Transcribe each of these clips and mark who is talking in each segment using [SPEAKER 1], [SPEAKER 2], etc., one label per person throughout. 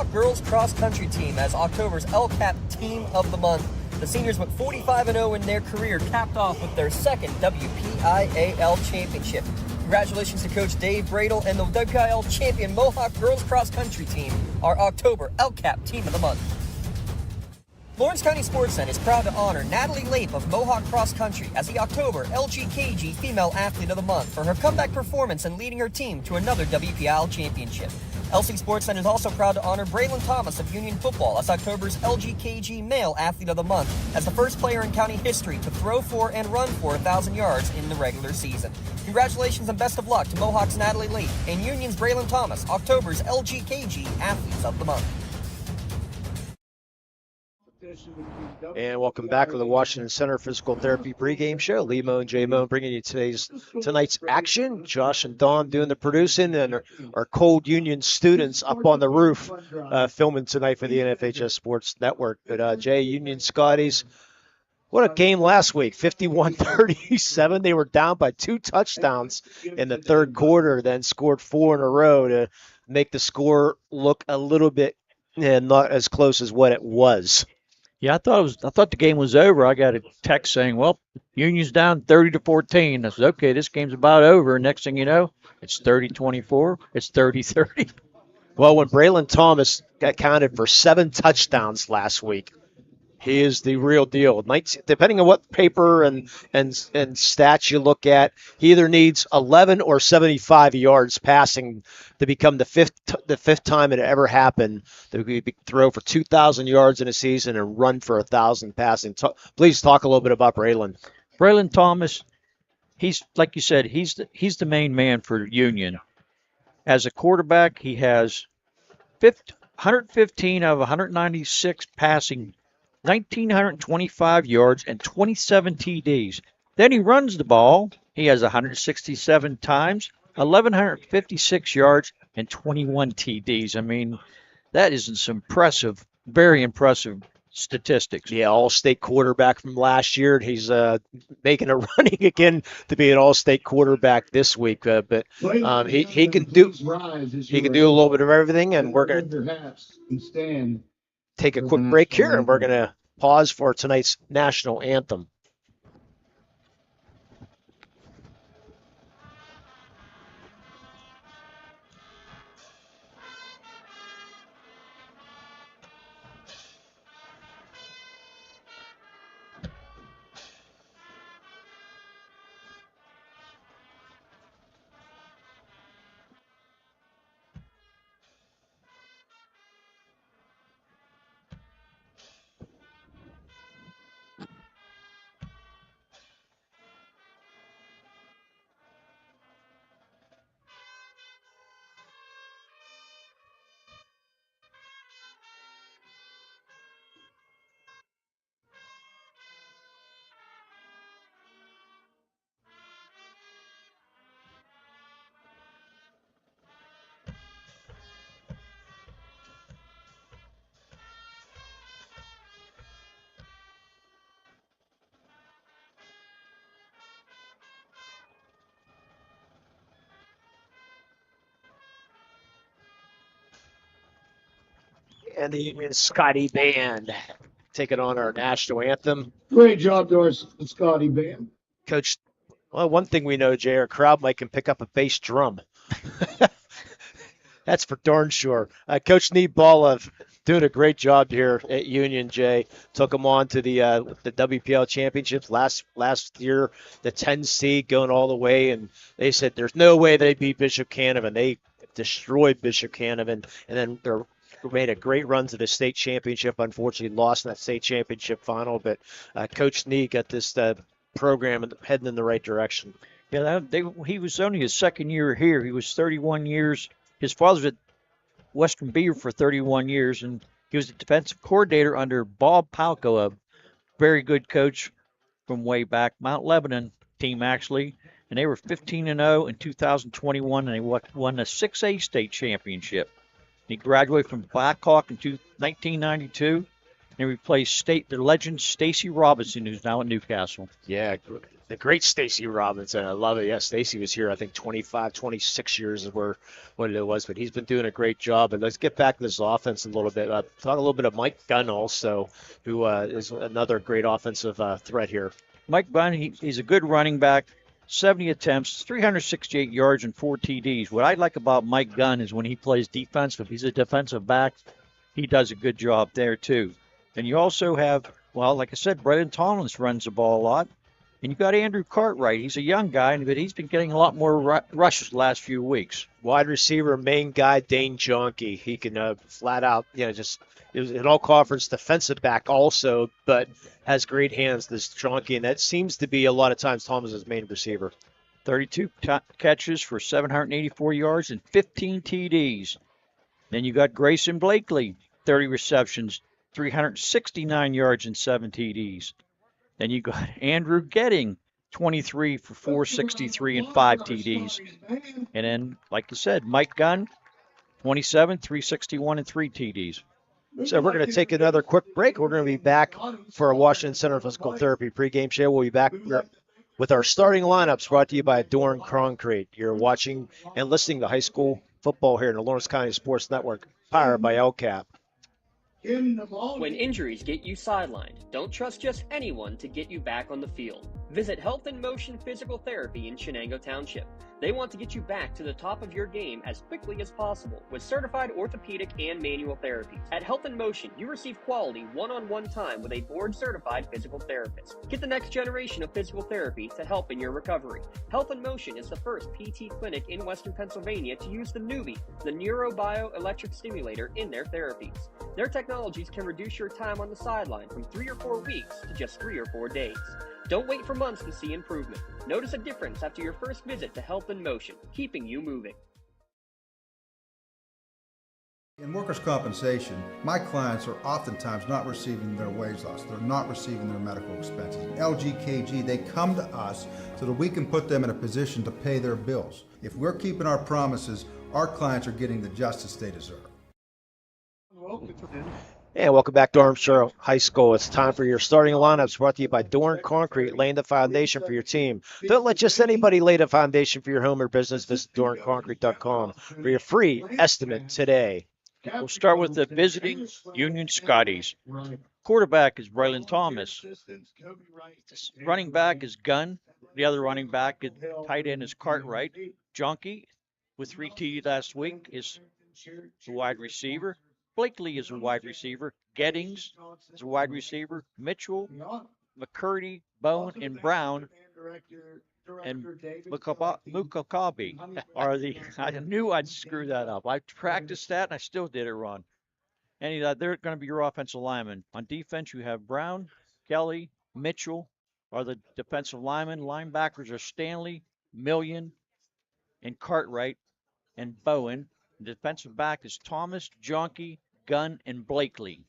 [SPEAKER 1] Mohawk girls cross country team as October's LCAP Team of the Month. The seniors went 45-0 in their career, capped off with their second WPIAL championship. Congratulations to Coach Dave Bradle and the Wpial champion Mohawk girls cross country team, our October LCAP Team of the Month. Lawrence County SportsNet is proud to honor Natalie Lape of Mohawk Cross Country as the October LGKG Female Athlete of the Month for her comeback performance and leading her team to another WPIAL championship. LC SportsNet is also proud to honor Braylon Thomas of Union Football as October's LGKG Male Athlete of the Month as the first player in county history to throw for and run for 1,000 yards in the regular season. Congratulations and best of luck to Mohawk's Natalie Lape and Union's Braylon Thomas, October's LGKG Athletes of the Month.
[SPEAKER 2] And welcome back to the Washington Center Physical Therapy pregame show. Lee Moe and Jay Moe bringing you tonight's action. Josh and Dawn doing the producing, and our cold Union students up on the roof filming tonight for the NFHS Sports Network. But Jay, Union Scotties, what a game last week, 51-37. They were down by 2 touchdowns in the third quarter, then scored 4 in a row to make the score look a little bit not as close as what it was.
[SPEAKER 3] Yeah, I thought the game was over. I got a text saying, well, Union's down 30-14. I said, okay, this game's about over. Next thing you know, it's 30-24. It's 30-30.
[SPEAKER 2] Well, when Braylon Thomas got counted for 7 touchdowns last week, he is the real deal. Depending on what paper and stats you look at, he either needs 11 or 75 yards passing to become the fifth time it ever happened that we could throw for 2,000 yards in a season and run for 1,000 passing. Please talk a little bit about Braylon.
[SPEAKER 3] Braylon Thomas, he's like you said, he's the main man for Union. As a quarterback, he has 115 out of 196 passing, 1,925 yards, and 27 TDs. Then he runs the ball. He has 167 times, 1,156 yards, and 21 TDs. I mean, that is some impressive, very impressive statistics.
[SPEAKER 2] Yeah, all-state quarterback from last year. He's making a running again to be an all-state quarterback this week. But he can do a little bit of everything, and we're going to take a quick break here, and we're going to pause for tonight's national anthem. And the Union Scotty Band taking on our national anthem.
[SPEAKER 4] Great job to our Scotty Band.
[SPEAKER 2] Coach, well, one thing we know, Jay, our crowd might can pick up a bass drum. That's for darn sure. Coach Neve Balla doing a great job here at Union, Jay. Took them on to the WPL championships last year, the 10 seed going all the way, and they said there's no way they beat Bishop Canavan. They destroyed Bishop Canavan, and then they're made a great run to the state championship. Unfortunately, lost in that state championship final, but Coach Nee got this program heading in the right direction.
[SPEAKER 3] Yeah, he was only his second year here. He was 31 years. His father was at Western Beaver for 31 years, and he was the defensive coordinator under Bob Palco, a very good coach from way back, Mount Lebanon team actually, and they were 15-0 in 2021, and they won the 6A state championship. He graduated from Blackhawk in 1992, and he replaced the legend Stacy Robinson, who's now at Newcastle.
[SPEAKER 2] Yeah, the great Stacy Robinson. I love it. Yeah, Stacy was here, I think, 25, 26 years is what it was, but he's been doing a great job. And let's get back to this offense a little bit. Talk a little bit of Mike Gunn also, who is another great offensive threat here.
[SPEAKER 3] Mike Gunn, he's a good running back. 70 attempts, 368 yards, and 4 TDs. What I like about Mike Gunn is when he plays defensive, he's a defensive back. He does a good job there, too. And you also have, well, like I said, Brendan Tomlins runs the ball a lot. And you've got Andrew Cartwright. He's a young guy, but he's been getting a lot more rushes the last few weeks.
[SPEAKER 2] Wide receiver, main guy, Dane Jonke. He can flat out, just an all-conference defensive back also, but has great hands, this Jonke, and that seems to be a lot of times Thomas's main receiver.
[SPEAKER 3] 32 catches for 784 yards and 15 TDs. Then you got Grayson Blakely, 30 receptions, 369 yards and 7 TDs. Then you got Andrew Getting, 23 for 463 and 5 TDs. And then, like you said, Mike Gunn, 27, 361 and 3 TDs.
[SPEAKER 2] So we're going to take another quick break. We're going to be back for a Washington Center Physical Therapy pregame show. We'll be back with our starting lineups brought to you by Dorn Concrete. You're watching and listening to high school football here in the Lawrence County Sports Network, powered by LCAP.
[SPEAKER 1] When injuries get you sidelined, don't trust just anyone to get you back on the field. Visit Health in Motion Physical Therapy in Shenango Township. They want to get you back to the top of your game as quickly as possible with certified orthopedic and manual therapies. At Health in Motion, you receive quality one-on-one time with a board-certified physical therapist. Get the next generation of physical therapy to help in your recovery. Health in Motion is the first PT clinic in Western Pennsylvania to use the Nuvie, the neurobioelectric stimulator, in their therapies. Their technologies can reduce your time on the sideline from 3 or 4 weeks to just 3 or 4 days. Don't wait for months to see improvement. Notice a difference after your first visit to Health in Motion, keeping you moving.
[SPEAKER 5] In workers' compensation, my clients are oftentimes not receiving their wage loss. They're not receiving their medical expenses. LGKG, they come to us so that we can put them in a position to pay their bills. If we're keeping our promises, our clients are getting the justice they deserve.
[SPEAKER 2] And welcome back to Armstrong High School. It's time for your starting lineups brought to you by Dorn Concrete, laying the foundation for your team. Don't let just anybody lay the foundation for your home or business. Visit dornconcrete.com for your free estimate today.
[SPEAKER 3] We'll start with the visiting Union Scotties. Quarterback is Braylon Thomas. Running back is Gunn. The other running back, tight end, is Cartwright. Jonke, with 3 TD last week, is the wide receiver. Blakely is a wide receiver. Gettings is a wide receiver. Mitchell, McCurdy, Bone, and Brown, and Mukakabi are the. I knew I'd screw that up. I practiced that, and I still did it wrong. And they're going to be your offensive linemen. On defense, you have Brown, Kelly, Mitchell are the defensive linemen. Linebackers are Stanley, Million, and Cartwright, and Bowen. The defensive back is Thomas, Jonke, Gunn, and Blakely.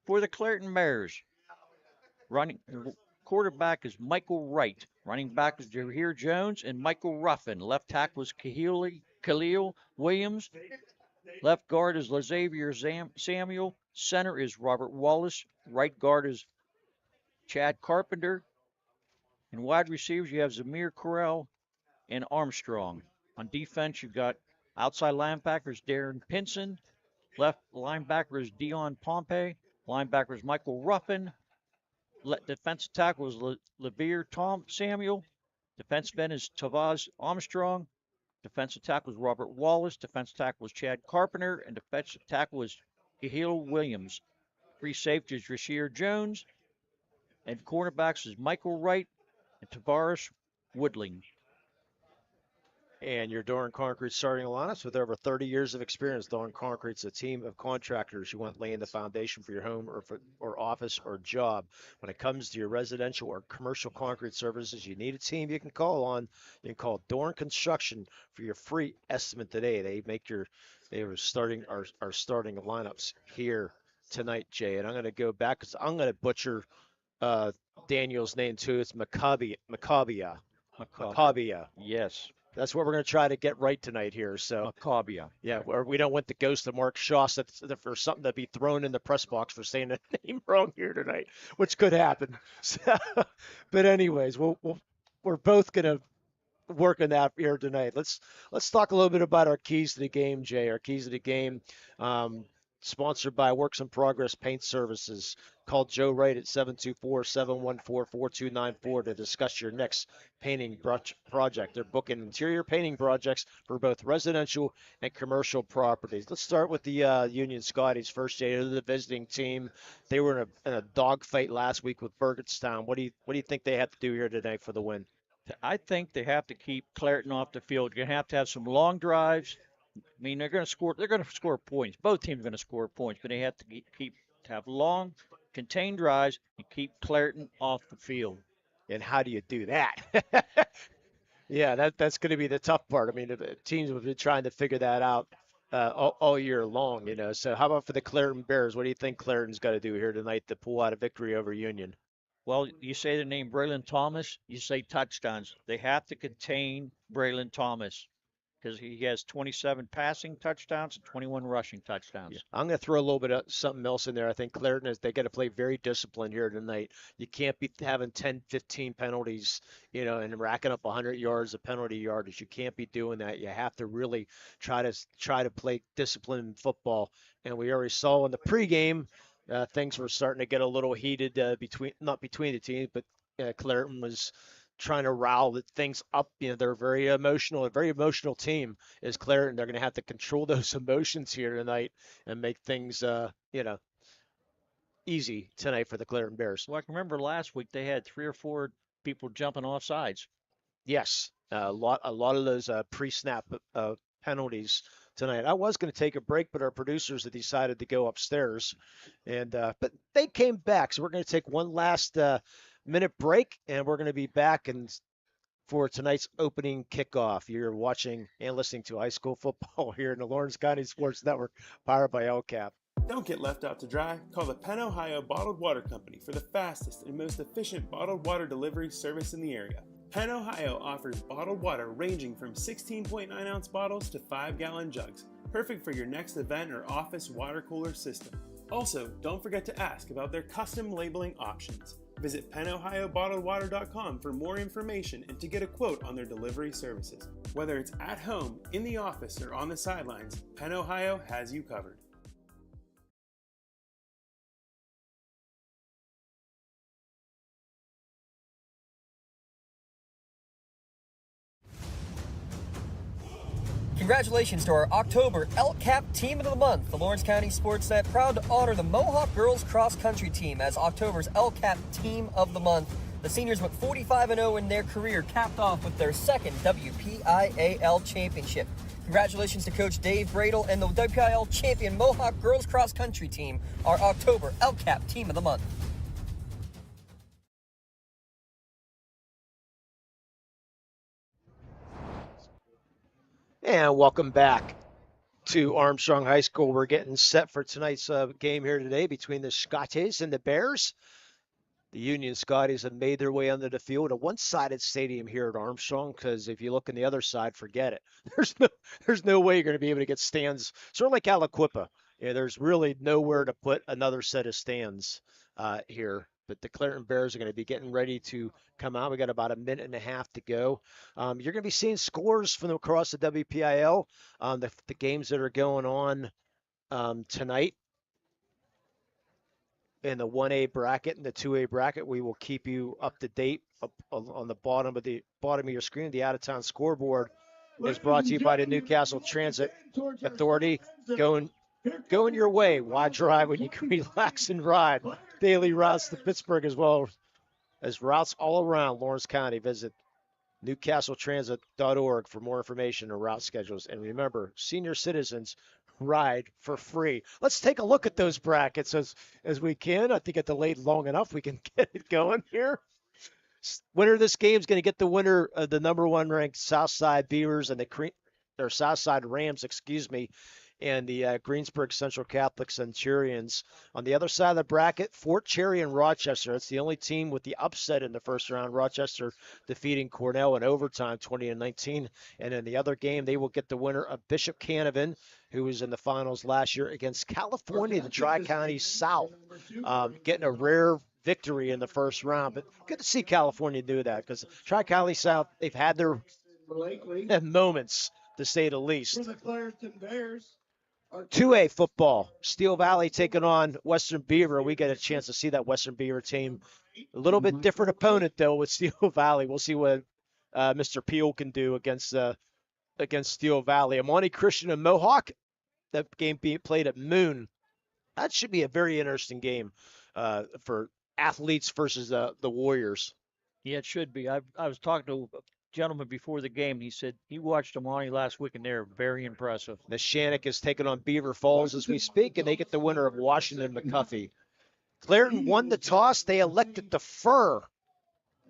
[SPEAKER 3] For the Clairton Bears, quarterback is Michael Wright. Running back is Jahir Jones and Michael Ruffin. Left tackle is Khalil Williams. Left guard is LaXavier Samuel. Center is Robert Wallace. Right guard is Chad Carpenter. And wide receivers, you have Zamir Correll and Armstrong. On defense, you've got outside linebackers Darren Pinson. Left linebacker is Dion Pompey. Linebacker is Michael Ruffin. Defensive tackle is LeVere Samuel. Defensive end is Tavaz Armstrong. Defensive tackle is Robert Wallace. Defensive tackle is Chad Carpenter. And defensive tackle is Khalil Williams. Free safety is Rasheer Jones. And cornerbacks is Michael Wright and Tavares Woodling.
[SPEAKER 2] And your Dorn Concrete starting lineups with over 30 years of experience. Dorn Concrete's a team of contractors who want laying the foundation for your home or office or job. When it comes to your residential or commercial concrete services, you need a team you can call on. You can call Dorn Construction for your free estimate today. They are starting our starting lineups here tonight, Jay. And I'm going to go back because I'm going to butcher Daniel's name too. It's Maccabiah.
[SPEAKER 3] Yes.
[SPEAKER 2] That's what we're going to try to get right tonight here. So,
[SPEAKER 3] Cabia.
[SPEAKER 2] yeah, we don't want the ghost of Mark Schoss for something to be thrown in the press box for saying the name wrong here tonight, which could happen. So, but anyways, we're both going to work on that here tonight. Let's talk a little bit about our keys to the game, Jay. Our keys to the game, sponsored by Works in Progress Paint Services. Call Joe Wright at 724-714-4294 to discuss your next painting project. They're booking interior painting projects for both residential and commercial properties. Let's start with the Union Scotties first, Jay. They're the visiting team. They were in a dogfight last week with Burgettstown. What do you think they have to do here today for the win?
[SPEAKER 3] I think they have to keep Clairton off the field. You're going to have some long drives. I mean, they're going to score. They're going to score points. Both teams are going to score points, but they have to have long, contained drives and keep Clairton off the field.
[SPEAKER 2] And how do you do that? Yeah, that's going to be the tough part. I mean, the teams have been trying to figure that out all year long, you know. So how about for the Clairton Bears? What do you think Clairton's got to do here tonight to pull out a victory over Union?
[SPEAKER 3] Well, you say the name Braylon Thomas, you say touchdowns. They have to contain Braylon Thomas because he has 27 passing touchdowns and 21 rushing touchdowns.
[SPEAKER 2] Yeah. I'm going to throw a little bit of something else in there. I think Clairton they got to play very disciplined here tonight. You can't be having 10, 15 penalties, you know, and racking up 100 yards of penalty yardage. You can't be doing that. You have to really try to play disciplined football. And we already saw in the pregame, things were starting to get a little heated not between the teams, but Clairton was trying to rile things up. You know, they're a very emotional team is Clairton. They're going to have to control those emotions here tonight and make things, easy tonight for the Clairton Bears.
[SPEAKER 3] Well, I can remember last week they had 3 or 4 people jumping off sides.
[SPEAKER 2] Yes, a lot of those pre-snap penalties tonight. I was going to take a break, but our producers had decided to go upstairs, and but they came back. So we're going to take one last minute break, and we're going to be back for tonight's opening kickoff. You're watching and listening to high school football here in the Lawrence County Sports Network, powered by LCAP.
[SPEAKER 6] Don't get left out to dry. Call the Penn Ohio Bottled Water Company for the fastest and most efficient bottled water delivery service in the area. Penn Ohio offers bottled water ranging from 16.9 ounce bottles to 5-gallon jugs, perfect for your next event or office water cooler system. Also, don't forget to ask about their custom labeling options. Visit PennOhioBottledWater.com for more information and to get a quote on their delivery services. Whether it's at home, in the office, or on the sidelines, Penn Ohio has you covered.
[SPEAKER 1] Congratulations to our October LCAP Team of the Month. The Lawrence County SportsNet proud to honor the Mohawk Girls Cross Country Team as October's LCAP Team of the Month. The seniors went 45-0 in their career, capped off with their second WPIAL championship. Congratulations to Coach Dave Bradle and the WPIAL champion Mohawk Girls Cross Country Team, our October LCAP Team of the Month.
[SPEAKER 2] And welcome back to Armstrong High School. We're getting set for tonight's game here today between the Scotties and the Bears. The Union Scotties have made their way onto the field, a one-sided stadium here at Armstrong, because if you look on the other side, forget it. There's no way you're going to be able to get stands. Sort of like Aliquippa. Yeah, there's really nowhere to put another set of stands here. But the Clarion Bears are going to be getting ready to come out. We got about a minute and a half to go. You're going to be seeing scores from across the WPIL, the games that are going on tonight in the 1A bracket and the 2A bracket. We will keep you up to date up on the bottom of your screen. The out-of-town scoreboard is brought to you by the Newcastle Transit Authority. Going your way. Why drive when you can relax and ride? Daily routes to Pittsburgh as well as routes all around Lawrence County. Visit newcastletransit.org for more information and route schedules. And remember, senior citizens ride for free. Let's take a look at those brackets as we can. I think it delayed long enough. We can get it going here. Winner of this game is going to get the winner of the number 1 ranked Southside Beavers and the Southside Rams, and the Greensburg Central Catholic Centurions. On the other side of the bracket, Fort Cherry and Rochester. That's the only team with the upset in the first round. Rochester defeating Cornell in overtime, 20-19. And in the other game, they will get the winner of Bishop Canevin, who was in the finals last year, against California, the Tri-County South, getting a rare victory in the first round. But good to see California do that, because Tri-County South, they've had their moments, to say the least. 2A football, Steel Valley taking on Western Beaver. We get a chance to see that Western Beaver team. A little bit different opponent, though, with Steel Valley. We'll see what Mr. Peel can do against Steel Valley. Amani Christian and Mohawk, that game being played at Moon. That should be a very interesting game for athletes versus the Warriors.
[SPEAKER 3] Yeah, it should be. I was talking to a gentleman before the game, and he said he watched Amani last week, and they're very impressive.
[SPEAKER 2] Neshannock is taking on Beaver Falls as we speak, and they get the winner of Washington McCuffey. Clairton won the toss. They elected to defer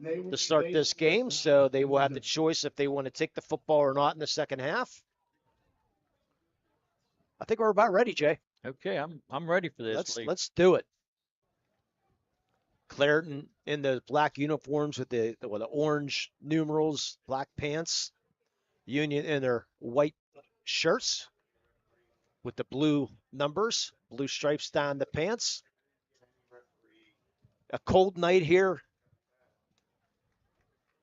[SPEAKER 2] to start this game, so they will have the choice if they want to take the football or not in the second half. I think we're about ready, Jay.
[SPEAKER 3] Okay, I'm ready for this.
[SPEAKER 2] Let's do it. Clairton in the black uniforms with the orange numerals, black pants. Union in their white shirts with the blue numbers, blue stripes down the pants. A cold night here,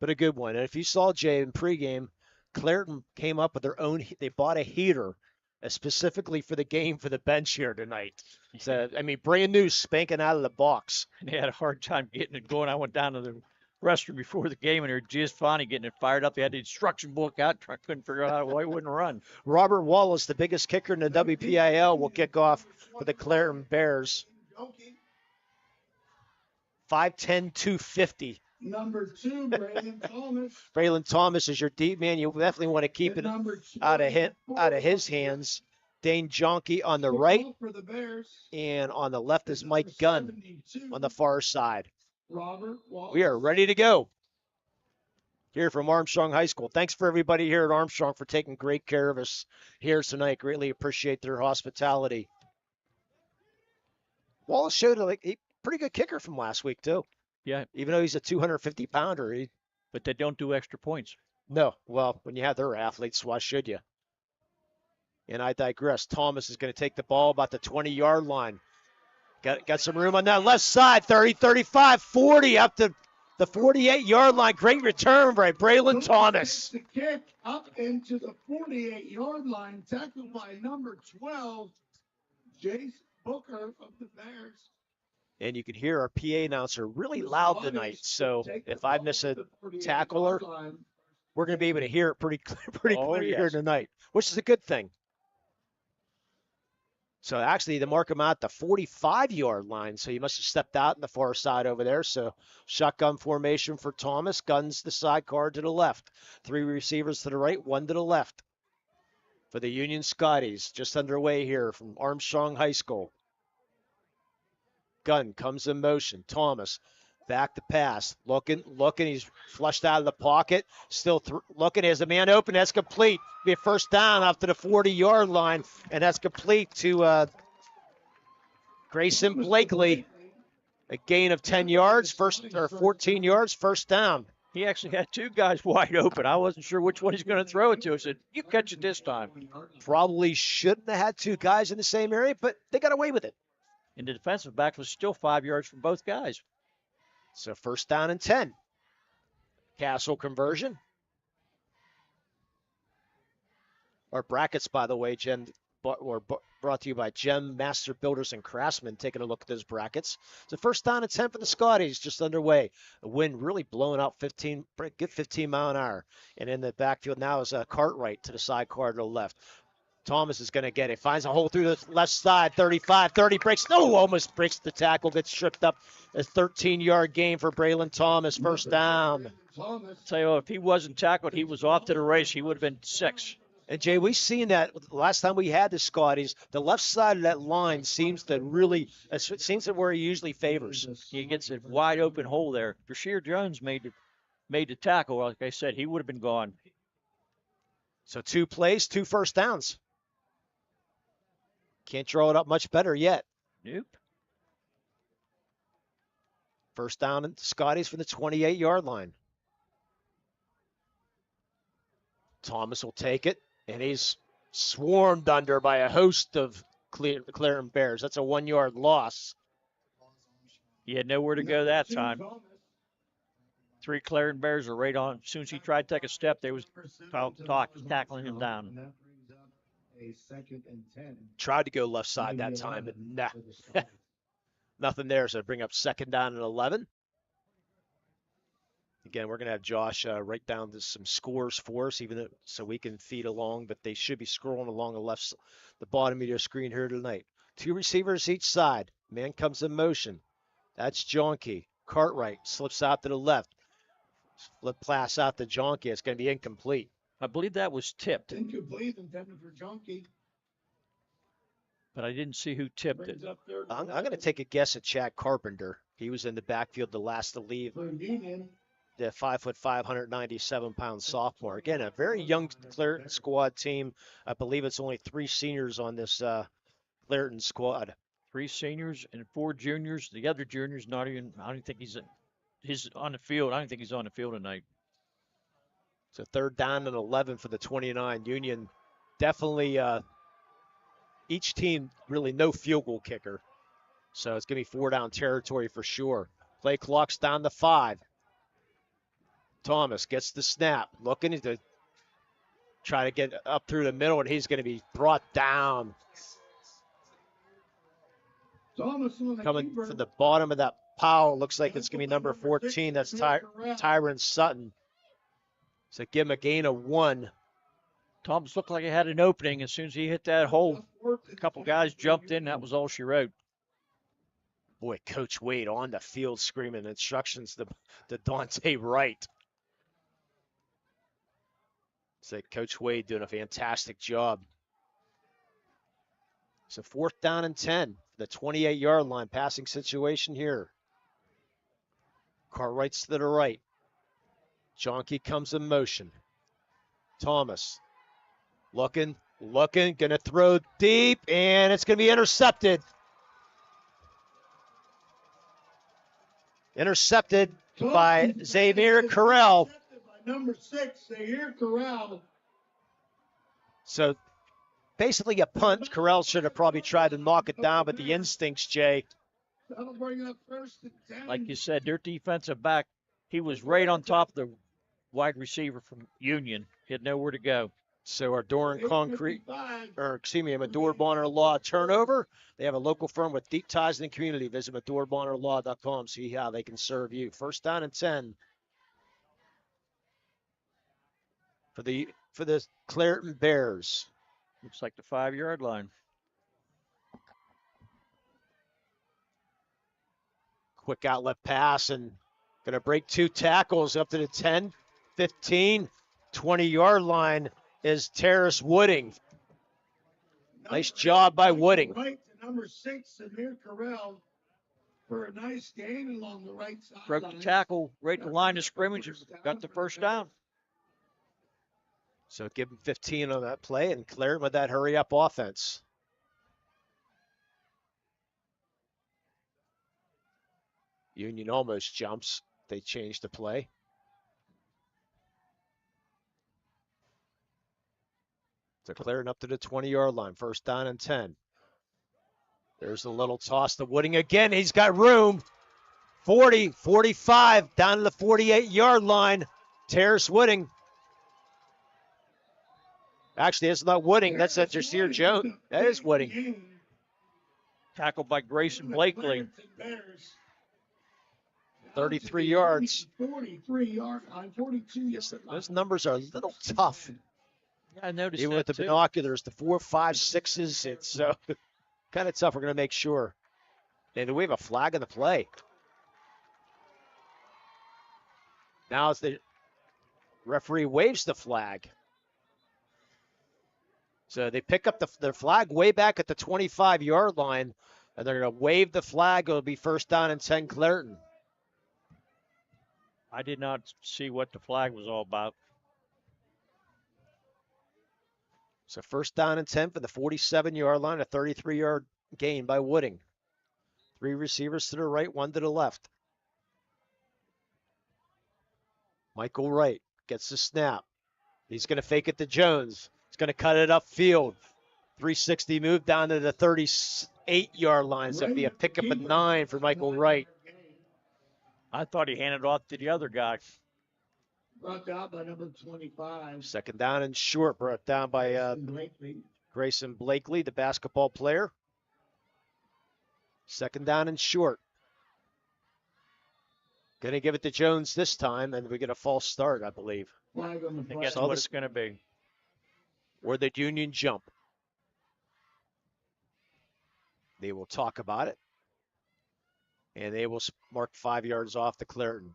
[SPEAKER 2] but a good one. And if you saw, Jay, in pregame, Clairton came up with their own, they bought a heater specifically for the game for the bench here tonight. So, I mean, brand new, spanking out of the box.
[SPEAKER 3] And they had a hard time getting it going. I went down to the restroom before the game, and they were just finally getting it fired up. They had the instruction book out. I couldn't figure out why it wouldn't run.
[SPEAKER 2] Robert Wallace, the biggest kicker in the WPIL, will kick off for the Clairton Bears. 5'10", 250.
[SPEAKER 4] Number 2, Braylon Thomas.
[SPEAKER 2] Braylon Thomas is your deep man. You definitely want to keep it out of his hands. Dane Jonke on the right, and on the left is Mike Gunn on the far side. We are ready to go here from Armstrong High School. Thanks for everybody here at Armstrong for taking great care of us here tonight. Greatly appreciate their hospitality. Wallace showed a pretty good kicker from last week, too.
[SPEAKER 3] Yeah.
[SPEAKER 2] Even though he's a 250-pounder.
[SPEAKER 3] But they don't do extra points.
[SPEAKER 2] No. Well, when you have their athletes, why should you? And I digress. Thomas is going to take the ball about the 20-yard line. Got some room on that left side. 30, 35, 40, up to the 48-yard line. Great return by Braylon Thomas.
[SPEAKER 4] The kick up into the 48-yard line, tackled by number 12, Jace Booker of the Bears.
[SPEAKER 2] And you can hear our PA announcer really loud tonight. So if I miss a tackler, we're going to be able to hear it pretty clear here tonight, which is a good thing. So actually, they mark him out the 45-yard line. So he must have stepped out in the far side over there. So shotgun formation for Thomas. Guns the side card to the left. 3 receivers to the right, 1 to the left. For the Union Scotties, just underway here from Armstrong High School. Gunn comes in motion. Thomas back to pass. Looking. He's flushed out of the pocket. Still looking. Has a man open. That's complete. Be a first down up to the 40-yard line. And that's complete to Grayson Blakely. A gain of 10 yards, 14 yards, first down.
[SPEAKER 3] He actually had 2 guys wide open. I wasn't sure which one he's going to throw it to. I said, you catch it this time.
[SPEAKER 2] Probably shouldn't have had 2 guys in the same area, but they got away with it.
[SPEAKER 3] And the defensive back was still 5 yards from both guys.
[SPEAKER 2] So first down and 10. Castle conversion. Our brackets, by the way, Jen, were brought to you by Gem Master Builders and Craftsmen. Taking a look at those brackets. So first down and 10 for the Scotties, just underway. The wind really blowing out 15 mile an hour. And in the backfield now is Cartwright to the side card to the left. Thomas is going to get it. Finds a hole through the left side. 35, 30, breaks. No, almost breaks the tackle. Gets tripped up. A 13-yard gain for Braylon Thomas. First down.
[SPEAKER 3] Tell you what, if he wasn't tackled, he was off to the race. He would have been 6.
[SPEAKER 2] And, Jay, we've seen that last time we had the Scotties. The left side of that line seems to where he usually favors.
[SPEAKER 3] He gets a wide open hole there. Brashear Jones made the tackle. Like I said, he would have been gone.
[SPEAKER 2] So 2 plays, 2 first downs. Can't draw it up much better yet.
[SPEAKER 3] Nope.
[SPEAKER 2] First down at Scotties for the 28-yard line. Thomas will take it, and he's swarmed under by a host of Clarion Bears. That's a 1-yard loss.
[SPEAKER 3] He had nowhere to go that time. 3 Clarion Bears are right on. As soon as he tried to take a step, they was tackling him down.
[SPEAKER 2] Tried to go left side that time, but nah. Nothing there, so bring up second down and 11. Again, we're going to have Josh write down some scores for us, even so we can feed along, but they should be scrolling along the bottom of your screen here tonight. 2 receivers each side. Man comes in motion. That's Jonke. Cartwright slips out to the left. Flip pass out to Jonke. It's going to be incomplete.
[SPEAKER 3] I believe that was tipped,
[SPEAKER 4] Incomplete, intended for Junkie.
[SPEAKER 3] but I didn't see who tipped it.
[SPEAKER 2] I'm going to take a guess at Chad Carpenter. He was in the backfield the last to leave. The 5'5", 197-pound sophomore. Again, a very young Clairton squad team. I believe it's only 3 seniors on this Clairton squad.
[SPEAKER 3] 3 seniors and 4 juniors. The other junior's not even. I don't think he's on the field. I don't think he's on the field tonight.
[SPEAKER 2] So third down and 11 for the 29. Union definitely. Each team really no field goal kicker. So it's going to be 4-down territory for sure. Play clock's down to 5. Thomas gets the snap, looking to try to get up through the middle, and he's going to be brought down. Coming from the bottom of that pile, looks like it's going to be number 14. That's Tyron Sutton. So give him a gain of 1.
[SPEAKER 3] Thomas looked like he had an opening. As soon as he hit that hole, a couple guys jumped in. That was all she wrote.
[SPEAKER 2] Boy, Coach Wade on the field screaming instructions to Dante Wright. So Coach Wade doing a fantastic job. So 4th down and 10, the 28-yard line, passing situation here. Cartwright's to the right. Jonke comes in motion. Thomas looking, going to throw deep, and it's going to be intercepted. Intercepted by Xavier Corral.
[SPEAKER 4] Number 6, Xavier Corral.
[SPEAKER 2] So basically a punt. Corral should have probably tried to knock it down, but the instincts, Jay.
[SPEAKER 4] That'll bring up 1st and 10.
[SPEAKER 3] Like you said, their defensive back, he was right on top of the wide receiver from Union. He had nowhere to go.
[SPEAKER 2] So our Medora Bonner Law turnover. They have a local firm with deep ties in the community. Visit MedoraBonnerLaw.com. See how they can serve you. 1st down and 10 for the Clairton Bears.
[SPEAKER 3] Looks like the 5-yard line.
[SPEAKER 2] Quick outlet pass and going to break 2 tackles up to the 10, 15, 20-yard line is Terrace Wooding. Nice job by Wooding.
[SPEAKER 4] Right to number 6, Xavier Corral, for a nice gain along the right side.
[SPEAKER 3] Broke the tackle right to the line of scrimmage and got the first down.
[SPEAKER 2] So give him 15 on that play and Clairton with that hurry-up offense. Union almost jumps. They changed the play. So Clairton up to the 20-yard line. 1st down and 10. There's a little toss to Wooding again. He's got room. 40, 45, down to the 48-yard line. Terrace Wooding. Actually, it's not Wooding. That's Jasir Jones. That is Wooding.
[SPEAKER 3] Tackled by Grayson Blakely.
[SPEAKER 2] 33 yards.
[SPEAKER 4] 43 line, 42
[SPEAKER 2] Yes, those numbers are a little tough.
[SPEAKER 3] Yeah, I noticed
[SPEAKER 2] Even
[SPEAKER 3] that
[SPEAKER 2] with the
[SPEAKER 3] too.
[SPEAKER 2] binoculars, the 4, 5, 6s, it's kind of tough. We're going to make sure. And we have a flag in the play. Now as the referee waves the flag. So they pick up the flag way back at the 25-yard line, and they're going to wave the flag. It'll be 1st down and 10 Clairton.
[SPEAKER 3] I did not see what the flag was all about.
[SPEAKER 2] So first down and 10 for the 47-yard line, a 33-yard gain by Wooding. 3 receivers to the right, 1 to the left. Michael Wright gets the snap. He's going to fake it to Jones. He's going to cut it upfield. 360 move down to the 38-yard line. So that'd be a pickup at 9 for Michael Wright.
[SPEAKER 3] I thought he handed off to the other guy.
[SPEAKER 4] Brought down by number 25.
[SPEAKER 2] Second down and short, brought down by Grayson Blakely, the basketball player. Second down and short. Going to give it to Jones this time, and we get a false start, I believe.
[SPEAKER 4] Flag on the
[SPEAKER 3] I
[SPEAKER 4] play.
[SPEAKER 3] guess what it's going to be.
[SPEAKER 2] Or the Union jump. They will talk about it. And they will mark 5 yards off the Clairton.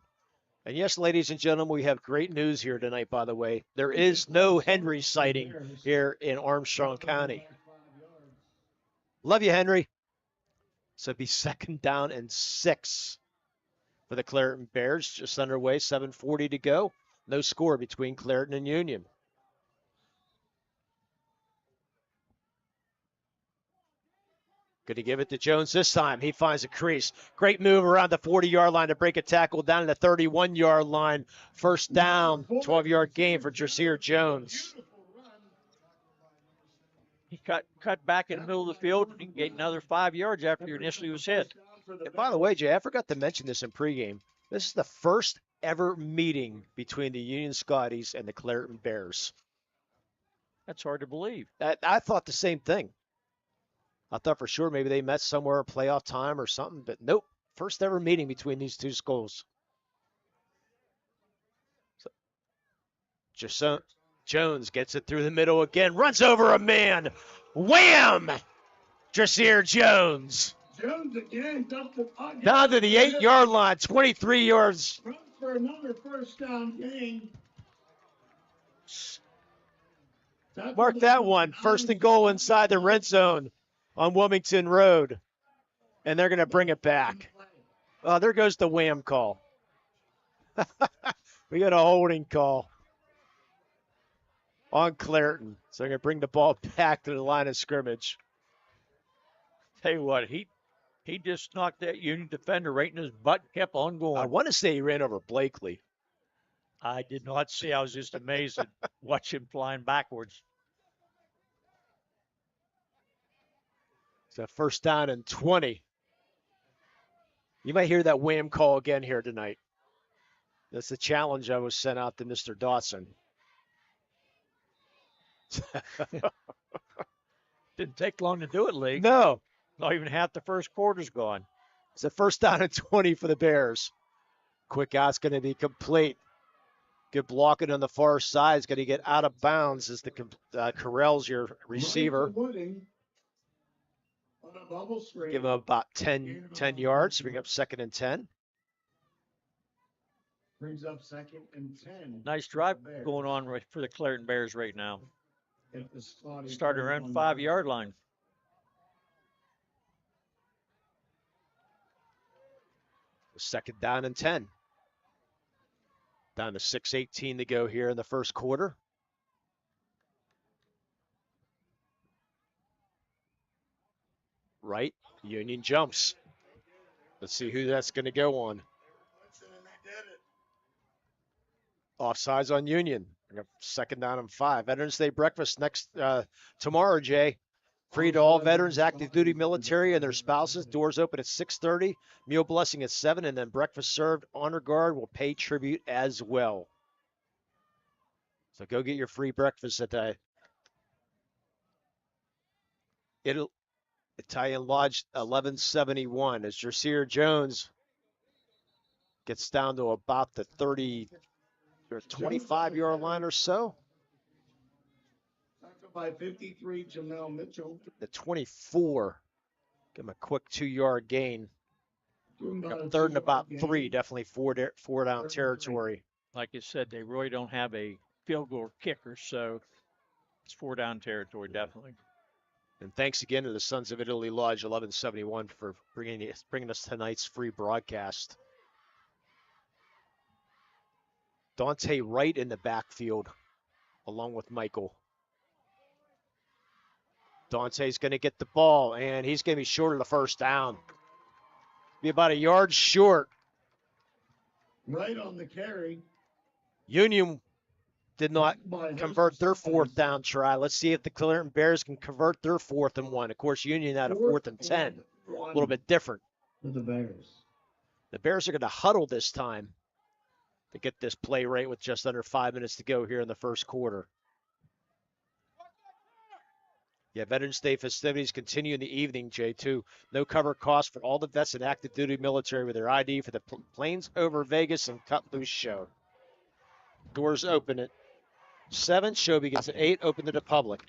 [SPEAKER 2] And yes, ladies and gentlemen, we have great news here tonight, by the way. There is no Henry sighting here in Armstrong County. Love you, Henry. So it'd be second down and 6 for the Clairton Bears. Just underway, 7:40 to go. No score between Clairton and Union. Going to give it to Jones this time. He finds a crease. Great move around the 40-yard line to break a tackle down to the 31-yard line. First down, 12-yard gain for Jasir Jones.
[SPEAKER 3] He cut back in the middle of the field and he gained another 5 yards after he initially was hit.
[SPEAKER 2] And by the way, Jay, I forgot to mention this in pregame. This is the first ever meeting between the Union Scotties and the Clairton Bears.
[SPEAKER 3] That's hard to believe.
[SPEAKER 2] I thought the same thing. I thought for sure maybe they met somewhere at playoff time or something, but nope. First ever meeting between these two schools. So, Jones gets it through the middle again, runs over a man. Wham! Jasir Jones.
[SPEAKER 4] Jones again
[SPEAKER 2] Down to the 8-yard line, 23 yards.
[SPEAKER 4] Runs for another first down gain.
[SPEAKER 2] Mark that one. First and goal inside the red zone on Wilmington Road. And they're going to bring it back. Oh, there goes the wham call. We got a holding call on Clairton. So they're going to bring the ball back to the line of scrimmage.
[SPEAKER 3] Tell you what, he just knocked that Union defender right in his butt and kept on going.
[SPEAKER 2] I want to say he ran over Blakely.
[SPEAKER 3] I did not see. I was just amazed at watch him flying backwards.
[SPEAKER 2] So first down and 20. You might hear that wham call again here tonight. That's the challenge I was sent out to Mr. Dawson.
[SPEAKER 3] Didn't take long to do it, Lee.
[SPEAKER 2] No.
[SPEAKER 3] Not even half the first quarter's gone.
[SPEAKER 2] It's a first down and 20 for the Bears. Quick out's going to be complete. Good blocking on the far side. Is going to get out of bounds as the Carell's your receiver. Give him about 10 yards. Bring up second and 10.
[SPEAKER 4] Brings up second and 10.
[SPEAKER 3] Nice drive going on for the Clairton Bears right now. Started around 5-yard line.
[SPEAKER 2] Second down and 10. Down to 6:18 to go here in the first quarter. Right, Union jumps. Let's see who that's going to go on. Offsides on Union. Second down and 5. Veterans Day breakfast next tomorrow, Jay. Free to all veterans, active duty military, and their spouses. Doors open at 6:30. Meal blessing at 7, and then breakfast served. Honor Guard will pay tribute as well. So go get your free breakfast at the Italian Lodge 1171 as Jasir Jones gets down to about the 30 or 25-yard line or so.
[SPEAKER 4] By 53, Jamel Mitchell.
[SPEAKER 2] The 24. Give him a quick 2-yard gain. Third and about 3, definitely four down territory.
[SPEAKER 3] Like you said, they really don't have a field goal kicker, so it's 4 down territory, definitely.
[SPEAKER 2] And thanks again to the Sons of Italy Lodge 1171 for bringing us tonight's free broadcast. Dante Wright in the backfield, along with Michael. Dante's going to get the ball, and he's going to be short of the first down. Be about a yard short.
[SPEAKER 4] Right on the carry.
[SPEAKER 2] Union did not convert their fourth down try. Let's see if the Clairton Bears can convert their 4th and 1. Of course, Union had a 4th and 10. A little bit different.
[SPEAKER 4] For the Bears.
[SPEAKER 2] The Bears are going to huddle this time to get this play right with just under 5 minutes to go here in the first quarter. Yeah, Veterans Day festivities continue in the evening, J2. No cover cost for all the vets and active duty military with their ID for the Plains Over Vegas and Cut Loose show. Doors open at 7. Show begins at 8. Open to the public.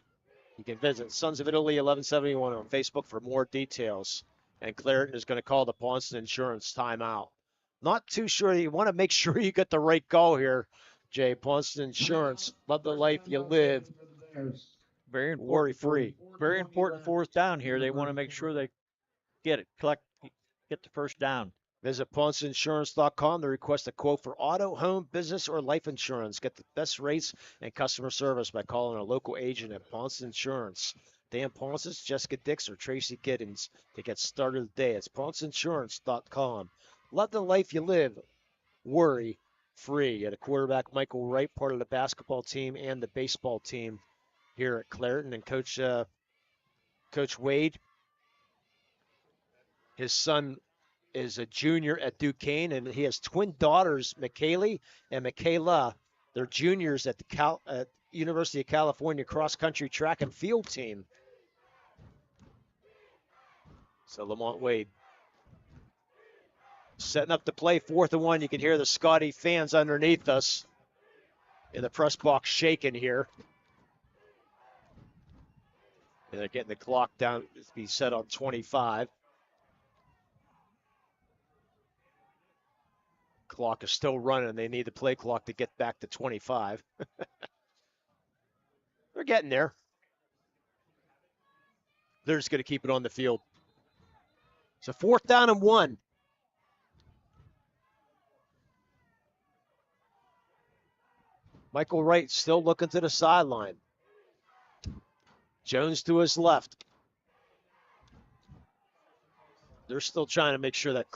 [SPEAKER 2] You can visit Sons of Italy 1171 on Facebook for more details. And Clairton is going to call the Pawnson Insurance timeout. Not too sure. You want to make sure you get the right call here, Jay. Pawnson Insurance. Love the life you live.
[SPEAKER 3] Very important.
[SPEAKER 2] Worry-free.
[SPEAKER 3] Very important 4th down here. They want to make sure they get it. Get the first down.
[SPEAKER 2] Visit PawnsonInsurance.com to request a quote for auto, home, business, or life insurance. Get the best rates and customer service by calling a local agent at Pawnson Insurance. Dan Pawnson, Jessica Dix, or Tracy Giddens to get started today. It's PawnsonInsurance.com. Love the life you live. Worry free. At a quarterback, Michael Wright, part of the basketball team and the baseball team here at Clairton. And Coach Wade, his son is a junior at Duquesne, and he has twin daughters, McKaylee and Michaela. They're juniors at the University of California cross-country track and field team. So Lamont Wade setting up the play, 4th and 1. You can hear the Scotty fans underneath us in the press box shaking here. And they're getting the clock down to be set on 25. Clock is still running. They need the play clock to get back to 25. They're getting there. They're just going to keep it on the field. So 4th down and 1. Michael Wright still looking to the sideline. Jones to his left. They're still trying to make sure that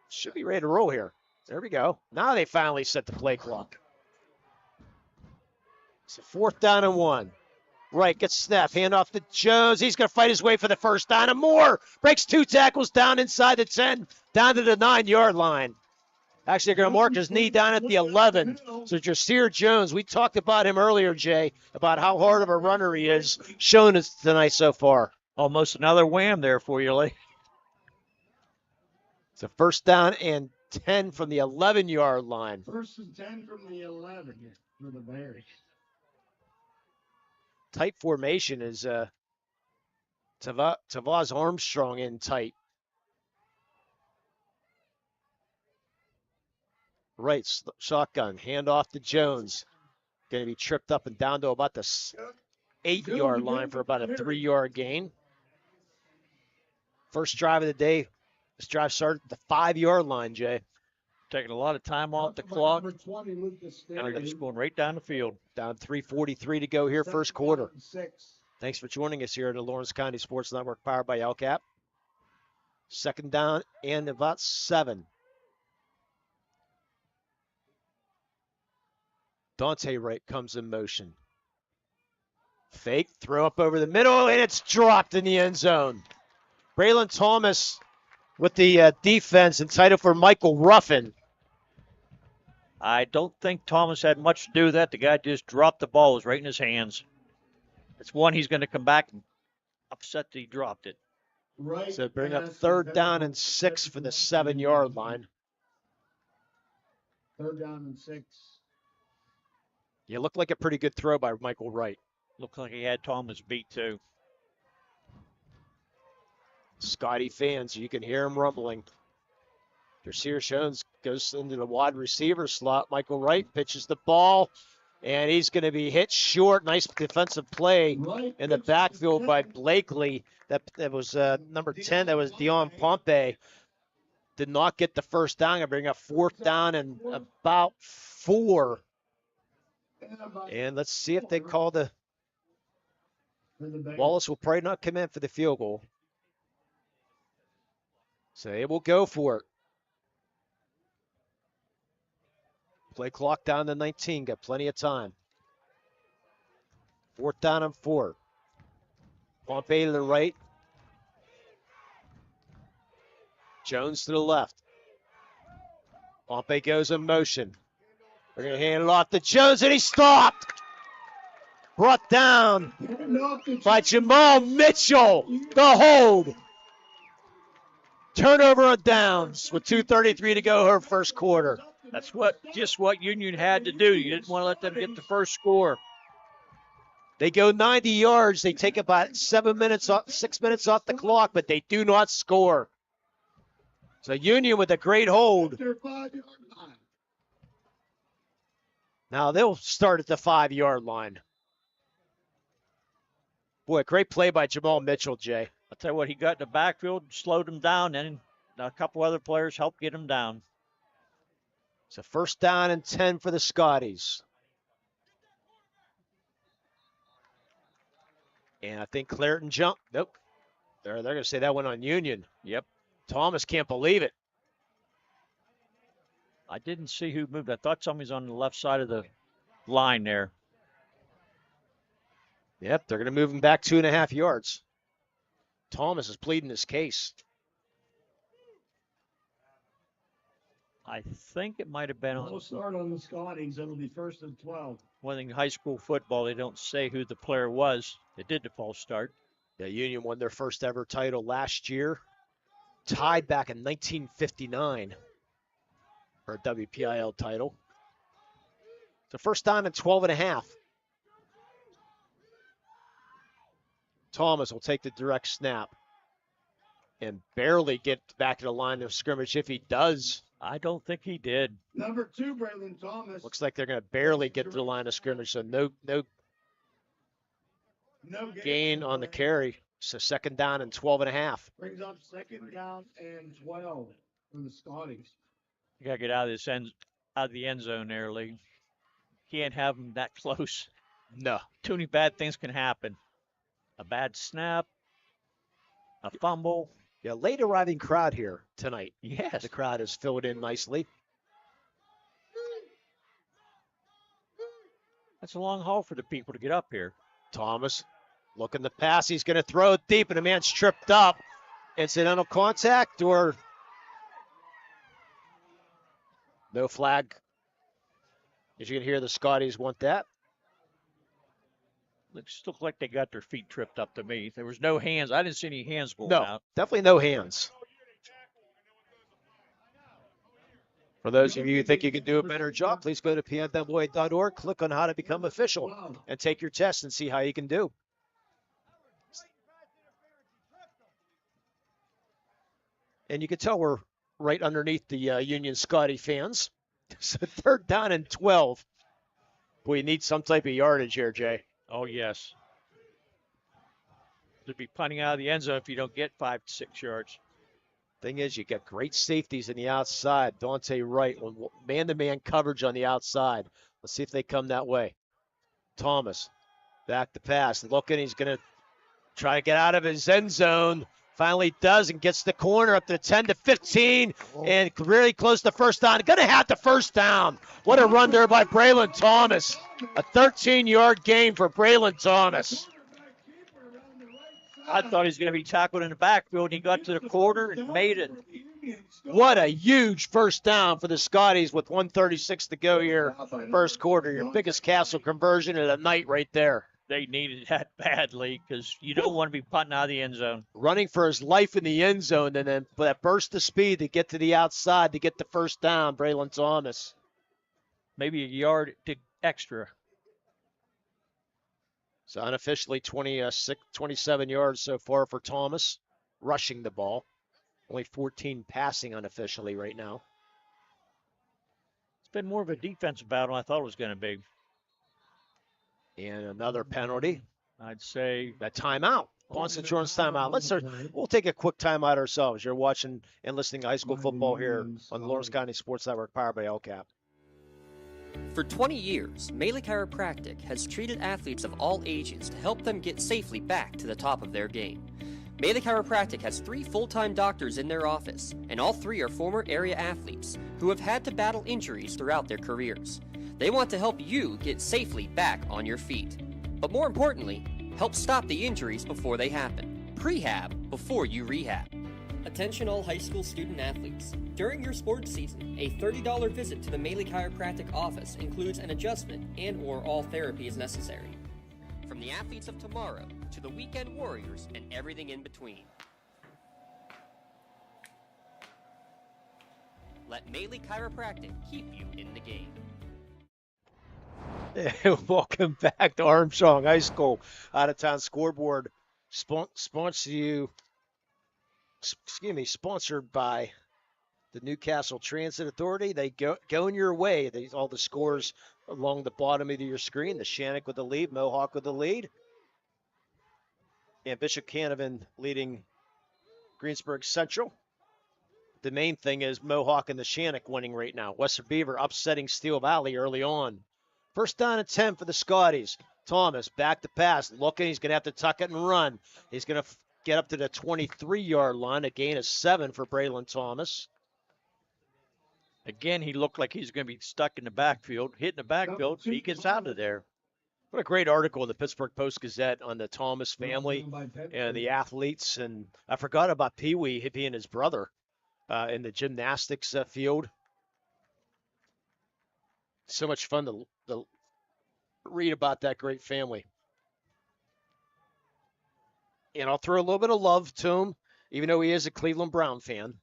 [SPEAKER 2] should be ready to roll here. There we go. Now they finally set the play clock. So 4th down and 1. Wright gets snapped. Hand off to Jones. He's going to fight his way for the first down and more. Breaks 2 tackles down inside the 10, down to the 9-yard line. Actually, they're going to mark his knee down at the 11. So Jasir Jones, we talked about him earlier, Jay, about how hard of a runner he is, shown us tonight so far.
[SPEAKER 3] Almost another wham there for you, Lee.
[SPEAKER 2] It's a 1st down and 10 from the 11-yard line.
[SPEAKER 4] 1st and 10 from the 11 for the Bears.
[SPEAKER 2] Tight formation is Tavaz Armstrong in tight. Right, shotgun, hand off to Jones. Going to be tripped up and down to about the 8-yard line for about a 3-yard gain. First drive of the day. This drive started at the 5-yard line, Jay.
[SPEAKER 3] Taking a lot of time off the clock.
[SPEAKER 4] Number 20, Lucas
[SPEAKER 3] And they're just going right down the field.
[SPEAKER 2] Down 3:43 to go here, first quarter.
[SPEAKER 4] 6.
[SPEAKER 2] Thanks for joining us here at the Lawrence County Sports Network, powered by LCAP. 2nd down and about 7. Dante Wright comes in motion. Fake, throw up over the middle, and it's dropped in the end zone. Braylon Thomas with the defense entitled for Michael Ruffin.
[SPEAKER 3] I don't think Thomas had much to do with that. The guy just dropped the ball. It was right in his hands. It's one he's going to come back and upset that he dropped it.
[SPEAKER 4] Right.
[SPEAKER 2] So bring up 3rd down and 6 for the 7-yard line.
[SPEAKER 4] 3rd down and 6.
[SPEAKER 2] You look like a pretty good throw by Michael Wright.
[SPEAKER 3] Looked like he had Thomas beat, too.
[SPEAKER 2] Scotty fans, you can hear him rumbling. Jasir Jones goes into the wide receiver slot. Michael Wright pitches the ball, and he's going to be hit short. Nice defensive play in the backfield by Blakely. That was number 10. That was Dion Pompey. Did not get the first down. I bring up 4th down and about 4. And let's see if they call the Wallace will probably not come in for the field goal. So they will go for it. Play clock down to 19. Got plenty of time. 4th down and 4. Pompey to the right. Jones to the left. Pompey goes in motion. They're going to hand it off to Jones, and he stopped. Brought down by Jamal Mitchell. The hold. Turnover on downs with 2:33 to go her first quarter.
[SPEAKER 3] That's just what Union had to do. You didn't want to let them get the first score.
[SPEAKER 2] They go 90 yards. They take about 6 minutes off the clock, but they do not score. So Union with a great hold. Now they'll start at the 5-yard line. Boy, great play by Jamal Mitchell, Jay.
[SPEAKER 3] I'll tell you what, he got in the backfield, slowed him down, and a couple other players helped get him down.
[SPEAKER 2] It's a 1st down and 10 for the Scotties. And I think Clairton jumped. Nope. They're going to say that went on Union.
[SPEAKER 3] Yep.
[SPEAKER 2] Thomas can't believe it.
[SPEAKER 3] I didn't see who moved. I thought somebody's on the left side of the line there.
[SPEAKER 2] Yep, they're going to move him back 2.5 yards. Thomas is pleading his case.
[SPEAKER 3] I think it might have been
[SPEAKER 4] We'll start on the Scotties. It'll be 1st and 12.
[SPEAKER 3] One thing in high school football, they don't say who the player was. It did the false start.
[SPEAKER 2] Yeah, Union won their first ever title last year. Tied back in 1959 for a WPIL title. It's a 1st down and 12.5. Thomas will take the direct snap and barely get back to the line of scrimmage. If he does,
[SPEAKER 3] I don't think he did.
[SPEAKER 4] Number 2, Braylon Thomas.
[SPEAKER 2] looks like they're going to barely get to the line of scrimmage, so no gain on the carry. So 2nd down and 12.5.
[SPEAKER 4] Brings up 2nd down and 12 for the Scotties.
[SPEAKER 3] You got to get out of the end zone there, Lee. Can't have him that close.
[SPEAKER 2] No.
[SPEAKER 3] Too many bad things can happen. A bad snap, a fumble.
[SPEAKER 2] Yeah, late arriving crowd here tonight.
[SPEAKER 3] Yes.
[SPEAKER 2] The crowd is filled in nicely.
[SPEAKER 3] That's a long haul for the people to get up here.
[SPEAKER 2] Thomas looking to pass. He's going to throw it deep, and the man's tripped up. Incidental contact or no flag? As you can hear, the Scotties want that.
[SPEAKER 3] Looks like they got their feet tripped up to me. There was no hands. I didn't see any hands going
[SPEAKER 2] No,
[SPEAKER 3] out.
[SPEAKER 2] definitely no hands. For those of you who think you can do a better job, please go to pnwboy.org, click on how to become official, and take your test and see how you can do. And you can tell we're right underneath the Union Scotty fans. So 3rd down and 12. Boy, you need some type of yardage here, Jay.
[SPEAKER 3] Oh, yes. There'd be punting out of the end zone if you don't get 5 to 6 yards.
[SPEAKER 2] Thing is, you got great safeties in the outside. Dante Wright, man-to-man coverage on the outside. Let's see if they come that way. Thomas, back to pass. Looking, he's going to try to get out of his end zone. Finally does and gets the corner up to 10 to 15 and really close to 1st down. Going to have the 1st down. What a run there by Braylon Thomas. A 13-yard gain for Braylon Thomas.
[SPEAKER 3] I thought he was going to be tackled in the backfield. He got to the corner and made it.
[SPEAKER 2] What a huge 1st down for the Scotties with 1:36 to go here. First quarter, your biggest Castle conversion of the night right there.
[SPEAKER 3] They needed that badly because you don't want to be punting out of the end zone.
[SPEAKER 2] Running for his life in the end zone, and then that burst of speed to get to the outside to get the 1st down, Braylon Thomas.
[SPEAKER 3] Maybe a yard extra.
[SPEAKER 2] So unofficially 27 yards so far for Thomas, rushing the ball. Only 14 passing unofficially right now.
[SPEAKER 3] It's been more of a defensive battle than I thought it was going to be.
[SPEAKER 2] And another penalty.
[SPEAKER 3] I'd say
[SPEAKER 2] that timeout. Ponce Insurance timeout. We'll take a quick timeout ourselves. You're watching and listening to high school football here on the Lawrence County Sports Network, powered by LCAP.
[SPEAKER 1] For 20 years, Melee Chiropractic has treated athletes of all ages to help them get safely back to the top of their game. Melee Chiropractic has 3 full-time doctors in their office, and all 3 are former area athletes who have had to battle injuries throughout their careers. They want to help you get safely back on your feet. But more importantly, help stop the injuries before they happen. Prehab before you rehab. Attention all high school student athletes. During your sports season, a $30 visit to the Melee Chiropractic office includes an adjustment and/or all therapy is necessary. From the athletes of tomorrow to the weekend warriors and everything in between. Let Melee Chiropractic keep you in the game.
[SPEAKER 2] Welcome back to Armstrong High School out-of-town scoreboard. Sponsored by the Newcastle Transit Authority. They go in your way. All the scores along the bottom of your screen. The Shannock with the lead, Mohawk with the lead. And Bishop Canavan leading Greensburg Central. The main thing is Mohawk and the Shannock winning right now. Western Beaver upsetting Steel Valley early on. First down and 10 for the Scotties. Thomas back to pass. Looking, he's going to have to tuck it and run. He's going to get up to the 23-yard line. A gain of 7 for Braylon Thomas.
[SPEAKER 3] Again, he looked like he's going to be stuck in the backfield, hitting the backfield. He gets out of there.
[SPEAKER 2] What a great article in the Pittsburgh Post-Gazette on the Thomas family and the athletes. And I forgot about Pee Wee being his brother in the gymnastics field. So much fun to read about that great family. And I'll throw a little bit of love to him, even though he is a Cleveland Brown fan.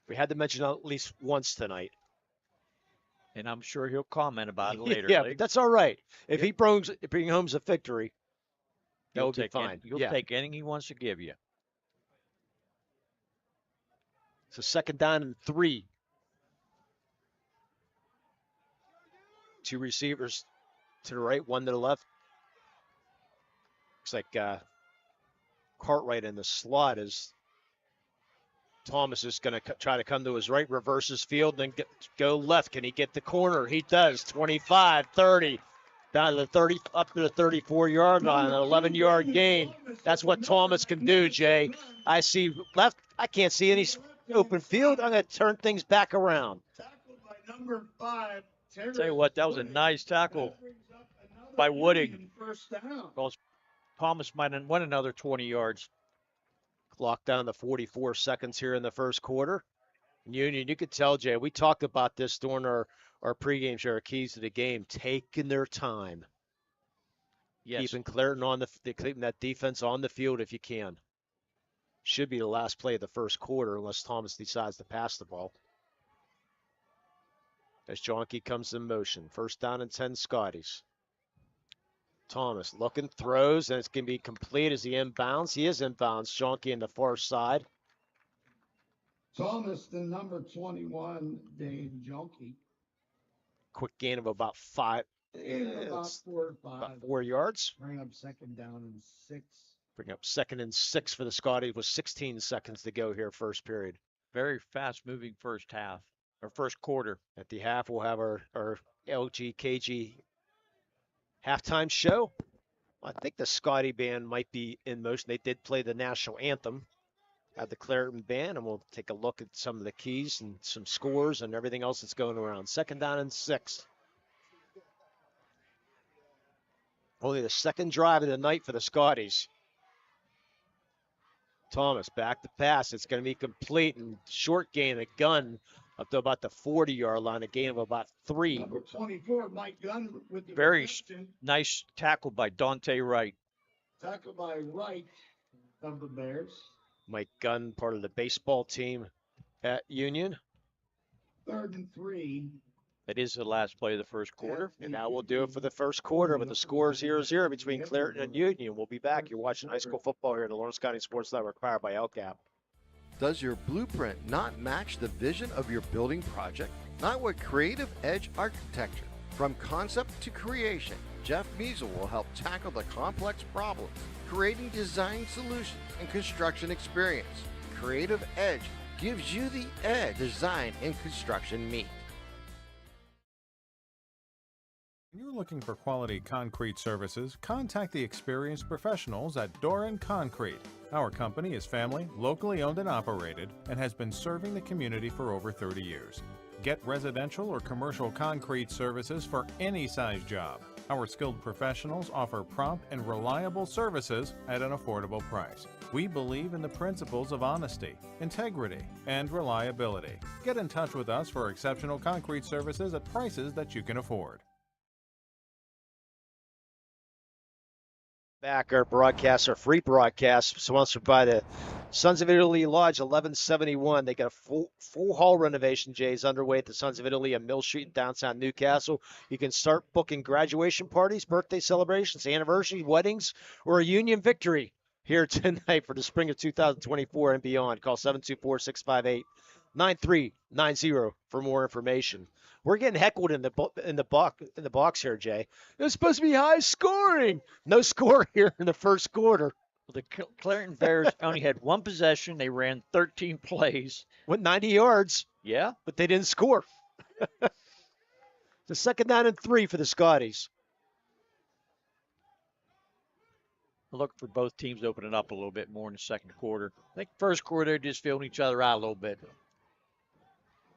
[SPEAKER 2] We had to mention at least once tonight.
[SPEAKER 3] And I'm sure he'll comment about it later.
[SPEAKER 2] Yeah, but that's all right. If he brings home a victory, that would be fine.
[SPEAKER 3] You'll take anything he wants to give you.
[SPEAKER 2] So second down and 3. 2 receivers to the right, 1 to the left. Looks like Cartwright in the slot is Thomas is going to try to come to his right, reverses field, then go left. Can he get the corner? He does. 25, 30, down to the 30, up to the 34-yard line, an 11-yard gain. That's what Thomas can do, Jay. I see left. I can't see any open field. I'm going to turn things back around.
[SPEAKER 4] Tackled by number 5.
[SPEAKER 3] Tell you what, that was a nice tackle by Wooding.
[SPEAKER 4] First down.
[SPEAKER 3] Because Thomas might have won another 20 yards.
[SPEAKER 2] Clock down to 44 seconds here in the first quarter. Union, you could tell, Jay, we talked about this during our pregame show, our keys to the game, taking their time.
[SPEAKER 3] Yes.
[SPEAKER 2] Keeping Clairton keeping that defense on the field if you can. Should be the last play of the first quarter unless Thomas decides to pass the ball. As Jonke comes in motion. First down and 10 Scotties. Thomas looking, throws, and it's going to be complete as he inbounds. He is inbounds. Jonke in the far side.
[SPEAKER 4] Thomas, the number 21, Dave Jonke.
[SPEAKER 2] Quick gain of about 5.
[SPEAKER 4] About 4 or 5.
[SPEAKER 2] About 4 yards.
[SPEAKER 4] Bring up second down and 6.
[SPEAKER 2] Bring up second and 6 for the Scotties with 16 seconds to go here first period.
[SPEAKER 3] Very fast-moving first half, or first quarter.
[SPEAKER 2] At the half, we'll have our LGKG halftime show. I think the Scotty band might be in motion. They did play the national anthem at the Clarion band, and we'll take a look at some of the keys and some scores and everything else that's going around. Second down and 6. Only the second drive of the night for the Scotties. Thomas back to pass. It's going to be complete and short gain, a gun up to about the 40-yard line, a gain of about 3.
[SPEAKER 4] Number 24, Mike Gunn with the
[SPEAKER 3] Very
[SPEAKER 4] reception.
[SPEAKER 3] nice tackle by Dante Wright.
[SPEAKER 4] Tackle by Wright of the Bears.
[SPEAKER 2] Mike Gunn, part of the baseball team at Union.
[SPEAKER 4] 3rd and 3.
[SPEAKER 3] That is the last play of the first quarter.
[SPEAKER 2] And now we'll do it for the first quarter with the score 0-0 between Clairton and Union. We'll be back. You're watching high school football here at the Lawrence County Sports Network, powered by LCAP.
[SPEAKER 7] Does your blueprint not match the vision of your building project? Not with Creative Edge Architecture. From concept to creation, Jeff Measle will help tackle the complex problems, creating design solutions and construction experience. Creative Edge gives you the edge design and construction meet.
[SPEAKER 8] looking for quality concrete services, contact the experienced professionals at Doran Concrete. Our company is family, locally owned and operated, and has been serving the community for over 30 years. Get residential or commercial concrete services for any size job. Our skilled professionals offer prompt and reliable services at an affordable price. We believe in the principles of honesty, integrity, and reliability. Get in touch with us for exceptional concrete services at prices that you can afford.
[SPEAKER 2] Back, our broadcast, our free broadcast, sponsored by the Sons of Italy Lodge, 1171. They got a full hall renovation, Jay's underway at the Sons of Italy on Mill Street in downtown Newcastle. You can start booking graduation parties, birthday celebrations, anniversaries, weddings, or a union victory here tonight for the spring of 2024 and beyond. Call 724-658-9390 for more information. We're getting heckled in the box here, Jay. It was supposed to be high scoring. No score here in the first quarter.
[SPEAKER 3] The Clarion Bears only had one possession. They ran 13 plays.
[SPEAKER 2] Went 90 yards.
[SPEAKER 3] Yeah.
[SPEAKER 2] But they didn't score. The second down and 3 for the Scotties.
[SPEAKER 3] Look for both teams opening up a little bit more in the second quarter. I think first quarter, they're just feeling each other out a little bit.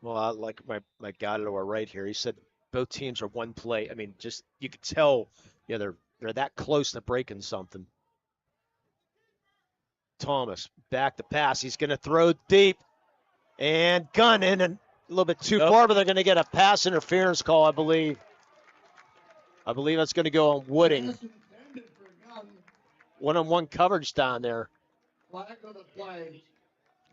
[SPEAKER 2] Well, I like my guy to our right here. He said both teams are one play. I mean, just you could tell, they're that close to breaking something. Thomas back to pass. He's going to throw deep and gun in and a little bit too far, but they're going to get a pass interference call, I believe. I believe that's going to go on Wooding. One-on-one coverage down there.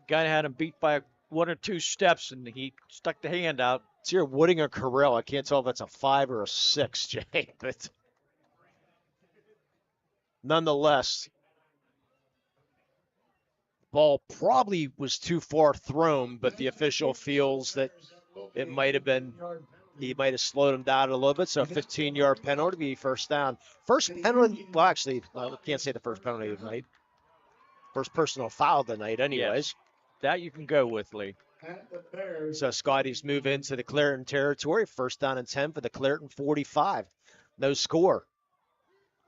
[SPEAKER 3] Guy had him beat by one or two steps, and he stuck the hand out.
[SPEAKER 2] It's here Wooding or Carell. I can't tell if that's a 5 or a 6, Jay, but nonetheless, ball probably was too far thrown, but the official feels that it might have been, he might have slowed him down a little bit, so a 15-yard penalty to be first down. First penalty, well, actually, I can't say the first penalty of the night. First personal foul of the night anyways.
[SPEAKER 3] Yes. That you can go with, Lee.
[SPEAKER 2] So Scotties move into the Clairton territory. First down and 10 for the Clairton 45. No score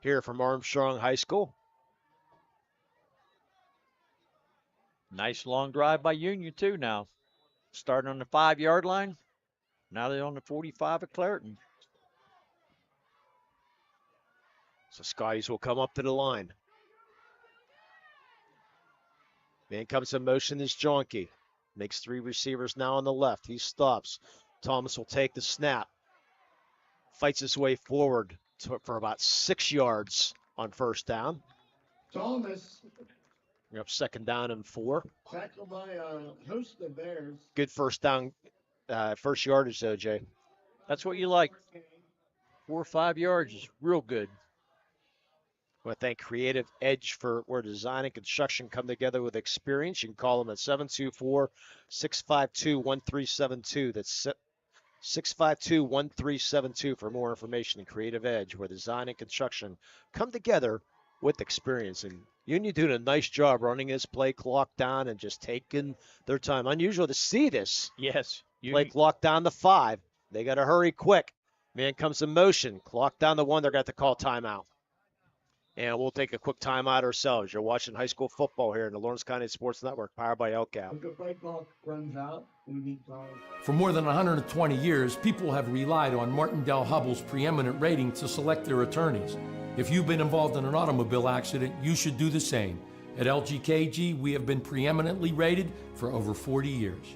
[SPEAKER 2] here from Armstrong High School.
[SPEAKER 3] Nice long drive by Union, too, now. Starting on the 5-yard line. Now they're on the 45 at Clairton.
[SPEAKER 2] So Scotties will come up to the line. Man comes in motion is Jonke. Makes 3 receivers now on the left. He stops. Thomas will take the snap. Fights his way forward for about 6 yards on first down.
[SPEAKER 4] Thomas.
[SPEAKER 2] You're up second down and 4.
[SPEAKER 4] Tackled by a host of Bears.
[SPEAKER 2] Good first down, first yardage though, Jay.
[SPEAKER 3] That's what you like. 4 or 5 yards is real good.
[SPEAKER 2] I want to thank Creative Edge for where design and construction come together with experience. You can call them at 724-652-1372. That's 652-1372 for more information. Creative Edge, where design and construction come together with experience. And Union doing a nice job running this play clock down and just taking their time. Unusual to see this.
[SPEAKER 3] Yes.
[SPEAKER 2] Play clock down to 5. They got to hurry quick. Man comes in motion. Clock down to 1. They're going to have to call timeout. And we'll take a quick timeout ourselves. You're watching high school football here in the Lawrence County Sports Network, powered by Wpial.
[SPEAKER 4] The play clock runs out. We need time.
[SPEAKER 9] For more than 120 years, people have relied on Martindale-Hubbell's preeminent rating to select their attorneys. If you've been involved in an automobile accident, you should do the same. At LGKG, we have been preeminently rated for over 40 years.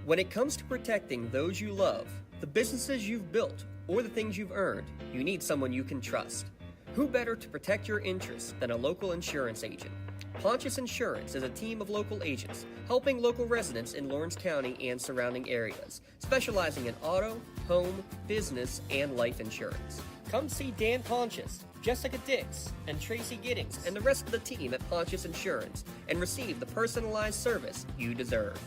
[SPEAKER 1] When it comes to protecting those you love, the businesses you've built, or the things you've earned, you need someone you can trust. Who better to protect your interests than a local insurance agent? Pontius Insurance is a team of local agents helping local residents in Lawrence County and surrounding areas, specializing in auto, home, business, and life insurance. Come see Dan Pontius, Jessica Dix, and Tracy Giddings, and the rest of the team at Pontius Insurance, and receive the personalized service you deserve.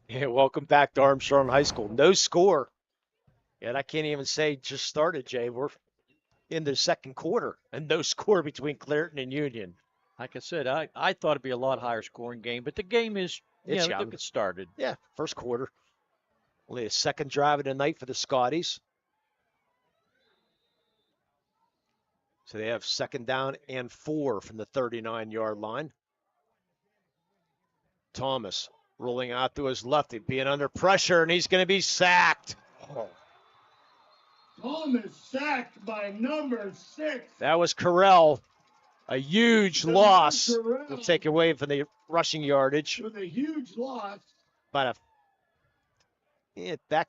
[SPEAKER 2] Yeah, welcome back to Armstrong High School. No score. And I can't even say just started, Jay. We're in the second quarter, and no score between Clairton and Union.
[SPEAKER 3] Like I said, I thought it'd be a lot higher scoring game, but the game is, it started.
[SPEAKER 2] Yeah, first quarter. Only a second drive of the night for the Scotties. So they have 2nd down and 4 from the 39-yard line. Thomas rolling out to his left, being under pressure, and he's going to be sacked.
[SPEAKER 4] Thomas sacked by number 6.
[SPEAKER 2] That was Carell. A huge loss. Will take away from the rushing yardage.
[SPEAKER 4] With a huge loss.
[SPEAKER 2] Back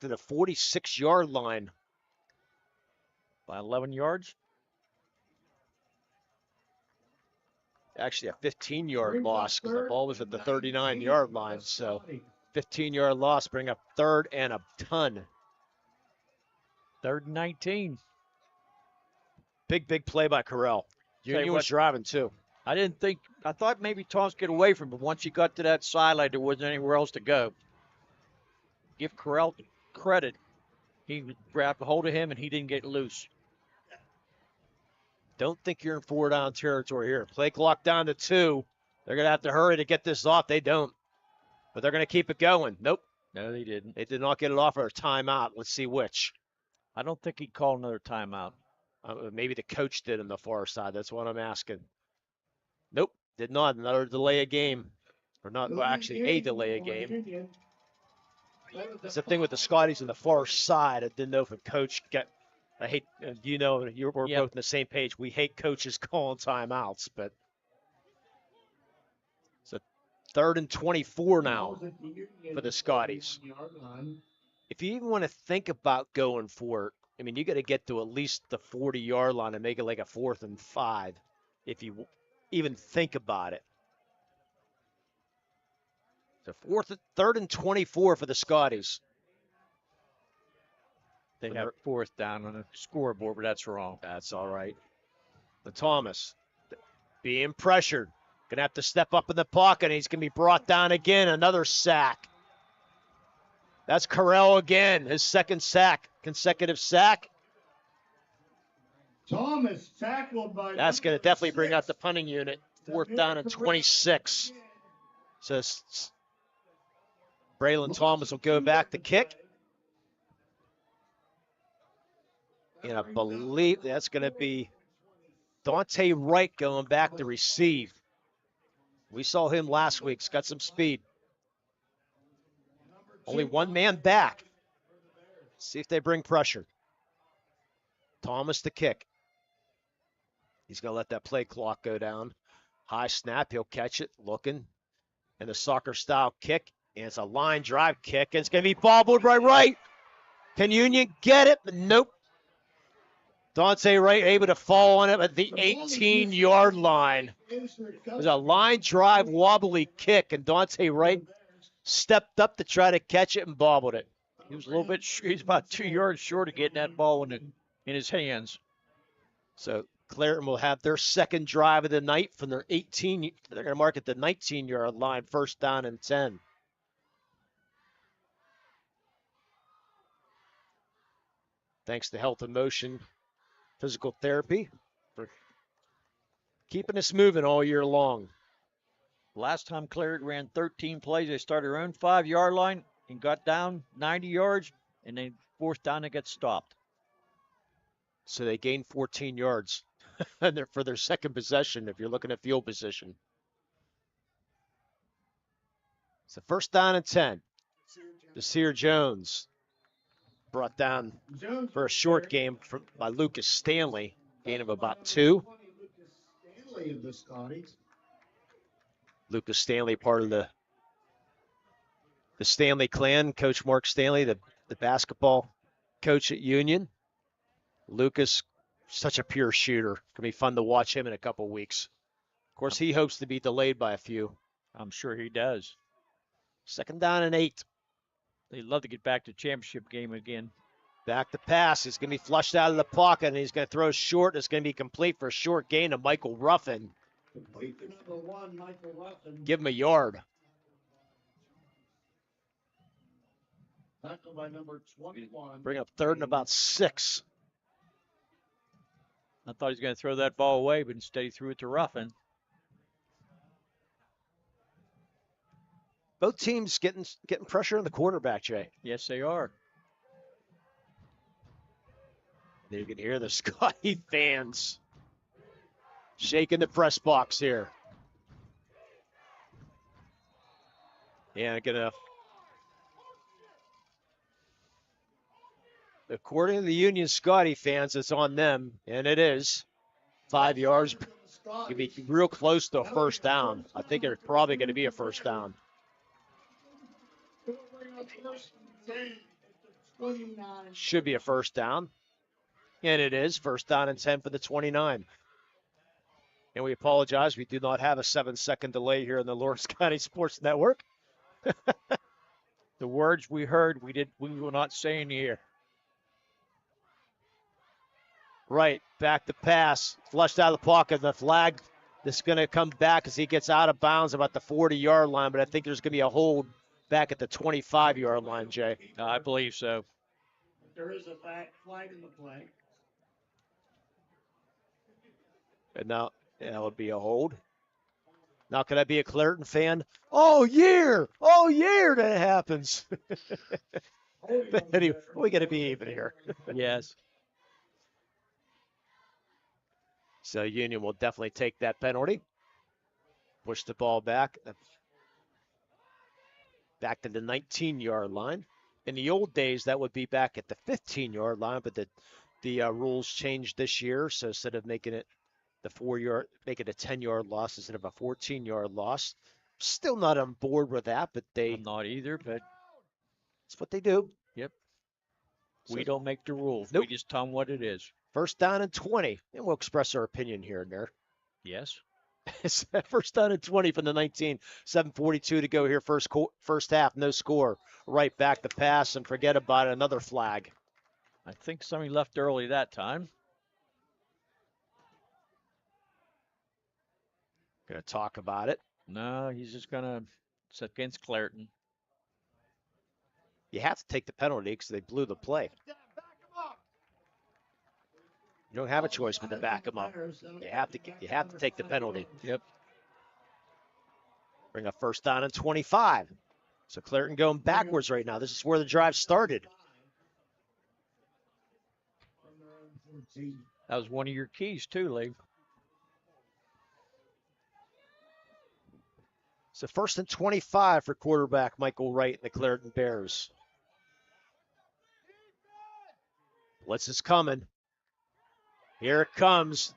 [SPEAKER 2] to the 46-yard line.
[SPEAKER 3] By 11 yards.
[SPEAKER 2] Actually, a 15-yard loss because the ball was at the 39-yard line. So 15-yard loss, bring up 3rd and a ton.
[SPEAKER 3] 3rd and 19.
[SPEAKER 2] Big play by Carell. Union was driving too.
[SPEAKER 3] I thought maybe Thomas get away from him, but once he got to that sideline, there wasn't anywhere else to go. Give Carell credit. He grabbed a hold of him and he didn't get loose.
[SPEAKER 2] Don't think you're in 4-down territory here. Play clock down to 2. They're going to have to hurry to get this off. They don't. But they're going to keep it going. Nope.
[SPEAKER 3] No, they didn't.
[SPEAKER 2] They did not get it off or a timeout. Let's see which.
[SPEAKER 3] I don't think he'd call another timeout.
[SPEAKER 2] Maybe the coach did on the far side. That's what I'm asking. Nope, did not. Another delay of game. Or not, well, actually a delay of game. That's the thing with the Scotties on the far side. I didn't know if a coach got, I hate, we're both on the same page. We hate coaches calling timeouts, but it's a 3rd and 24 now for the Scotties. If you even want to think about going for it, I mean, you got to get to at least the 40-yard line and make it like a 4th and 5 if you even think about it. So 3rd and 24 for the Scotties.
[SPEAKER 3] They have 4th down on the scoreboard, but that's wrong.
[SPEAKER 2] That's all right. The Thomas being pressured. Going to have to step up in the pocket, and he's going to be brought down again. Another sack. That's Carell again, his 2nd sack, consecutive sack.
[SPEAKER 4] Thomas tackled by.
[SPEAKER 2] That's going to definitely bring out the punting unit. 4th down and 26. So Braylon Thomas will go back to kick. And I believe that's going to be Dante Wright going back to receive. We saw him last week. He's got some speed. Only one man back. See if they bring pressure. Thomas to kick. He's going to let that play clock go down. High snap. He'll catch it. Looking. And the soccer-style kick. And it's a line drive kick. And it's going to be bobbled right. Can Union get it? Nope. Dante Wright able to fall on it at the 18-yard line. It was a line drive wobbly kick. And Dante Wright stepped up to try to catch it and bobbled it.
[SPEAKER 3] He was a little bit, he's about 2 yards short of getting that ball in his hands.
[SPEAKER 2] So Clairton will have their 2nd drive of the night from their 18. They're going to mark at the 19-yard line, 1st down and 10. Thanks to Health and Motion Physical Therapy for keeping us moving all year long.
[SPEAKER 3] Last time Clarion ran 13 plays, they started their own 5-yard line and got down 90 yards, and then 4th down, they got stopped.
[SPEAKER 2] So they gained 14 yards for their 2nd possession if you're looking at field position. It's the 1st down and 10. Desir Jones brought down for a short game by Lucas Stanley, gain of about 2. Lucas Stanley, part of the Stanley clan. Coach Mark Stanley, the basketball coach at Union. Lucas, such a pure shooter. It's going to be fun to watch him in a couple weeks. Of course, he hopes to be delayed by a few.
[SPEAKER 3] I'm sure he does.
[SPEAKER 2] 2nd down and 8.
[SPEAKER 3] They'd love to get back to the championship game again.
[SPEAKER 2] Back to pass. He's going to be flushed out of the pocket, and he's going to throw short. It's going to be complete for a short gain to Michael Ruffin. Give him a yard.
[SPEAKER 4] By number 21.
[SPEAKER 2] Bring up 3rd and about 6.
[SPEAKER 3] I thought he was going to throw that ball away, but instead he threw it to Ruffin.
[SPEAKER 2] Both teams getting pressure on the quarterback, Jay.
[SPEAKER 3] Yes, they are.
[SPEAKER 2] You can hear the Scotty fans shaking the press box here. Yeah, according to the Union Scotty fans, it's on them, and it is. 5 yards. Could be real close to a first down. I think it's probably going to be a first down. Should be a first down. And it is. First down and 10 for the 29. And we apologize. We do not have a 7-second delay here in the Lawrence County Sports Network.
[SPEAKER 3] The words we heard, we will not say in the air.
[SPEAKER 2] Right, back to pass. Flushed out of the pocket. The flag is going to come back as he gets out of bounds about the 40-yard line, but I think there's going to be a hold back at the 25-yard line, Jay.
[SPEAKER 3] I believe so.
[SPEAKER 4] There is a flag in the play.
[SPEAKER 2] And now that would be a hold. Now, could I be a Clairton fan? Oh, that happens. But anyway, we got to be even here.
[SPEAKER 3] Yes.
[SPEAKER 2] So Union will definitely take that penalty. Push the ball back to the 19-yard line. In the old days, that would be back at the 15-yard line, but the rules changed this year. So instead of making it the 4-yard, make it a 10-yard loss instead of a 14-yard loss. Still not on board with that, but
[SPEAKER 3] I'm not either, but
[SPEAKER 2] that's what they do.
[SPEAKER 3] Yep.
[SPEAKER 2] So,
[SPEAKER 3] we don't make the rules.
[SPEAKER 2] Nope.
[SPEAKER 3] We just tell them what it is.
[SPEAKER 2] First down and 20, and we'll express our opinion here and there.
[SPEAKER 3] Yes.
[SPEAKER 2] It's first down and 20 from the 19. 7:42 to go here. First half, no score. Right back the pass, and forget about it. Another flag.
[SPEAKER 3] I think somebody left early that time.
[SPEAKER 2] Going to talk about it.
[SPEAKER 3] No, he's just going to. It's against Clairton.
[SPEAKER 2] You have to take the penalty because they blew the play. You don't have a choice but to back them up. You have to take the penalty.
[SPEAKER 3] Yep.
[SPEAKER 2] Bring up first down and 25. So Clairton going backwards right now. This is where the drive started.
[SPEAKER 3] That was one of your keys too, Lee.
[SPEAKER 2] So first and 25 for quarterback Michael Wright and the Clairton Bears. Blitz is coming. Here it comes.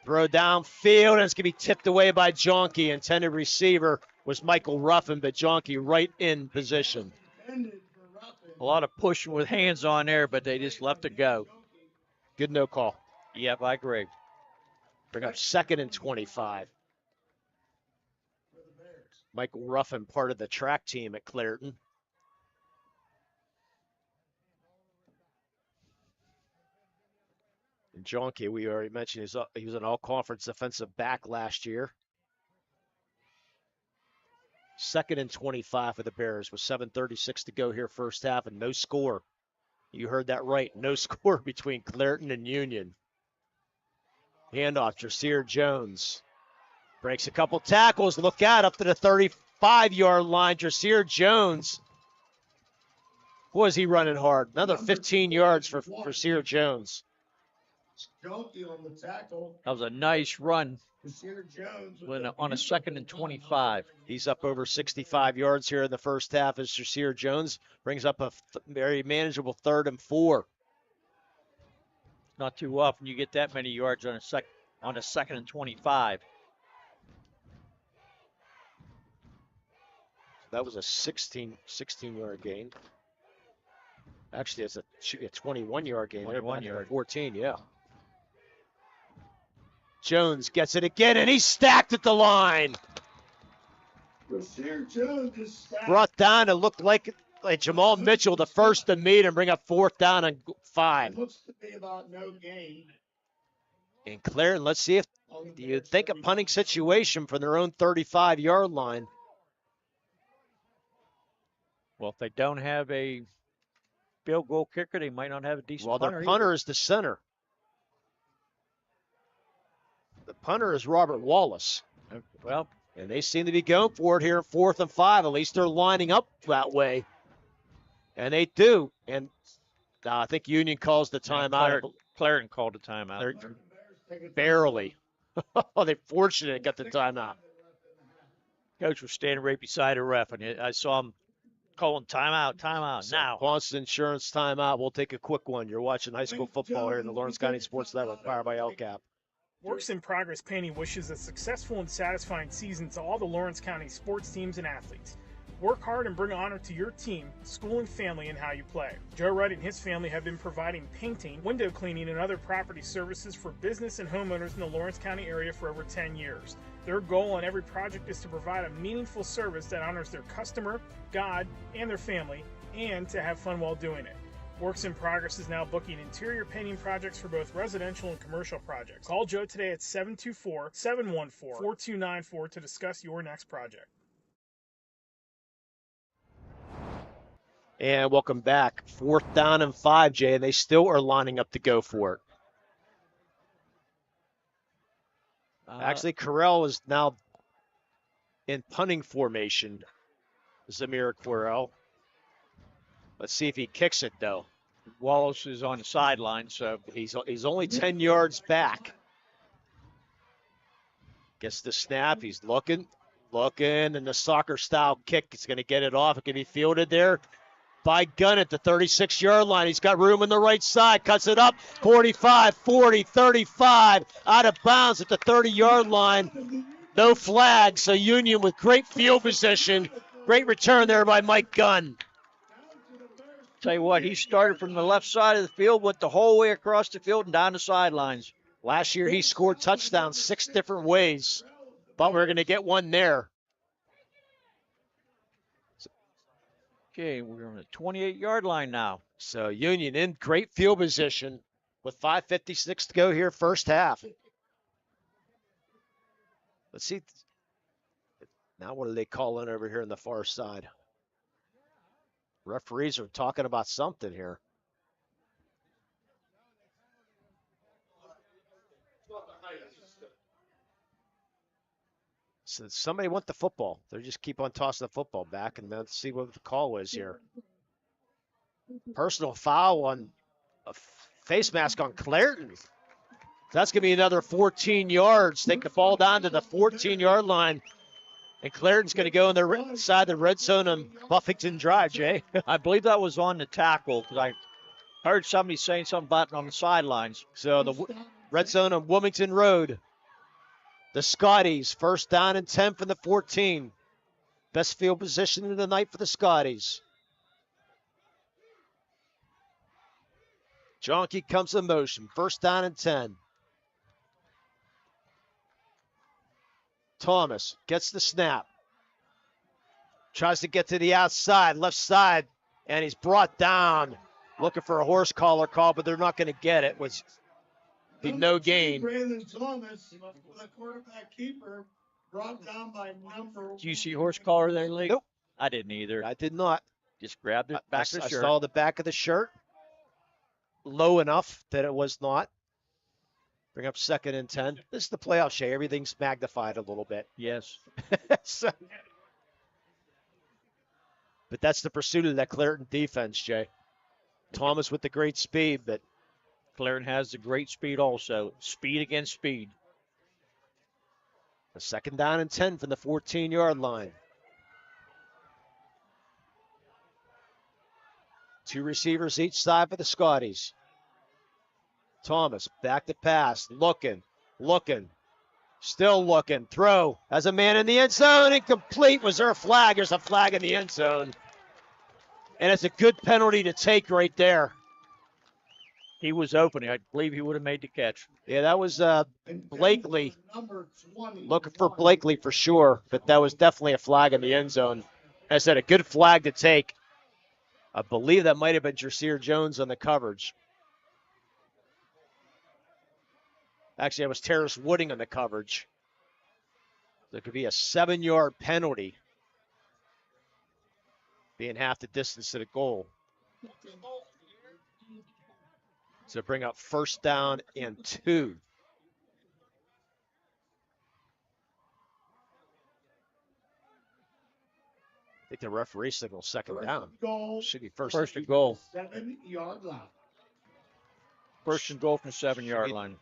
[SPEAKER 2] Throw downfield, and it's going to be tipped away by Jonke. Intended receiver was Michael Ruffin, but Jonke right in position.
[SPEAKER 3] A lot of pushing with hands on there, but they just left it go.
[SPEAKER 2] Good no call.
[SPEAKER 3] Yep, I agree.
[SPEAKER 2] Bring up second and 25. Michael Ruffin, part of the track team at Clairton. And Jonke, we already mentioned, he was an all-conference defensive back last year. Second and 25 for the Bears with 7:36 to go here first half and no score. You heard that right. No score between Clairton and Union. Handoff, Jasir Jones. Breaks a couple tackles. Look out up to the 35-yard line. Jasir Jones. Boy, is he running hard. Another 15 yards for Jasir Jones.
[SPEAKER 4] Jonke on the tackle.
[SPEAKER 3] That was a nice run
[SPEAKER 4] Jones
[SPEAKER 3] on a second and 25.
[SPEAKER 2] He's up over 65 yards here in the first half as Jasir Jones brings up a very manageable 3rd and 4.
[SPEAKER 3] Not too often you get that many yards on a second and 25.
[SPEAKER 2] That was a 16-yard gain. Actually, it should be a 21-yard gain.
[SPEAKER 3] 21-yard.
[SPEAKER 2] 14, yeah. Jones gets it again, and he's stacked at the line.
[SPEAKER 4] Jones is stacked.
[SPEAKER 2] Brought down, it looked like Jamal Mitchell, the first to meet and bring up 4th down and 5.
[SPEAKER 4] Looks to be about no gain.
[SPEAKER 2] And Clarion, let's see if you think a punting situation from their own 35-yard line.
[SPEAKER 3] Well, if they don't have a field goal kicker, they might not have a decent punter.
[SPEAKER 2] Well, their punter is the center. The punter is Robert Wallace.
[SPEAKER 3] Well,
[SPEAKER 2] And they seem to be going for it here in 4th and 5. At least they're lining up that way. And they do. And I think Union calls the timeout.
[SPEAKER 3] Clarion called a timeout.
[SPEAKER 2] They're barely. They're fortunate they got the timeout.
[SPEAKER 3] Coach was standing right beside a ref, and I saw him calling timeout
[SPEAKER 2] So
[SPEAKER 3] now.
[SPEAKER 2] Boston Insurance timeout. We'll take a quick one. You're watching high school football here in the Lawrence County SportsNet, powered by LCAP.
[SPEAKER 10] Works in Progress Painting wishes a successful and satisfying season to all the Lawrence County sports teams and athletes. Work hard and bring honor to your team, school, and family in how you play. Joe Wright and his family have been providing painting, window cleaning, and other property services for business and homeowners in the Lawrence County area for over 10 years. Their goal on every project is to provide a meaningful service that honors their customer, God, and their family, and to have fun while doing it. Works in Progress is now booking interior painting projects for both residential and commercial projects. Call Joe today at 724-714-4294 to discuss your next project.
[SPEAKER 2] And welcome back. 4th down and 5, Jay, and they still are lining up to go for it. Actually, Correll is now in punting formation. Zamir Correll. Let's see if he kicks it, though.
[SPEAKER 3] Wallace is on the sideline, so
[SPEAKER 2] He's only 10 yards back. Gets the snap. He's looking, and the soccer-style kick is going to get it off. It can be fielded there by Gunn at the 36-yard line. He's got room on the right side. Cuts it up. 45, 40, 35. Out of bounds at the 30-yard line. No flag. So Union with great field position. Great return there by Mike Gunn.
[SPEAKER 3] Tell you what, he started from the left side of the field, went the whole way across the field and down the sidelines.
[SPEAKER 2] Last year he scored touchdowns 6 different ways. But we're going to get one there.
[SPEAKER 3] Okay, we're on the 28-yard line now.
[SPEAKER 2] So Union in great field position with 5:56 to go here, first half. Let's see. Now what are they calling over here on the far side? Referees are talking about something here. So somebody want the football. They just keep on tossing the football back, and let's see what the call is here. Personal foul on a face mask on Clairton. That's going to be another 14 yards. Take the ball down to the 14-yard line. And Clairton's going to go on the side of the red zone on Buffington Drive, Jay.
[SPEAKER 3] I believe that was on the tackle because I heard somebody saying something about it on the sidelines.
[SPEAKER 2] So the red zone on Wilmington Road. The Scotties, first down and 10 from the 14. Best field position of the night for the Scotties. Jonke comes in motion. First down and 10. Thomas gets the snap. Tries to get to the outside, left side, and he's brought down. Looking for a horse collar call, but they're not going to get it. Which be no gain.
[SPEAKER 4] Brandon Thomas, the quarterback keeper, brought down by number.
[SPEAKER 3] Did you see horse collar there, Lee?
[SPEAKER 2] Nope.
[SPEAKER 3] I didn't either.
[SPEAKER 2] I did not.
[SPEAKER 3] Just grabbed it back of the
[SPEAKER 2] I
[SPEAKER 3] shirt.
[SPEAKER 2] saw the back of the shirt. Low enough that it was not. Bring up 2nd and 10. This is the playoff, Shay. Everything's magnified a little bit.
[SPEAKER 3] Yes.
[SPEAKER 2] So, but that's the pursuit of that Clairton defense, Jay. Thomas with the great speed, but
[SPEAKER 3] Clarion has the great speed also. Speed against speed.
[SPEAKER 2] a 2nd down and 10 from the 14-yard line. 2 receivers each side for the Scotties. Thomas back to pass, looking, still looking, throw, has a man in the end zone, incomplete. Was there a flag? There's a flag in the end zone. And it's a good penalty to take right there.
[SPEAKER 3] He was open. I believe he would have made the catch.
[SPEAKER 2] Yeah, that was Blakely. Looking for Blakely for sure, but that was definitely a flag in the end zone. As I said, a good flag to take. I believe that might have been Jerseer Jones on the coverage. Actually, it was Terrace Wooding on the coverage. There could be a 7-yard penalty, being half the distance to the goal. So bring up first down and 2. think the referee signals second down.
[SPEAKER 4] Goal.
[SPEAKER 2] Should be first.
[SPEAKER 3] First and goal.
[SPEAKER 4] 7-yard line.
[SPEAKER 3] First and goal from the 7-yard line.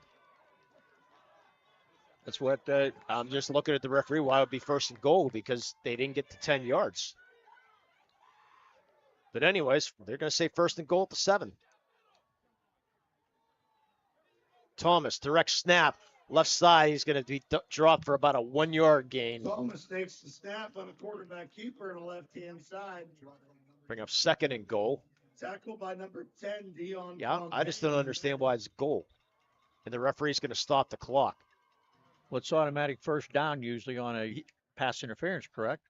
[SPEAKER 2] That's what I'm just looking at the referee. Why would it be first and goal? Because they didn't get to 10 yards. But anyways, they're going to say first and goal at the 7. Thomas, direct snap, left side. He's going to be dropped for about a 1-yard gain.
[SPEAKER 4] Thomas takes the snap on a quarterback keeper on the left-hand side.
[SPEAKER 2] Bring up second and goal.
[SPEAKER 4] Tackle by number 10, Dion.
[SPEAKER 2] Yeah, I just don't understand why it's a goal. And the referee's going to stop the clock.
[SPEAKER 3] Well, it's automatic first down usually on a pass interference, correct?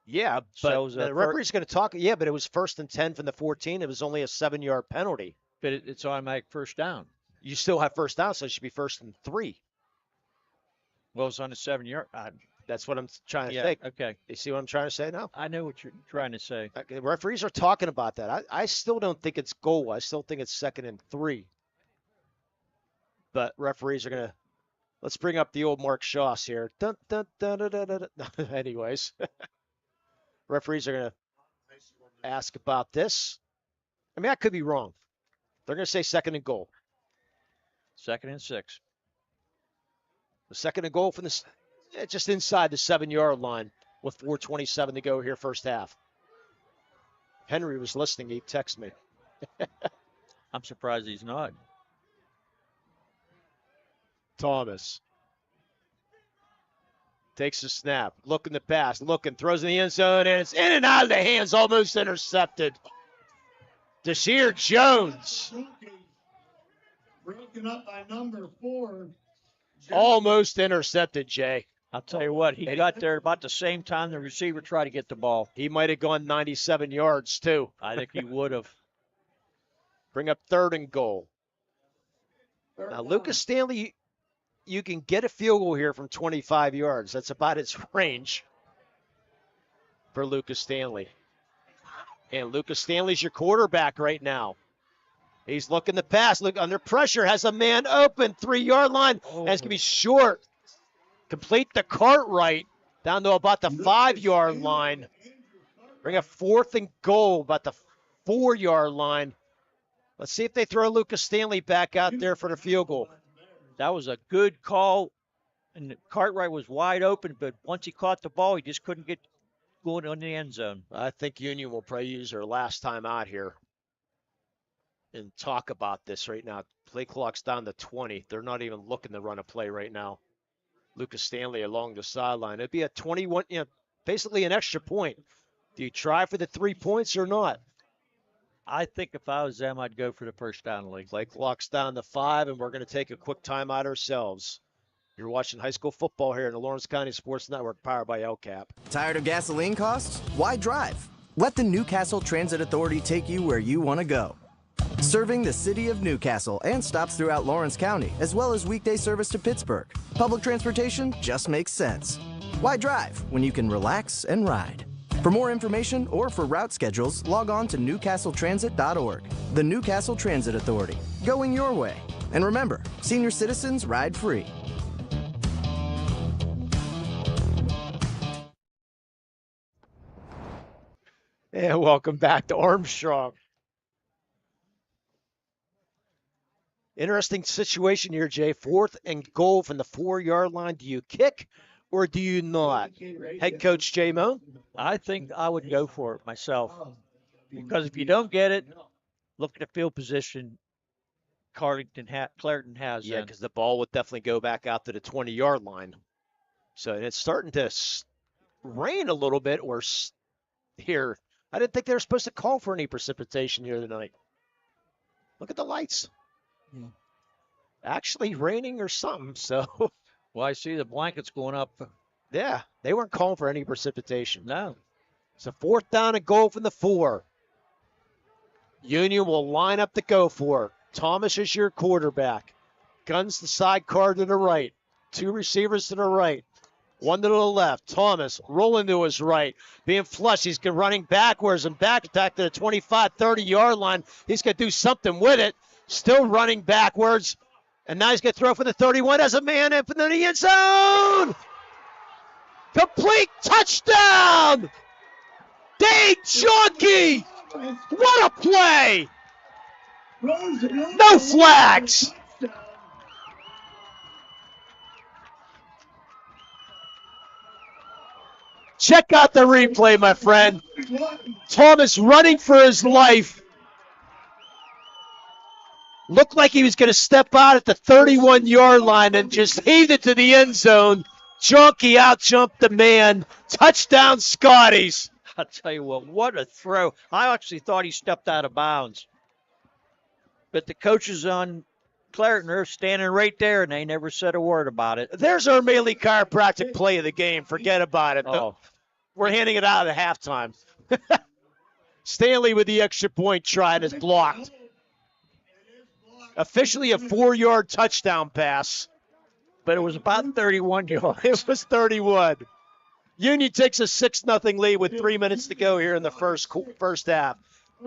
[SPEAKER 2] Yeah, but
[SPEAKER 3] So
[SPEAKER 2] the referee's going to talk. Yeah, but it was first and 10 from the 14. It was only a 7-yard penalty.
[SPEAKER 3] But it's automatic first down.
[SPEAKER 2] You still have first down, so it should be first and 3.
[SPEAKER 3] Well, it's on the 7-yard.
[SPEAKER 2] That's what I'm trying to
[SPEAKER 3] Yeah,
[SPEAKER 2] think.
[SPEAKER 3] okay.
[SPEAKER 2] You see what I'm trying to say now?
[SPEAKER 3] I know what you're trying to say.
[SPEAKER 2] The referees are talking about that. I still don't think it's goal. I still think it's second and 3. But referees are going to. Let's bring up the old Mark Shoss here. Dun, dun, dun, dun, dun, dun, dun. Anyways, referees are going to ask about this. I mean, I could be wrong. They're going to say second and goal.
[SPEAKER 3] Second and 6.
[SPEAKER 2] The second and goal from this, just inside the 7-yard line with 4:27 to go here first half. Henry was listening. He texted me.
[SPEAKER 3] I'm surprised he's not.
[SPEAKER 2] Thomas takes the snap, looking the pass, throws in the end zone, and it's in and out of the hands, almost intercepted. Desir Jones.
[SPEAKER 4] Broken up by number 4.
[SPEAKER 2] Almost intercepted, Jay.
[SPEAKER 3] I'll tell you what, he got there about the same time the receiver tried to get the ball.
[SPEAKER 2] He might have gone 97 yards, too.
[SPEAKER 3] I think he would have.
[SPEAKER 2] Bring up third and goal. Now, Lucas Stanley, you can get a field goal here from 25 yards. That's about its range for Lucas Stanley. And Lucas Stanley's your quarterback right now. He's looking to pass. Look, under pressure, has a man open, 3-yard line. And it's going to be short. Complete the Cartwright down to about the 5-yard line. Bring a fourth and goal, about the 4-yard line. Let's see if they throw Lucas Stanley back out there for the field goal.
[SPEAKER 3] That was a good call, and Cartwright was wide open, but once he caught the ball, he just couldn't get going on the end zone.
[SPEAKER 2] I think Union will probably use their last time out here and talk about this right now. Play clock's down to 20. They're not even looking to run a play right now. Lucas Stanley along the sideline. It'd be a 21, basically an extra point. Do you try for the 3 points or not?
[SPEAKER 3] I think if I was them, I'd go for the first down league.
[SPEAKER 2] Play clock's down to 5, and we're going to take a quick timeout ourselves. You're watching high school football here in the Lawrence County Sports Network, powered by LCAP.
[SPEAKER 11] Tired of gasoline costs? Why drive? Let the Newcastle Transit Authority take you where you want to go. Serving the city of Newcastle and stops throughout Lawrence County, as well as weekday service to Pittsburgh. Public transportation just makes sense. Why drive when you can relax and ride? For more information or for route schedules, log on to newcastletransit.org. The Newcastle Transit Authority, going your way. And remember, senior citizens ride free.
[SPEAKER 2] And welcome back to Armstrong. Interesting situation here, Jay. Fourth and goal from the 4-yard line. Do you kick or do you not? Head coach Jay Moan?
[SPEAKER 3] I think I would go for it myself. Because if you don't get it, look at the field position Clairton has.
[SPEAKER 2] Yeah, because the ball would definitely go back out to the 20-yard line. So it's starting to rain a little bit here. I didn't think they were supposed to call for any precipitation here tonight. Look at the lights.
[SPEAKER 3] Yeah.
[SPEAKER 2] Actually raining or something, so.
[SPEAKER 3] Well, I see the blankets going up.
[SPEAKER 2] Yeah, they weren't calling for any precipitation.
[SPEAKER 3] No.
[SPEAKER 2] It's a fourth down and goal from the 4. Union will line up to go for it. Thomas is your quarterback. Guns the sidecar to the right. 2 receivers to the right. 1 to the left. Thomas rolling to his right. Being flushed. He's running backwards and back to the 25, 30-yard line. He's going to do something with it. Still running backwards. And now he's going to throw for the 31 as a man in the end zone. Complete touchdown. Dave Junkie! What a play! No flags! Check out the replay, my friend. Thomas running for his life. Looked like he was going to step out at the 31-yard line and just heaved it to the end zone. Junkie out-jumped the man. Touchdown, Scotties.
[SPEAKER 3] I'll tell you what a throw. I actually thought he stepped out of bounds. But the coaches on Clairton are standing right there, and they never said a word about it.
[SPEAKER 2] There's our Melee chiropractic play of the game. Forget about it.
[SPEAKER 3] Oh.
[SPEAKER 2] We're handing it out at halftime. Stanley with the extra point try and is blocked. Officially a 4-yard touchdown pass.
[SPEAKER 3] But it was about 31 yards.
[SPEAKER 2] It was 31. Union takes a 6-0 lead with 3 minutes to go here in the first half.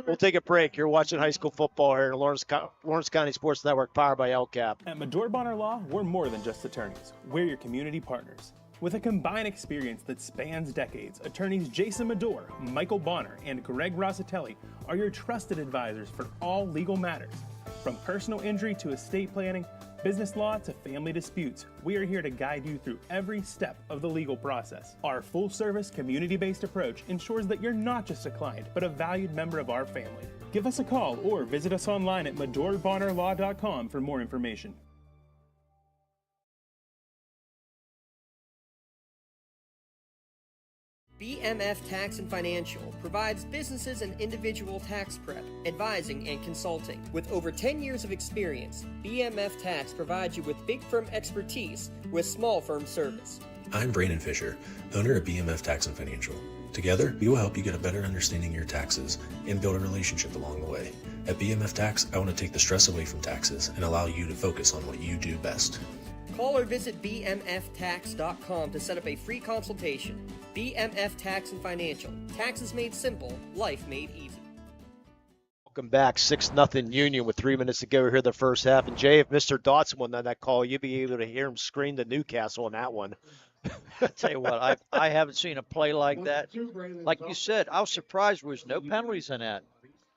[SPEAKER 2] We'll take a break. You're watching high school football here in Lawrence County Sports Network, powered by LCAP.
[SPEAKER 6] At Medore Bonner Law, we're more than just attorneys. We're your community partners. With a combined experience that spans decades, attorneys Jason Medore, Michael Bonner, and Greg Rossitelli are your trusted advisors for all legal matters. From personal injury to estate planning, business law to family disputes, we are here to guide you through every step of the legal process. Our full-service, community-based approach ensures that you're not just a client, but a valued member of our family. Give us a call or visit us online at MedoreBonnerLaw.com for more information.
[SPEAKER 1] BMF Tax and Financial provides businesses and individual tax prep, advising, and consulting. With over 10 years of experience, BMF Tax provides you with big firm expertise with small firm service.
[SPEAKER 12] I'm Brandon Fisher, owner of BMF Tax and Financial. Together, we will help you get a better understanding of your taxes and build a relationship along the way. At BMF Tax, I want to take the stress away from taxes and allow you to focus on what you do best.
[SPEAKER 1] Call or visit bmftax.com to set up a free consultation. BMF Tax and Financial. Taxes made simple, life made easy.
[SPEAKER 2] Welcome back. 6-0 Union with 3 minutes to go here in the first half. And Jay, if Mr. Dotson won that call, you'd be able to hear him scream to Newcastle on that one.
[SPEAKER 3] I'll tell you what, I haven't seen a play like that. Like you said, I was surprised there was no penalties in that.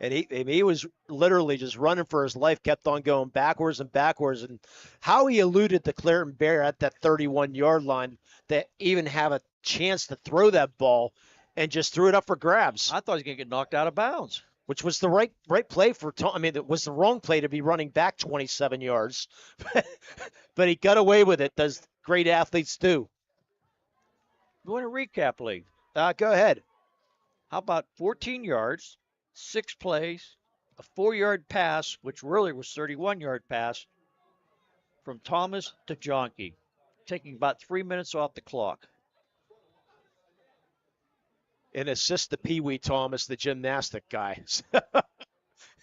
[SPEAKER 2] And he was literally just running for his life, kept on going backwards and backwards. And how he eluded the Clairton Bear at that 31-yard line to even have a chance to throw that ball and just threw it up for grabs.
[SPEAKER 3] I thought he was going to get knocked out of bounds.
[SPEAKER 2] Which was the right play for Tom. I mean, it was the wrong play to be running back 27 yards. But he got away with it, as great athletes do.
[SPEAKER 3] You want a recap, Lee?
[SPEAKER 2] Go ahead.
[SPEAKER 3] How about 14 yards, 6 plays, a 4-yard pass, which really was 31-yard pass, from Thomas to Jonke, taking about 3 minutes off the clock.
[SPEAKER 2] And assist to Pee Wee Thomas, the gymnastic guy.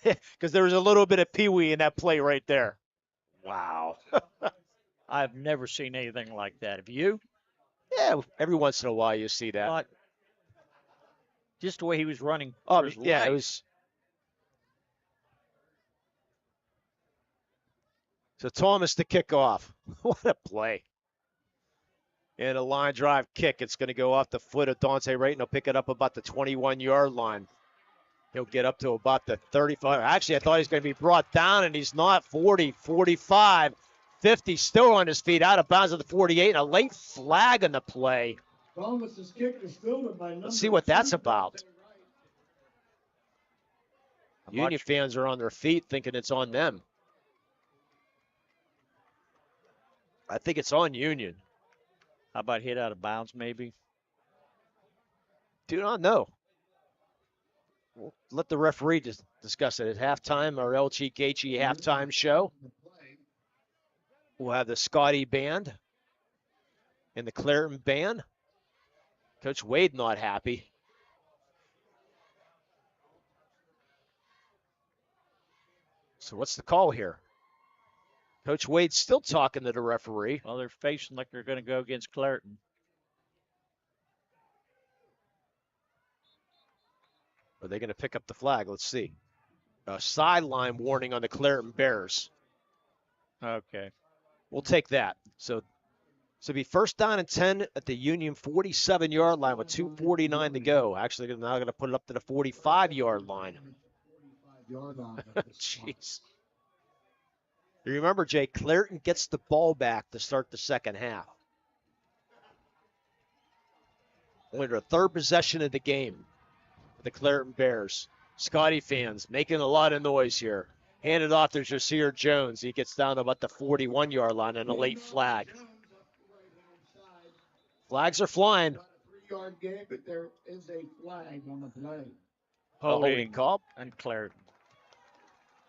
[SPEAKER 2] Because there was a little bit of Pee Wee in that play right there.
[SPEAKER 3] Wow. I've never seen anything like that. Have you?
[SPEAKER 2] Yeah, every once in a while you see that.
[SPEAKER 3] Just the way he was running.
[SPEAKER 2] Oh, yeah, it was. So Thomas to kick off. What a play. And a line drive kick. It's going to go off the foot of Dante Wright, and he'll pick it up about the 21-yard line. He'll get up to about the 35. Actually, I thought he was going to be brought down, and he's not. 40, 45, 50, still on his feet, out of bounds at the 48, and a late flag on the play.
[SPEAKER 4] Thomas's kick is still by number.
[SPEAKER 2] Let's see what that's about. Union fans are on their feet thinking it's on them. I think it's on Union.
[SPEAKER 3] How about hit out of bounds, maybe?
[SPEAKER 2] Do not know. We'll let the referee just discuss it at halftime, our LGKG halftime show. We'll have the Scotty band and the Clarion band. Coach Wade not happy. So what's the call here? Coach Wade's still talking to the referee.
[SPEAKER 3] Well, they're facing like they're going to go against Clairton.
[SPEAKER 2] Are they going to pick up the flag? Let's see. A sideline warning on the Clairton Bears.
[SPEAKER 3] Okay.
[SPEAKER 2] We'll take that. So So it'll be first down and 10 at the Union 47-yard line with 2:49 to go. Actually, they're now going to put it up to the 45-yard line. Jeez. You remember, Jay, Clairton gets the ball back to start the second half. Only their third possession of the game. The Clairton Bears. Scotty fans making a lot of noise here. Handed off to Jasir Jones. He gets down to about the 41-yard line and a late flag. Flags are flying.
[SPEAKER 4] 3-yard game, but there is a flag on the play.
[SPEAKER 2] Holding call.
[SPEAKER 3] And Clairton.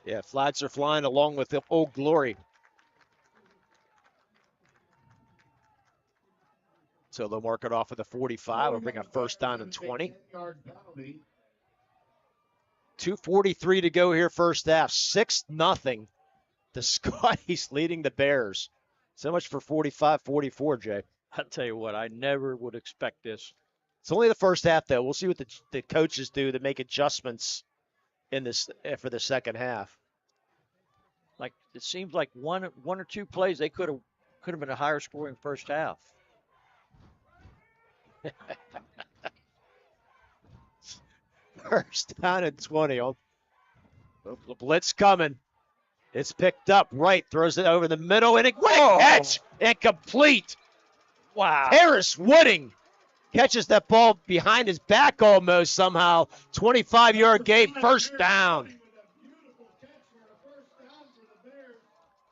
[SPEAKER 2] Yeah, flags are flying along with the Old Glory. So they'll mark it off at the 45 and bring a first down and 20. 2:43 to go here first half. 6-0. The Scotties leading the Bears. So much for 45-44, Jay.
[SPEAKER 3] I'll tell you what, I never would expect this.
[SPEAKER 2] It's only the first half, though. We'll see what the coaches do to make adjustments in this for the second half.
[SPEAKER 3] Like, it seems like one or two plays they could have been a higher scoring first half.
[SPEAKER 2] First down and 20. The blitz coming. It's picked up. Right, throws it over the middle, and quick catch and complete.
[SPEAKER 3] Wow.
[SPEAKER 2] Harris Wooding catches that ball behind his back almost somehow. 25-yard gain, first down.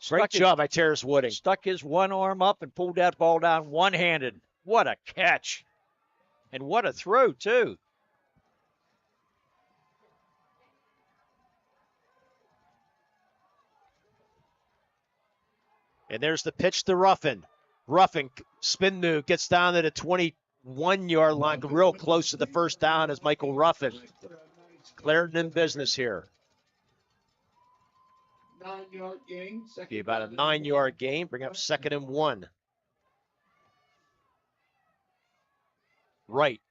[SPEAKER 2] Great job by Terrace Wooding.
[SPEAKER 3] Stuck his one arm up and pulled that ball down one-handed. What a catch. And what a throw, too.
[SPEAKER 2] And there's the pitch to Ruffin. Ruffin, spin move, gets down to the 21-yard line, real close to the first down as Michael Ruffin. Clairton in business here.
[SPEAKER 4] 9-yard gain.
[SPEAKER 2] Be about a 9-yard gain. Bring up 2nd and 1. Right.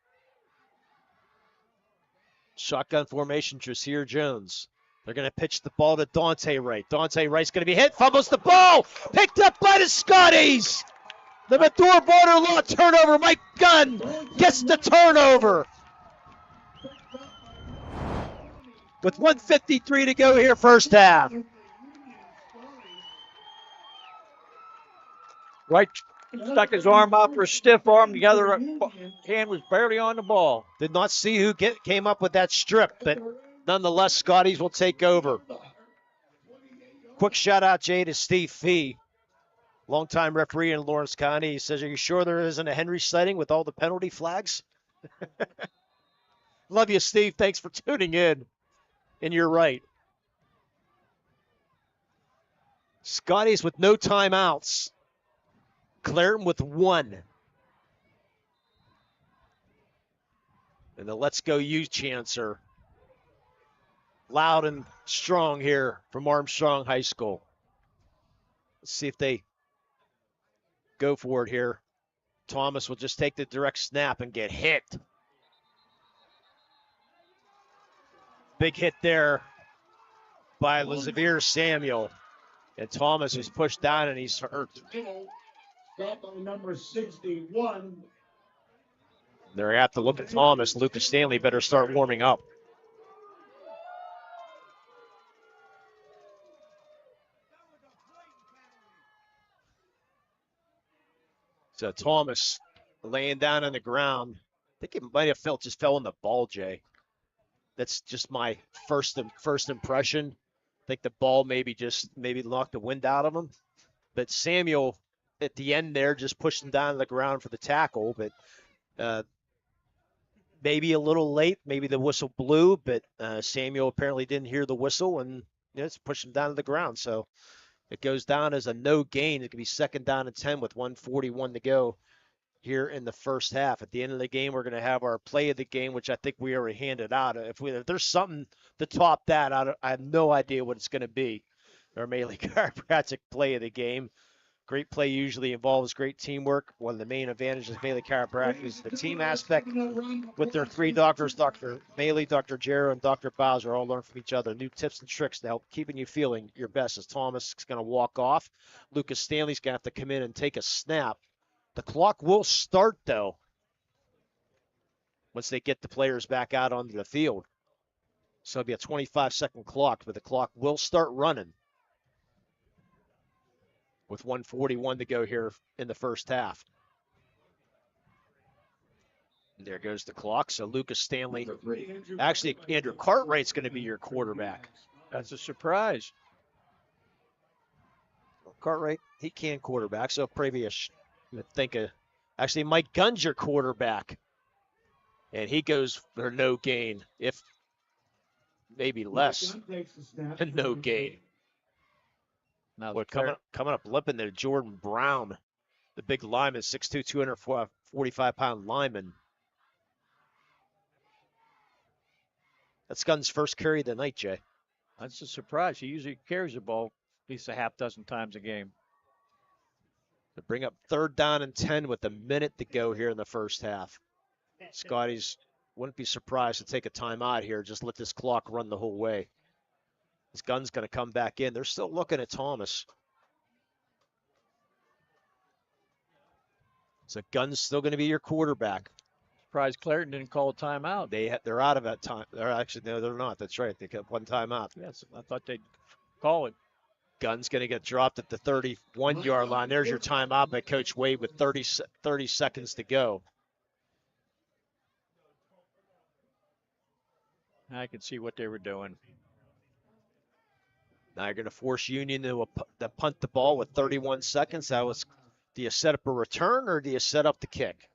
[SPEAKER 2] Shotgun formation, Jasir Jones. They're going to pitch the ball to Dante Wright. Dante Wright's going to be hit, fumbles the ball. Picked up by the Scotties. The Medora Border Law turnover. Mike Gunn gets the turnover. With 1:53 to go here first half.
[SPEAKER 3] Wright stuck his arm out for a stiff arm. The other hand was barely on the ball.
[SPEAKER 2] Did not see who came up with that strip, but nonetheless, Scotties will take over. Quick shout out, Jay, to Steve Fee, longtime referee in Lawrence County. He says, "Are you sure there isn't a Henry sighting with all the penalty flags?" Love you, Steve. Thanks for tuning in. And you're right. Scotties with no timeouts. Clairton with 1. And the Let's Go You chants are loud and strong here from Armstrong High School. Let's see if they go for it here. Thomas will just take the direct snap and get hit. Big hit there by Lazavir Samuel. And Thomas is pushed down and he's hurt.
[SPEAKER 4] Stop on number 61.
[SPEAKER 2] They're going to have to look at Thomas. Lucas Stanley better start warming up. So Thomas laying down on the ground. I think it might have just fell on the ball, Jay. That's just my first impression. I think the ball maybe knocked the wind out of him. But Samuel at the end there just pushed him down to the ground for the tackle. But maybe a little late. Maybe the whistle blew, but Samuel apparently didn't hear the whistle and just pushed him down to the ground. So it goes down as a no gain. It could be 2nd down and 10 with 1:41 to go here in the first half. At the end of the game, we're going to have our play of the game, which I think we already handed out. If there's something to top that, I have no idea what it's going to be. Our Melee Chiropractic play of the game. Great play usually involves great teamwork. One of the main advantages of Melee Chiropractic is the team aspect with their 3 doctors, Dr. Melee, Dr. Jarrow, and Dr. Bowser, all learn from each other. New tips and tricks to help keeping you feeling your best as Thomas is going to walk off. Lucas Stanley's going to have to come in and take a snap The clock will start, though, once they get the players back out onto the field. So it'll be a 25-second clock, but the clock will start running with 1:41 to go here in the first half. And there goes the clock. So Lucas Stanley, actually Andrew Cartwright's going to be your quarterback.
[SPEAKER 3] That's a surprise.
[SPEAKER 2] Cartwright, he can quarterback. So previous, I think, actually Mike Gunn's your quarterback. And he goes for no gain, if maybe less than no gain.
[SPEAKER 3] Now
[SPEAKER 2] We're coming up limping there, Jordan Brown, the big lineman, 6'2", 245-pound lineman. That's Gunn's first carry of the night, Jay.
[SPEAKER 3] That's a surprise. He usually carries the ball at least a half dozen times a game.
[SPEAKER 2] To bring up 3rd down and 10 with a minute to go here in the first half. Scotties wouldn't be surprised to take a timeout here. Just let this clock run the whole way. This Gunn's going to come back in. They're still looking at Thomas. So Gunn's still going to be your quarterback.
[SPEAKER 3] Surprised Clairton didn't call a timeout.
[SPEAKER 2] They're out of that time. They're actually, no, they're not. That's right. They got one timeout.
[SPEAKER 3] Yes, I thought they'd call it.
[SPEAKER 2] Gunn's going to get dropped at the 31-yard line. There's your timeout by Coach Wade with 30 seconds to go.
[SPEAKER 3] I can see what they were doing.
[SPEAKER 2] Now you're going to force Union to punt the ball with 31 seconds. Do you set up a return or do you set up the kick?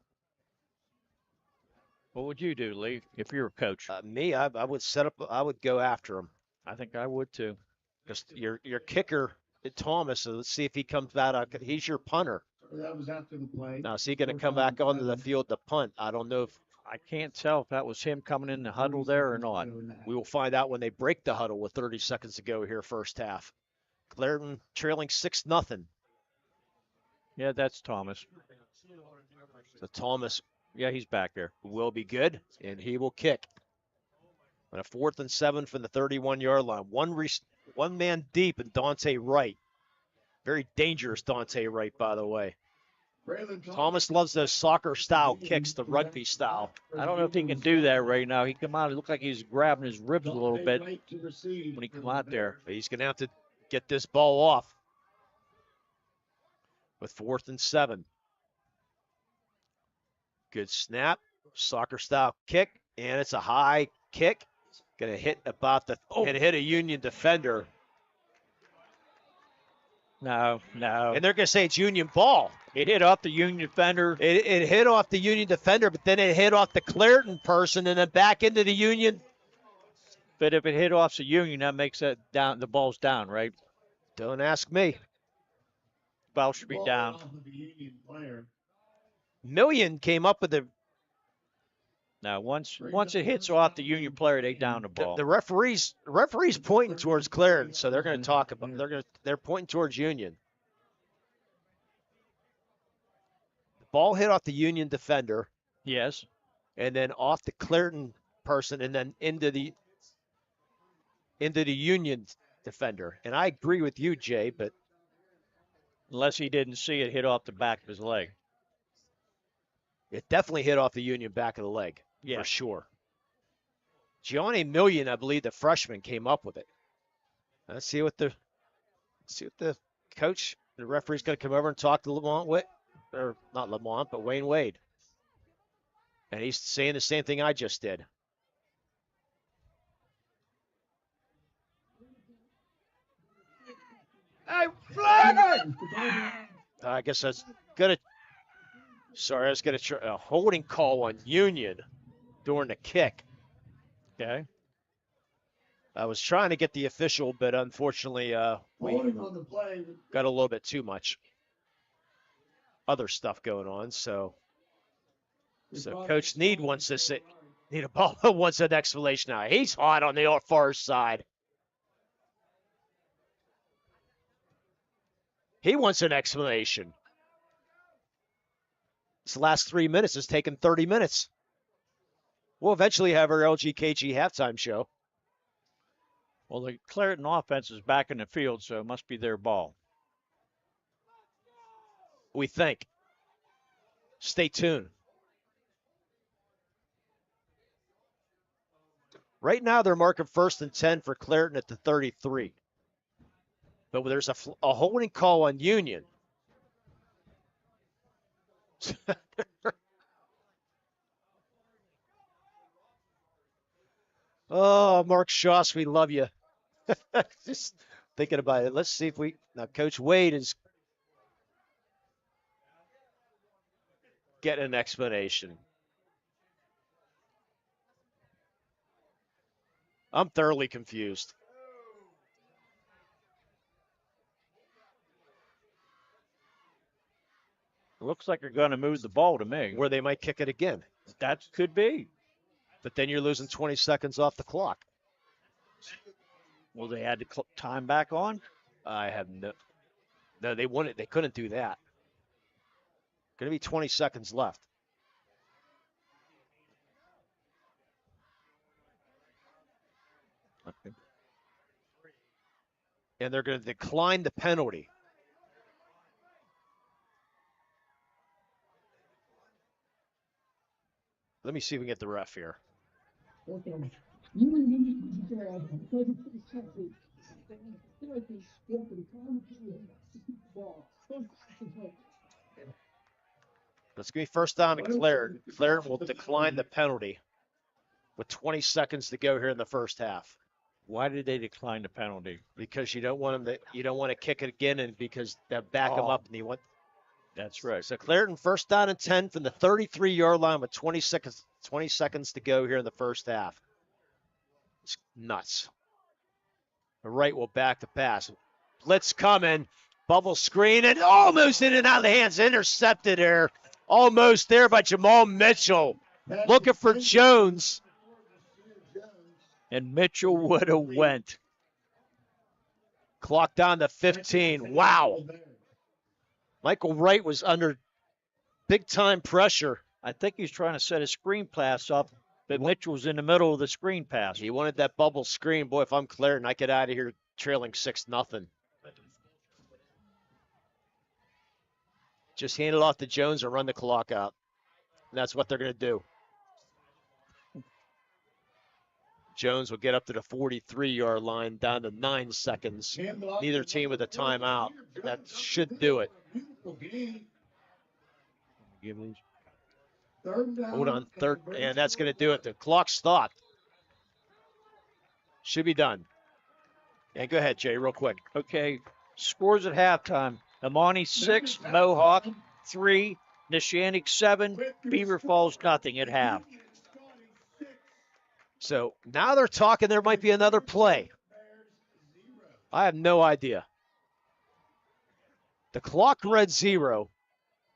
[SPEAKER 3] What would you do, Lee, if you're a coach?
[SPEAKER 2] Me, I would set up. I would go after him.
[SPEAKER 3] I think I would too.
[SPEAKER 2] Because your kicker, Thomas. So let's see if he comes back. He's your punter.
[SPEAKER 4] That was after the play.
[SPEAKER 2] Now is he going to come back onto the field to punt? I don't know if.
[SPEAKER 3] I can't tell if that was him coming in the huddle there or not.
[SPEAKER 2] We will find out when they break the huddle with 30 seconds to go here first half. Clairton trailing 6-0.
[SPEAKER 3] Yeah, that's Thomas.
[SPEAKER 2] So Thomas,
[SPEAKER 3] yeah, he's back there.
[SPEAKER 2] Will be good, and he will kick. On a 4th and 7 from the 31-yard line. One man deep and Dante Wright. Very dangerous Dante Wright, by the way. Thomas loves those soccer-style kicks, the rugby style.
[SPEAKER 3] I don't know if he can do that right now. He come out, it looked like he's grabbing his ribs a little bit when he come out there.
[SPEAKER 2] But he's going to have to get this ball off with 4th and 7. Good snap, soccer-style kick, and it's a high kick. Going to hit hit a Union defender.
[SPEAKER 3] No.
[SPEAKER 2] And they're going to say it's Union ball.
[SPEAKER 3] It hit off the Union defender.
[SPEAKER 2] It hit off the Union defender, but then it hit off the Clairton person and then back into the Union.
[SPEAKER 3] But if it hit off the Union, that makes that down. The ball's down, right?
[SPEAKER 2] Don't ask me.
[SPEAKER 3] Ball should be down.
[SPEAKER 2] Million came up with the.
[SPEAKER 3] Now, once it hits off the Union player, they down the ball.
[SPEAKER 2] The referee's pointing towards Clarion, so they're going to talk about. They're pointing towards Union. The ball hit off the Union defender.
[SPEAKER 3] Yes.
[SPEAKER 2] And then off the Clairton person, and then into the Union defender. And I agree with you, Jay, but
[SPEAKER 3] unless he didn't see it hit off the back of his leg.
[SPEAKER 2] It definitely hit off the Union back of the leg.
[SPEAKER 3] Yeah.
[SPEAKER 2] For sure. Gianni Million, I believe the freshman, came up with it. Let's see what the coach, the referee's going to come over and talk to Wayne Wade. And he's saying the same thing I just did.
[SPEAKER 4] Hey, flag!
[SPEAKER 2] I guess that's going to. Sorry, I was going to try a holding call on Union during the kick.
[SPEAKER 3] Okay.
[SPEAKER 2] I was trying to get the official, but unfortunately, we got a little bit too much other stuff going on. So Coach Need wants wants an explanation now. He's hot on the far side. He wants an explanation. This last 3 minutes has taken 30 minutes. We'll eventually have our LGKG halftime show.
[SPEAKER 3] Well, the Clairton offense is back in the field, so it must be their ball.
[SPEAKER 2] We think. Stay tuned. Right now, they're marking 1st and 10 for Clairton at the 33. But there's a holding call on Union. Oh, Mark Shoss, we love you. Just thinking about it. Let's see if now Coach Wade is getting an explanation. I'm thoroughly confused.
[SPEAKER 3] It looks like they're going to move the ball to me.
[SPEAKER 2] Where they might kick it again.
[SPEAKER 3] That could be.
[SPEAKER 2] But then you're losing 20 seconds off the clock.
[SPEAKER 3] Will they add the time back on?
[SPEAKER 2] I have no, they wouldn't. They couldn't do that. Going to be 20 seconds left.
[SPEAKER 3] Okay.
[SPEAKER 2] And they're going to decline the penalty. Let me see if we can get the ref here. That's going to be first down to Clairton. Clairton will decline the penalty with 20 seconds to go here in the first half.
[SPEAKER 3] Why did they decline the penalty?
[SPEAKER 2] Because you don't want them to, you don't want to kick it again, and because they'll back them up, and you want.
[SPEAKER 3] That's right.
[SPEAKER 2] So Clairton first down and 10 from the 33-yard line with 20 seconds to go here in the first half. It's nuts. The right will back the pass. Blitz coming. Bubble screen and almost in and out of the hands. Intercepted there. Almost there by Jamal Mitchell. Looking for Jones.
[SPEAKER 3] And Mitchell would have went.
[SPEAKER 2] Clock down to 15. Wow. Michael Wright was under big-time pressure.
[SPEAKER 3] I think he's trying to set a screen pass up, but Mitchell was in the middle of the screen pass.
[SPEAKER 2] He wanted that bubble screen. Boy, if I'm Clairton, I get out of here trailing 6-0. Just hand it off to Jones or run the clock out. And that's what they're going to do. Jones will get up to the 43-yard line, down to 9 seconds. Neither team with a timeout. That should do it. Hold on, third, and that's going to do it. The clock stopped. Should be done. And go ahead, Jay, real quick.
[SPEAKER 3] Okay, scores at halftime. Amani 6, Mohawk 3, Nishannick 7, Beaver Falls nothing at half.
[SPEAKER 2] So now they're talking there might be another play. I have no idea. The clock read 0.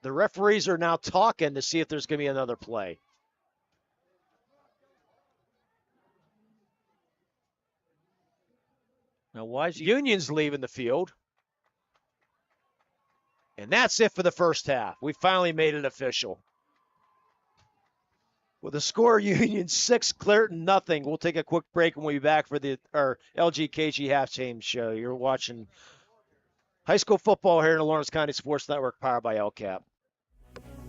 [SPEAKER 2] The referees are now talking to see if there's going to be another play.
[SPEAKER 3] Now, why is
[SPEAKER 2] Union's leaving the field? And that's it for the first half. We finally made it official. With the score, Union 6, Clairton nothing. We'll take a quick break and we'll be back for our LGKG halftime show. You're watching high school football here in the Lawrence County Sports Network, powered by LCAP.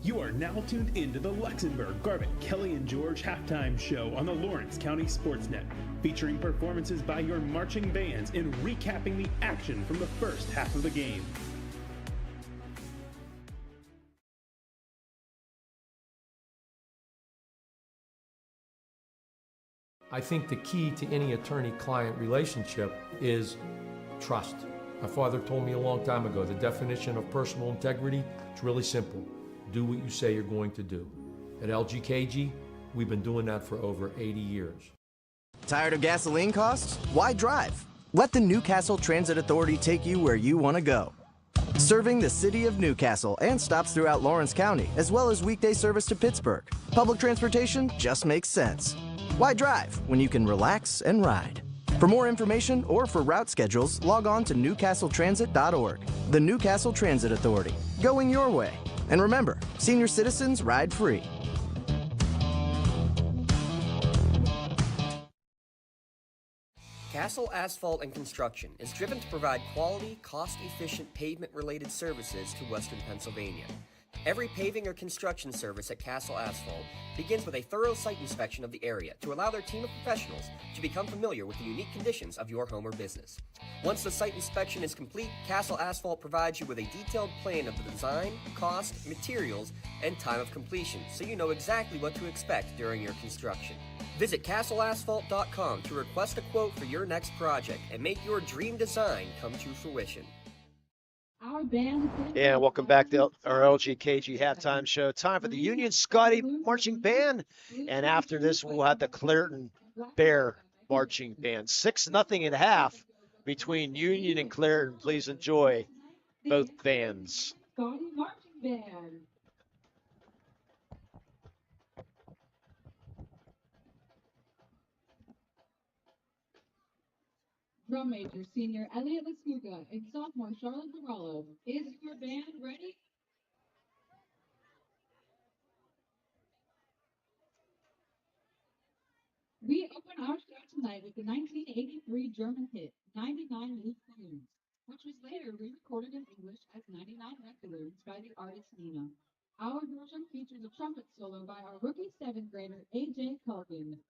[SPEAKER 6] You are now tuned into the Luxembourg, Garbutt, Kelly, and George halftime show on the Lawrence County SportsNet, featuring performances by your marching bands and recapping the action from the first half of the game.
[SPEAKER 9] I think the key to any attorney-client relationship is trust. My father told me a long time ago, the definition of personal integrity is really simple. Do what you say you're going to do. At LGKG, we've been doing that for over 80 years.
[SPEAKER 11] Tired of gasoline costs? Why drive? Let the Newcastle Transit Authority take you where you want to go. Serving the city of Newcastle and stops throughout Lawrence County, as well as weekday service to Pittsburgh. Public transportation just makes sense. Why drive when you can relax and ride? For more information or for route schedules, log on to newcastletransit.org. The Newcastle Transit Authority, going your way. And remember, senior citizens ride free.
[SPEAKER 1] Castle Asphalt and Construction is driven to provide quality, cost-efficient pavement-related services to Western Pennsylvania. Every paving or construction service at Castle Asphalt begins with a thorough site inspection of the area to allow their team of professionals to become familiar with the unique conditions of your home or business. Once the site inspection is complete, Castle Asphalt provides you with a detailed plan of the design, cost, materials, and time of completion, so you know exactly what to expect during your construction. Visit castleasphalt.com to request a quote for your next project and make your dream design come to fruition.
[SPEAKER 2] And welcome back to our LGKG halftime show. Time for the Union Scotty Marching Band. And after this, we'll have the Clairton Bear Marching Band. 6-0 at half between Union and Clairton. Please enjoy both bands.
[SPEAKER 13] Scotty Marching Band. Drum major senior Elliot Lascuga and sophomore Charlotte Zarallo. Is your band ready? We open our show tonight with the 1983 German hit, 99 Loose Balloons, which was later re-recorded in English as 99 Red Balloons by the artist Nina. Our version features a trumpet solo by our rookie 7th grader, A.J. Culkin.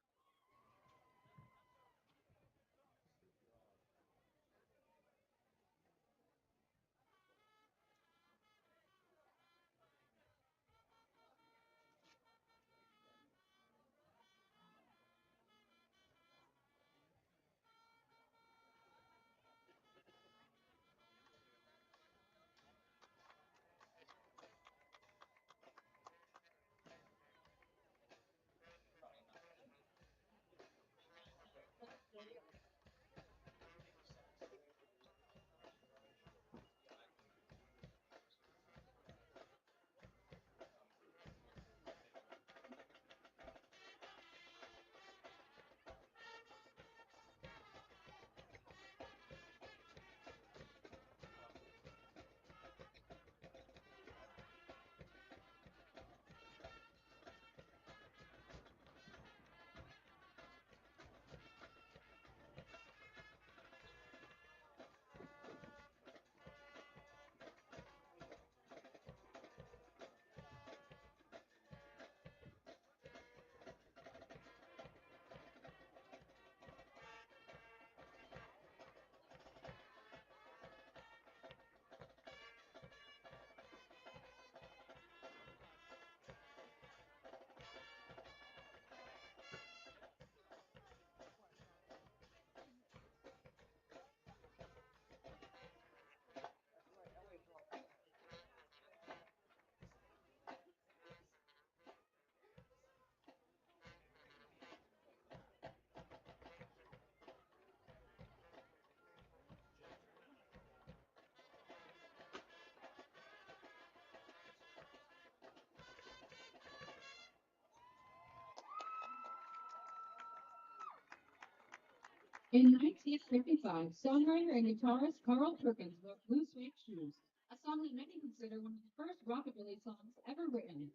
[SPEAKER 13] In 1955, songwriter and guitarist Carl Perkins wrote Blue Suede Shoes, a song that many consider one of the first rockabilly songs ever written.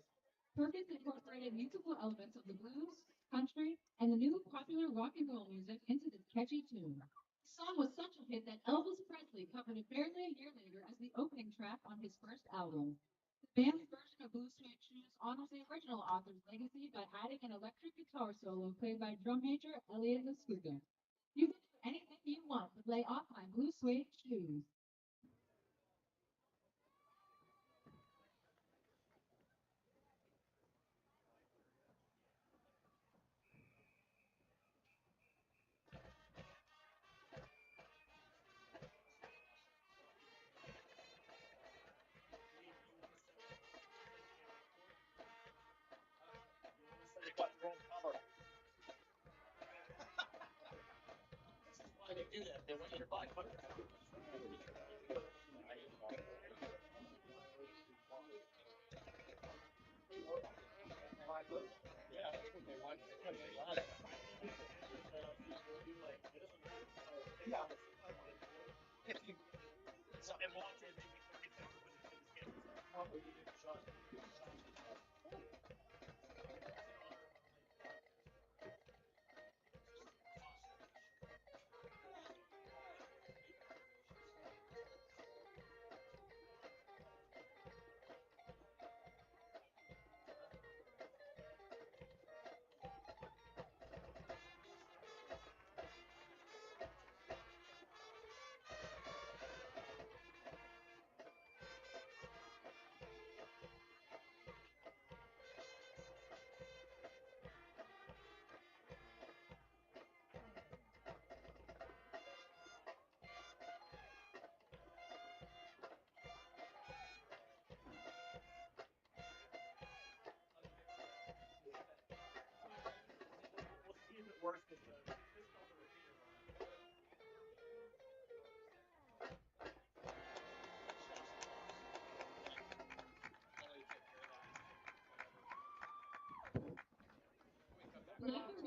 [SPEAKER 13] Perkins incorporated musical elements of the blues, country, and the new popular rock and roll music into this catchy tune. The song was such a hit that Elvis Presley covered it barely a year later as the opening track on his first album. The band's version of Blue Suede Shoes honors the original author's legacy by adding an electric guitar solo played by drum major Elliot Lascuga. You can do anything you want to lay off my blue suede shoes.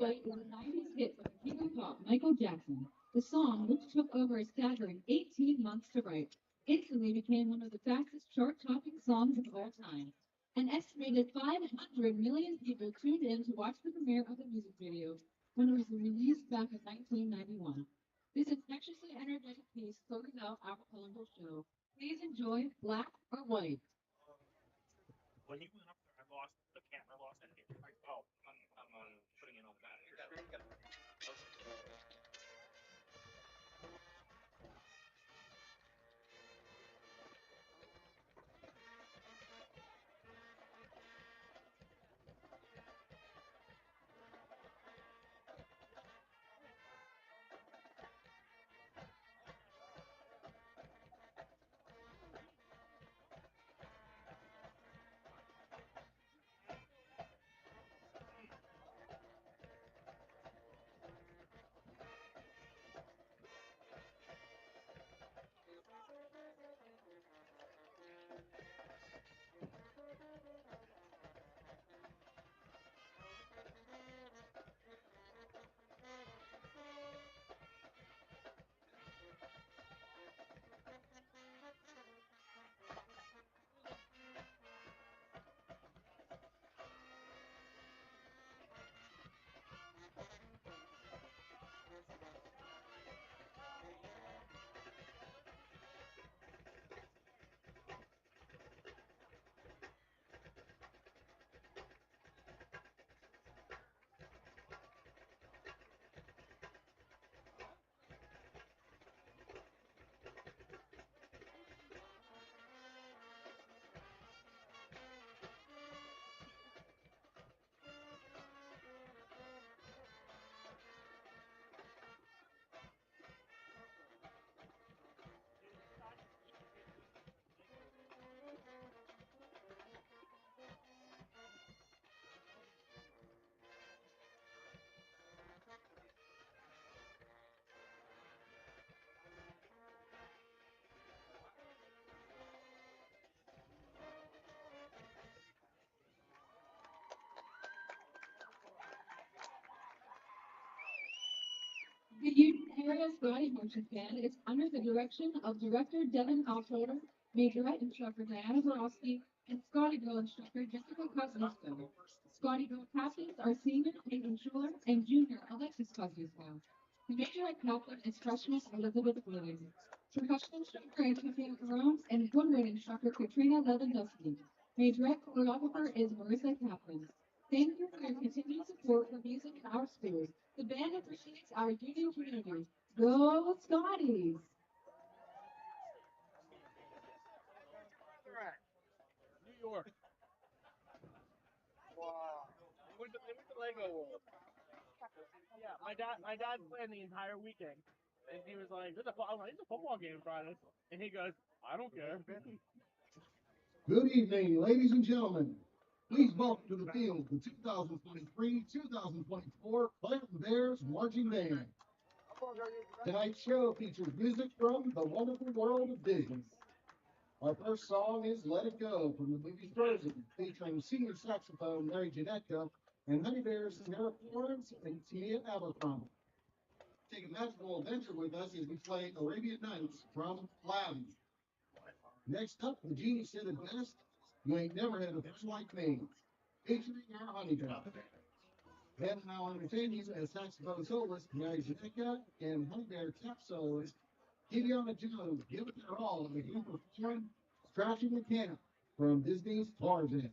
[SPEAKER 13] White is a 90s hit from the king of pop, Michael Jackson. The song, which took over a staggering 18 months to write, instantly became one of the fastest chart-topping songs of all time. An estimated 500 million people tuned in to watch the premiere of the music video when it was released back in 1991. This infectiously energetic piece closes out our colorful show. Please enjoy Black or White.
[SPEAKER 10] When he went up there, I lost the camera, lost it. Oh, I'm putting it on the battery.
[SPEAKER 13] The Union Area Scotty Marching Band is under the direction of Director Devin Altroder, Majorette Instructor Diana Borowski, and Scotty Drill Instructor Jessica Kosciuszko. Scotty Drill captains are Senior Clayton Schuler and Junior Alexis Kosciuszko. The Majorette captain is freshman Elizabeth Williams. Percussion instructor is Katrina Carones and woodwind instructor Katrina Lewandowski. Majorette choreographer is Marissa Kaplan. Thank you for your continued support for music in our schools. The band appreciates our union community. Go Scotties!
[SPEAKER 10] New York. Wow. They went to Lego World. Yeah, my dad planned the entire weekend. And he was like, there's a football game Friday. And he goes, I don't care.
[SPEAKER 4] Good evening, ladies and gentlemen. Please welcome to the field the 2023-2024 Clairton Bears Marching Band. Tonight's show features music from the wonderful world of Disney. Our first song is Let It Go from the movie Frozen, featuring senior saxophone Mary Janetka and Honey Bears Sarah Florence and Tia Abercrombie. Take a magical adventure with us as we play Arabian Nights from Aladdin. Next up, the genie said it best, you ain't never had a friend like me, featuring our Honey Bear. Then I'll entertain you as saxophone soloist Mary Janetka and Honey Bear tap soloist Gideon Jones give it their all in the group performing Scratching the Camp from Disney's Tarzan.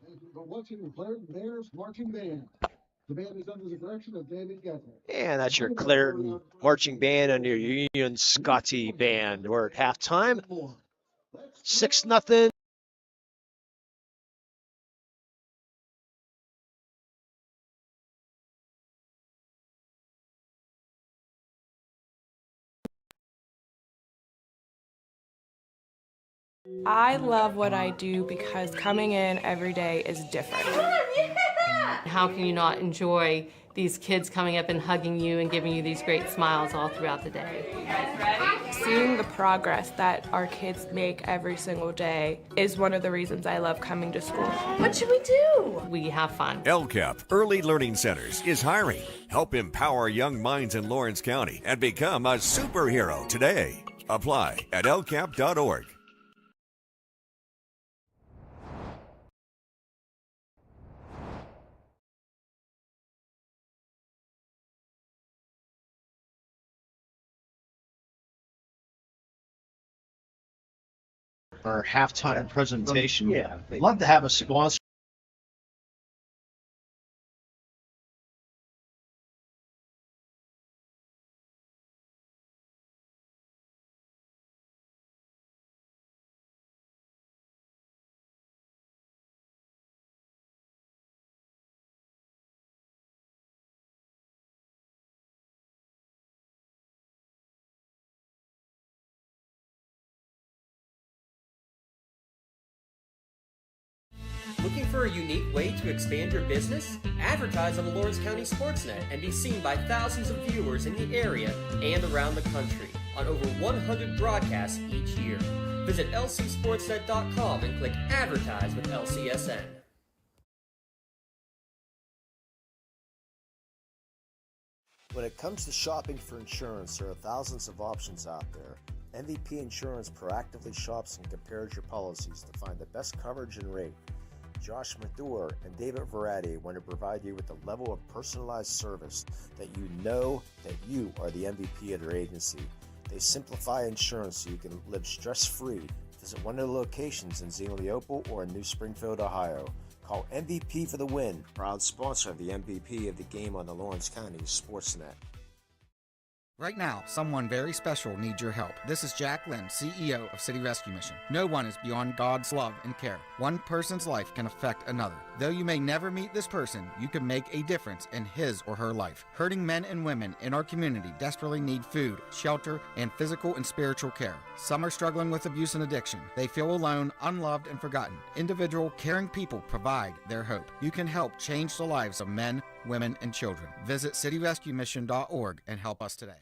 [SPEAKER 4] Thank you for watching the Clairton Bears Marching Band. The band is under the direction of David Guthrie.
[SPEAKER 2] And that's your Clairton marching band and your Union Scotty band. We're at halftime. 6-0.
[SPEAKER 14] I love what I do because coming in every day is different.
[SPEAKER 15] How can you not enjoy these kids coming up and hugging you and giving you these great smiles all throughout the day? You guys ready?
[SPEAKER 14] Seeing the progress that our kids make every single day is one of the reasons I love coming to school.
[SPEAKER 15] What should we do? We have fun.
[SPEAKER 16] LCAP Early Learning Centers is hiring. Help empower young minds in Lawrence County and become a superhero today. Apply at lcap.org.
[SPEAKER 2] Our halftime presentation. Yeah. Love to have a sponsor.
[SPEAKER 1] Looking for a unique way to expand your business? Advertise on the Lawrence County SportsNet and be seen by thousands of viewers in the area and around the country on over 100 broadcasts each year. Visit lcsportsnet.com and click Advertise with LCSN.
[SPEAKER 17] When it comes to shopping for insurance, there are thousands of options out there. MVP Insurance proactively shops and compares your policies to find the best coverage and rate. Josh Mathur and David Verratti want to provide you with a level of personalized service that you know that you are the MVP of their agency. They simplify insurance so you can live stress-free. Visit one of the locations in Xenia Leopold or in New Springfield, Ohio. Call MVP for the win, proud sponsor of the MVP of the game on the Lawrence County SportsNet.
[SPEAKER 18] Right now, someone very special needs your help. This is Jack Lynn, CEO of City Rescue Mission. No one is beyond God's love and care. One person's life can affect another. Though you may never meet this person, you can make a difference in his or her life. Hurting men and women in our community desperately need food, shelter, and physical and spiritual care. Some are struggling with abuse and addiction. They feel alone, unloved, and forgotten. Individual, caring people provide their hope. You can help change the lives of men, women, and children. Visit cityrescuemission.org and help us today.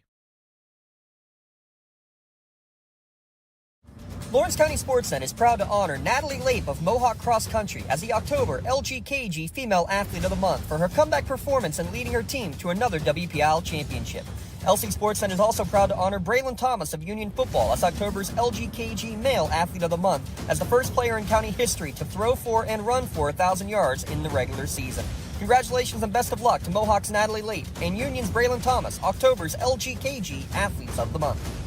[SPEAKER 1] Lawrence County SportsNet is proud to honor Natalie Lape of Mohawk Cross Country as the October LGKG Female Athlete of the Month for her comeback performance and leading her team to another Wpial championship. LC SportsNet is also proud to honor Braylon Thomas of Union Football as October's LGKG Male Athlete of the Month as the first player in county history to throw for and run for 1,000 yards in the regular season. Congratulations and best of luck to Mohawk's Natalie Lape and Union's Braylon Thomas, October's LGKG Athletes of the Month.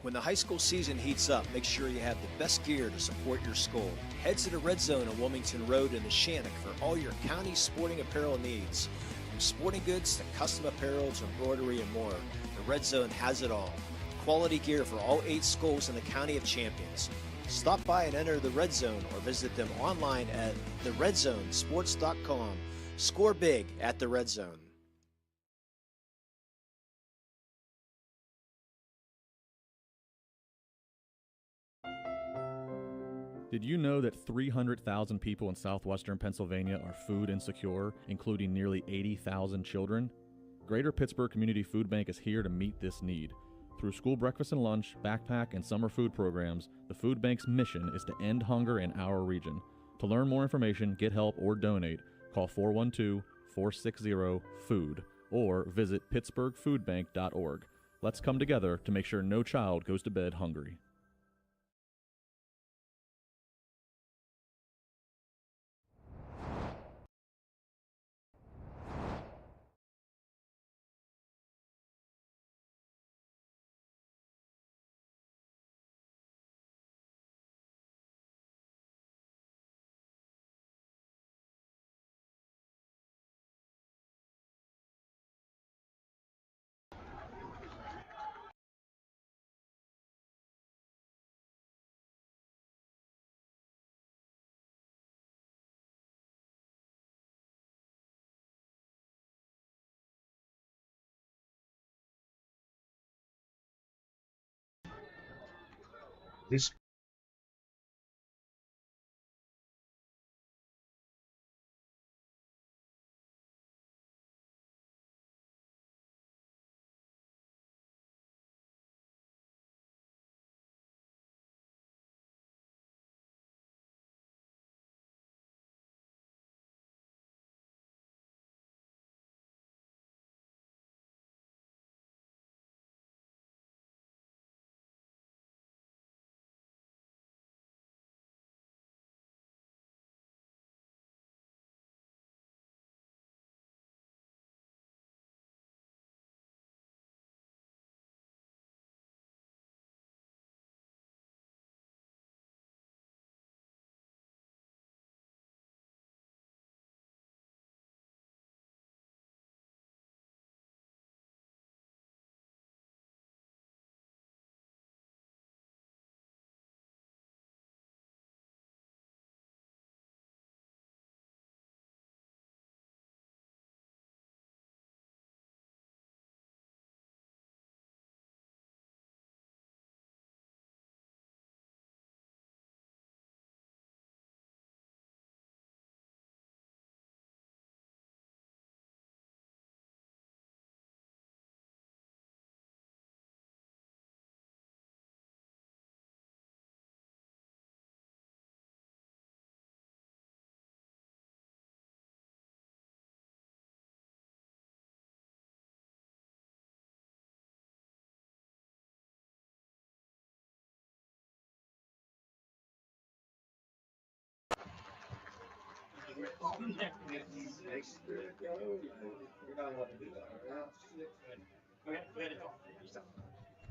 [SPEAKER 17] When the high school season heats up, make sure you have the best gear to support your school. Head to the Red Zone on Wilmington Road in the Shannock for all your county sporting apparel needs. From sporting goods to custom apparel to embroidery and more, the Red Zone has it all. Quality gear for all 8 schools in the County of Champions. Stop by and enter the Red Zone or visit them online at theredzonesports.com. Score big at the Red Zone.
[SPEAKER 19] Did you know that 300,000 people in southwestern Pennsylvania are food insecure, including nearly 80,000 children? Greater Pittsburgh Community Food Bank is here to meet this need. Through school breakfast and lunch, backpack, and summer food programs, the food bank's mission is to end hunger in our region. To learn more information, get help, or donate, call 412-460-FOOD or visit pittsburghfoodbank.org. Let's come together to make sure no child goes to bed hungry.
[SPEAKER 2] These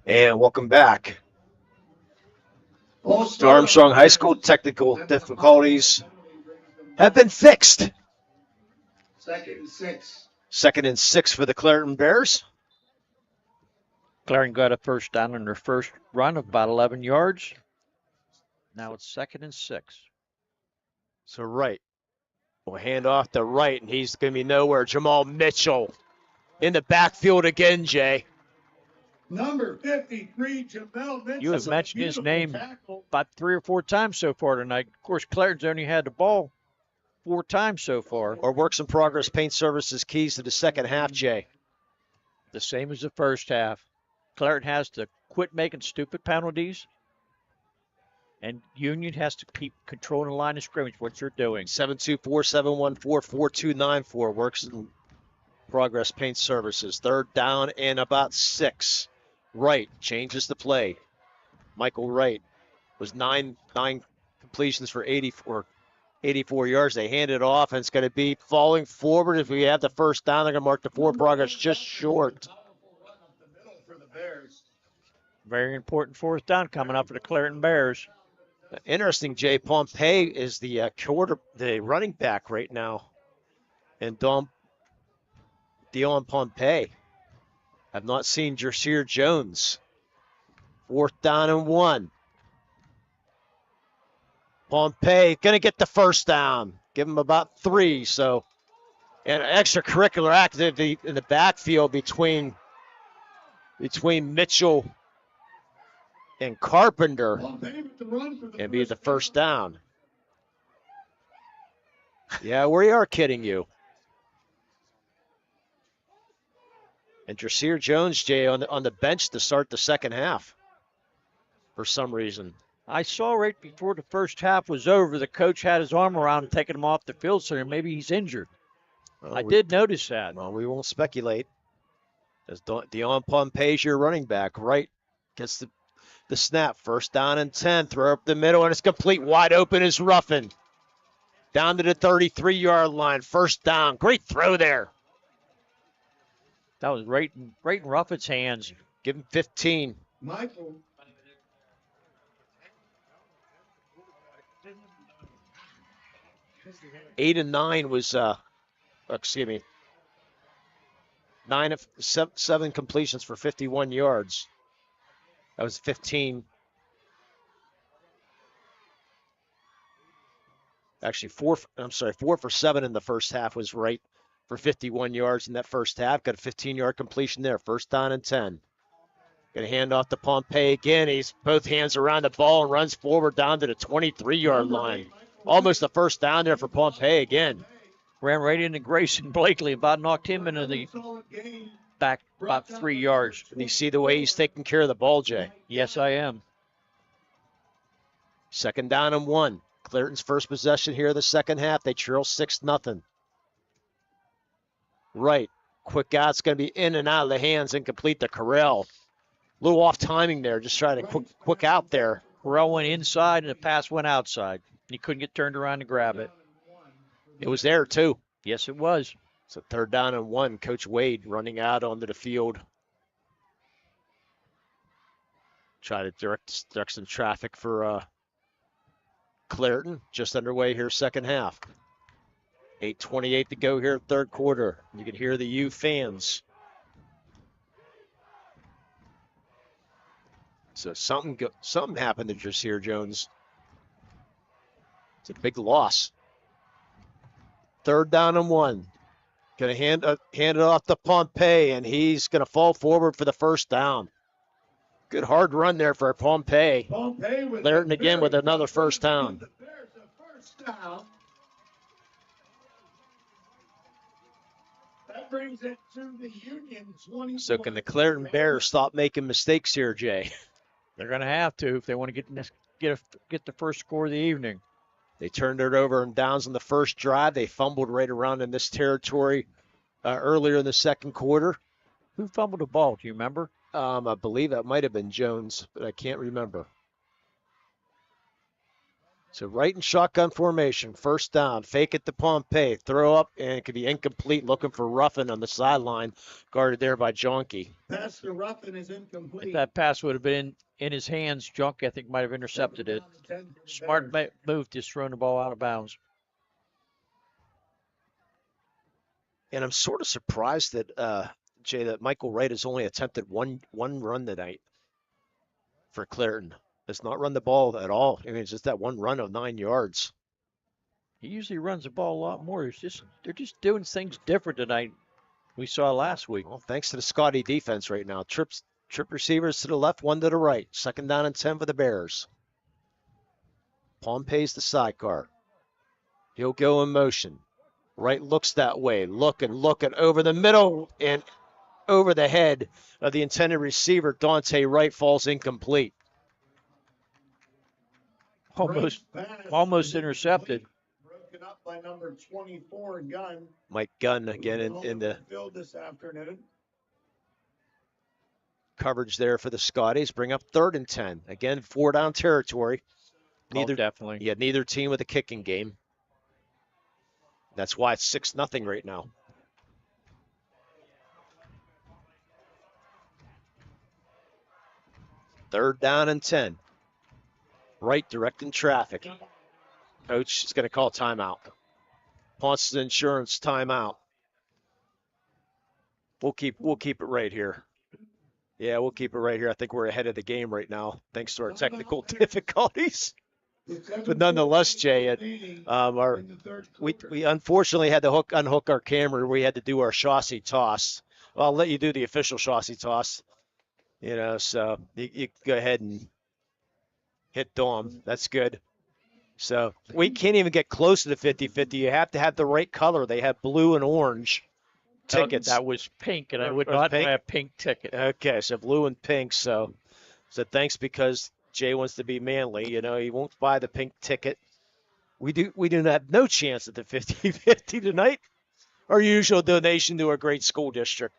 [SPEAKER 2] And welcome back. To Armstrong High School, technical difficulties have been fixed.
[SPEAKER 4] 2nd and 6.
[SPEAKER 2] 2nd and 6 for the Clairton Bears.
[SPEAKER 3] Clarion got a first down on their first run of about 11 yards. Now it's 2nd and 6.
[SPEAKER 2] So Wright will hand off to Wright, and he's going to be nowhere. Jamal Mitchell in the backfield again, Jay.
[SPEAKER 4] Number 53, Jamel Mitchell.
[SPEAKER 3] You have mentioned his name about 3 or 4 times so far tonight. Of course, Clairton's only had the ball 4 times so far.
[SPEAKER 2] Our Works in Progress Paint Services keys to the second half, Jay.
[SPEAKER 3] The same as the first half. Clairton has to quit making stupid penalties, and Union has to keep controlling the line of scrimmage, what you're doing.
[SPEAKER 2] 724-714-4294, Works in Progress Paint Services. 3rd down and about 6. Wright changes the play. Michael Wright was nine completions for 84 yards. They hand it off, and it's going to be falling forward. If we have the first down, they're going to mark the forward progress just short.
[SPEAKER 3] Very important 4th down coming up for the Clairton Bears.
[SPEAKER 2] Interesting, Jay. Pompey is the running back right now. And Dion Pompey. I've not seen Jerseer Jones. 4th down and 1. Pompey going to get the first down. Give him about 3. So, an extracurricular activity in the backfield between Mitchell and Carpenter, and be the first down. Yeah, we are kidding you. And Jerseer Jones, Jay, on the bench to start the second half for some reason.
[SPEAKER 3] I saw right before the first half was over, the coach had his arm around him, taking him off the field, so maybe he's injured.
[SPEAKER 2] Well,
[SPEAKER 3] I did notice that.
[SPEAKER 2] Well, we won't speculate. As Dion Pompey is your running back, right? Gets the snap. First down and 10. Throw up the middle, and it's complete. Wide open is Ruffin. Down to the 33-yard line. First down. Great throw there.
[SPEAKER 3] That was right in Ruffin's hands.
[SPEAKER 2] Give him 15.
[SPEAKER 4] Michael.
[SPEAKER 2] 8 and 9 was, 9 of 7 completions for 51 yards. That was 15. Actually, 4 for 7 in the first half was right for 51 yards in that first half. Got a 15-yard completion there. First down and 10. Going to hand off to Pompey again. He's both hands around the ball and runs forward down to the 23-yard line. Almost a first down there for Pompey again.
[SPEAKER 3] Ran right into Grayson Blakely, about knocked him into the back about 3 yards.
[SPEAKER 2] And you see the way he's taking care of the ball, Jay.
[SPEAKER 3] Yes, I am.
[SPEAKER 2] Second down and 1. Clairton's first possession here of the second half. They trail 6-0. Right. Quick out's going to be in and out of the hands, incomplete to Carell. A little off timing there, just trying to quick out there.
[SPEAKER 3] Carell went inside and the pass went outside. He couldn't get turned around to grab it.
[SPEAKER 2] It was there, too.
[SPEAKER 3] Yes, it was.
[SPEAKER 2] So third down and 1. Coach Wade running out onto the field. Try to direct some traffic for Clairton. Just underway here, second half. 8:28 to go here, third quarter. You can hear the U fans. So something happened to Jasir Jones. It's a big loss. Third down and 1. Going to hand it off to Pompey, and he's going to fall forward for the first down. Good hard run there for Pompey. Clairton again with another first down.
[SPEAKER 4] That brings it to the Union 20.
[SPEAKER 2] So can the Clairton Bears stop making mistakes here, Jay?
[SPEAKER 3] They're going to have to if they want to get the first score of the evening.
[SPEAKER 2] They turned it over in downs on the first drive. They fumbled right around in this territory earlier in the second quarter.
[SPEAKER 3] Who fumbled the ball? Do you remember?
[SPEAKER 2] I believe that might have been Jones, but I can't remember. So right in shotgun formation, first down, fake it to Pompey, throw up, and it could be incomplete, looking for Ruffin on the sideline, guarded there by Jonke.
[SPEAKER 4] Pass to Ruffin is incomplete.
[SPEAKER 3] If that pass would have been in his hands, Jonke, I think, might have intercepted it. Smart move, just throwing the ball out of bounds.
[SPEAKER 2] And I'm sort of surprised that, Jay, that Michael Wright has only attempted one run tonight for Clairton. Has not run the ball at all. I mean, it's just that one run of 9 yards.
[SPEAKER 3] He usually runs the ball a lot more. They're just doing things different tonight. We saw last week.
[SPEAKER 2] Well, thanks to the Scotty defense right now. Trip receivers to the left, one to the right. Second down and 10 for the Bears. Pompey's the sidecar. He'll go in motion. Wright looks that way. Looking over the middle and over the head of the intended receiver. Dante Wright falls incomplete.
[SPEAKER 3] Almost intercepted.
[SPEAKER 4] Broken up by number 24, Gunn.
[SPEAKER 2] Mike Gunn again in the
[SPEAKER 4] field this afternoon.
[SPEAKER 2] Coverage there for the Scotties. Bring up third and 10. Again, 4-down territory.
[SPEAKER 3] Definitely.
[SPEAKER 2] Yeah, neither team with a kicking game. That's why it's 6-0 right now. Third down and 10. Right, directing traffic. Coach is going to call timeout. Ponce's Insurance timeout. We'll keep it right here. Yeah, we'll keep it right here. I think we're ahead of the game right now, thanks to our technical difficulties. But nonetheless, Jay, we unfortunately had to unhook our camera. We had to do our chassis toss. Well, I'll let you do the official chassis toss. So you go ahead and hit Dom. That's good. So we can't even get close to the 50-50. You have to have the right color. They have blue and orange tickets.
[SPEAKER 3] That was pink, and I would not have a pink ticket.
[SPEAKER 2] Okay, so blue and pink. So thanks, because Jay wants to be manly. He won't buy the pink ticket. We do have no chance at the 50-50 tonight. our usual donation to a great school district.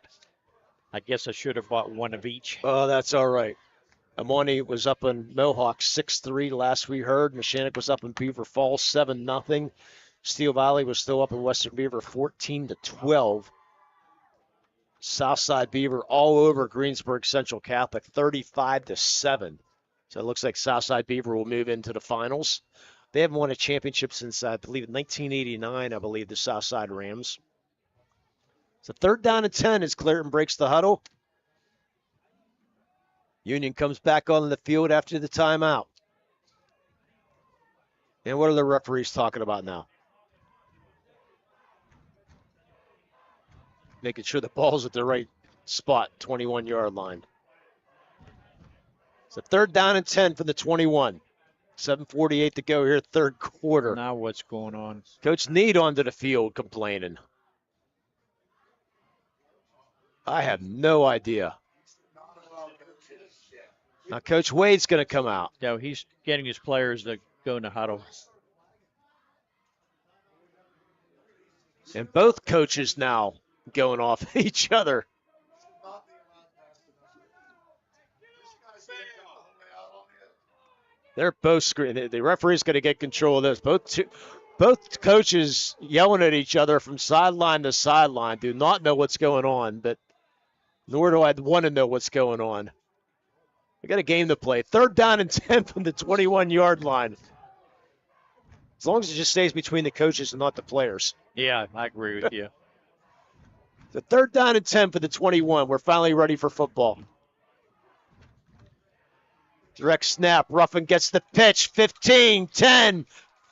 [SPEAKER 3] I guess I should have bought one of each.
[SPEAKER 2] Oh, that's all right. Amani was up in Mohawk 6-3 last we heard. Mechanic was up in Beaver Falls 7-0. Steel Valley was still up in Western Beaver 14-12. Southside Beaver all over Greensburg Central Catholic 35-7. So it looks like Southside Beaver will move into the finals. They haven't won a championship since, I believe, 1989, I believe, the Southside Rams. So 3rd down and 10 as Clairton breaks the huddle. Union comes back on the field after the timeout. And what are the referees talking about now? Making sure the ball's at the right spot, 21-yard line. So 3rd down and 10 for the 21. 7:48 to go here, 3rd quarter.
[SPEAKER 3] Now what's going on?
[SPEAKER 2] Coach Need onto the field complaining. I have no idea. Now Coach Wade's going to come out.
[SPEAKER 3] Yeah, he's getting his players to go in the huddle.
[SPEAKER 2] And both coaches now going off each other. They're both screaming. The referee's going to get control of this. Both coaches yelling at each other from sideline to sideline. Do not know what's going on, but nor do I want to know what's going on. We got a game to play. 3rd down and 10 from the 21-yard line. As long as it just stays between the coaches and not the players.
[SPEAKER 3] Yeah, I agree with you.
[SPEAKER 2] The 3rd down and 10 for the 21. We're finally ready for football. Direct snap. Ruffin gets the pitch. 15, 10,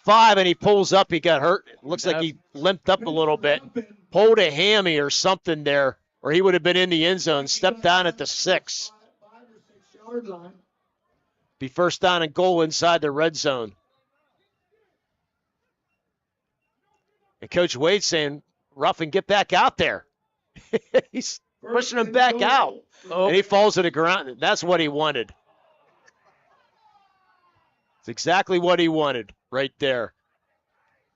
[SPEAKER 2] 5, and he pulls up. He got hurt. Looks like he limped up a little bit. Pulled a hammy or something there, or he would have been in the end zone. Stepped down at the 6. Be 1st down and goal inside the red zone. And Coach Wade saying, Ruffin, get back out there. He's pushing him back out.
[SPEAKER 3] Oh.
[SPEAKER 2] And he falls to the ground. That's what he wanted. It's exactly what he wanted right there.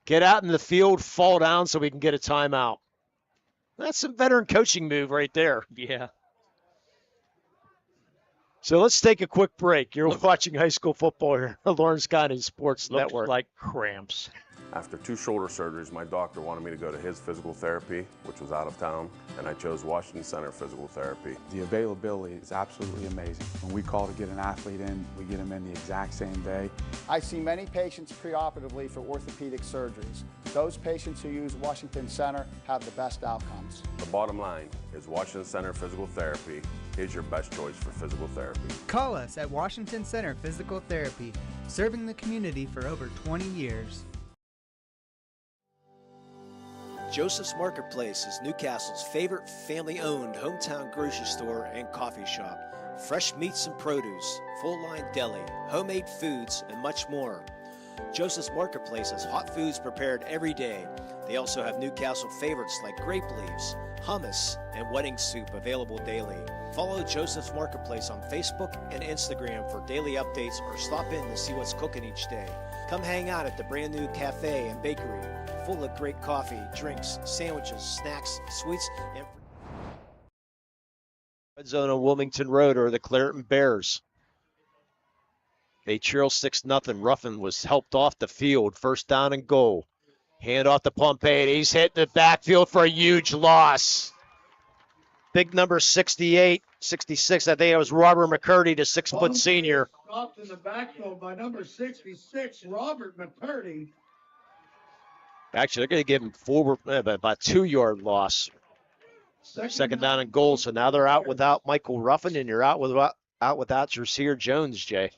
[SPEAKER 2] Get out in the field, fall down so we can get a timeout. That's some veteran coaching move right there.
[SPEAKER 3] Yeah.
[SPEAKER 2] So let's take a quick break. You're watching high school football here on Lawrence County Sports
[SPEAKER 3] Looks
[SPEAKER 2] Network.
[SPEAKER 3] like cramps.
[SPEAKER 20] After 2 shoulder surgeries, my doctor wanted me to go to his physical therapy, which was out of town, and I chose Washington Center Physical Therapy.
[SPEAKER 21] The availability is absolutely amazing. When we call to get an athlete in, we get them in the exact same day.
[SPEAKER 22] I see many patients preoperatively for orthopedic surgeries. Those patients who use Washington Center have the best outcomes.
[SPEAKER 20] The bottom line is Washington Center Physical Therapy is your best choice for physical therapy.
[SPEAKER 23] Call us at Washington Center Physical Therapy, serving the community for over 20 years.
[SPEAKER 24] Joseph's Marketplace is Newcastle's favorite family-owned hometown grocery store and coffee shop. Fresh meats and produce, full-line deli, homemade foods, and much more. Joseph's Marketplace has hot foods prepared every day. They also have Newcastle favorites like grape leaves, hummus, and wedding soup available daily. Follow Joseph's Marketplace on Facebook and Instagram for daily updates or stop in to see what's cooking each day. Come hang out at the brand new cafe and bakery, full of great coffee, drinks, sandwiches, snacks, sweets, and
[SPEAKER 2] Red zone on Wilmington Road or the Clairton Bears. They trail 6-0. Ruffin was helped off the field. 1st down and goal. Hand off to Pompey. He's hit the backfield for a huge loss. Big number 68, 66. I think it was Robert McCurdy, the 6-foot senior.
[SPEAKER 4] Stopped in the backfield by number 66, Robert McCurdy.
[SPEAKER 2] Actually, they're going to give him forward about 2-yard loss. 2nd down and goal. So now they're out without Michael Ruffin, and you're out without Rasir Jones, Jay.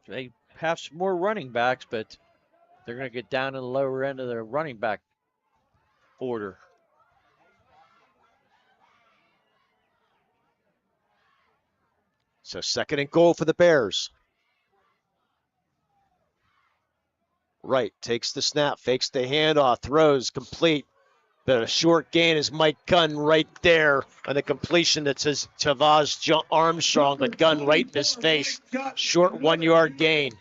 [SPEAKER 3] They have some more running backs, but they're going to get down to the lower end of their running back order.
[SPEAKER 2] So 2nd and goal for the Bears. Wright takes the snap, fakes the handoff, throws, complete. But a short gain is Mike Gunn right there on the completion that says Tavaz Armstrong, but Gunn right in his face. Short 1-yard gain.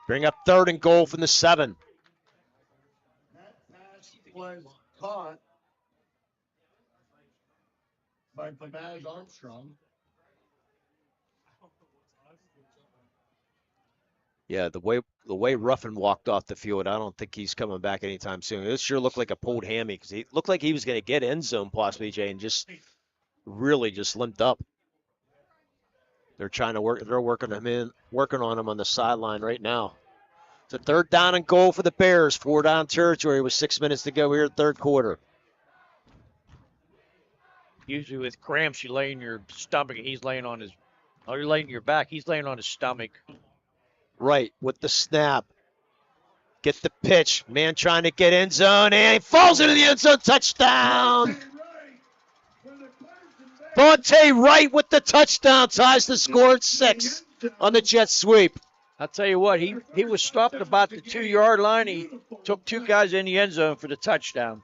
[SPEAKER 2] Bring up 3rd and goal from the 7.
[SPEAKER 4] was caught by Pamaz Armstrong.
[SPEAKER 2] Yeah, the way Ruffin walked off the field, I don't think he's coming back anytime soon. This sure looked like a pulled hammy because he looked like he was going to get end zone possibly, Jay, and just really just limped up. They're trying to work. They're working on him on the sideline right now. It's a 3rd down and goal for the Bears. 4 down territory with 6 minutes to go here, third quarter.
[SPEAKER 3] Usually with cramps, you lay in your stomach. He's laying on his. Oh, you're laying on your back. He's laying on his stomach.
[SPEAKER 2] Right, with the snap. Get the pitch. Man trying to get end zone, and he falls into the end zone. Touchdown! Vontae Wright with the touchdown. Ties the score at 6 on the jet sweep.
[SPEAKER 3] I'll tell you what, he was stopped about the 2-yard line. He took 2 guys in the end zone for the touchdown.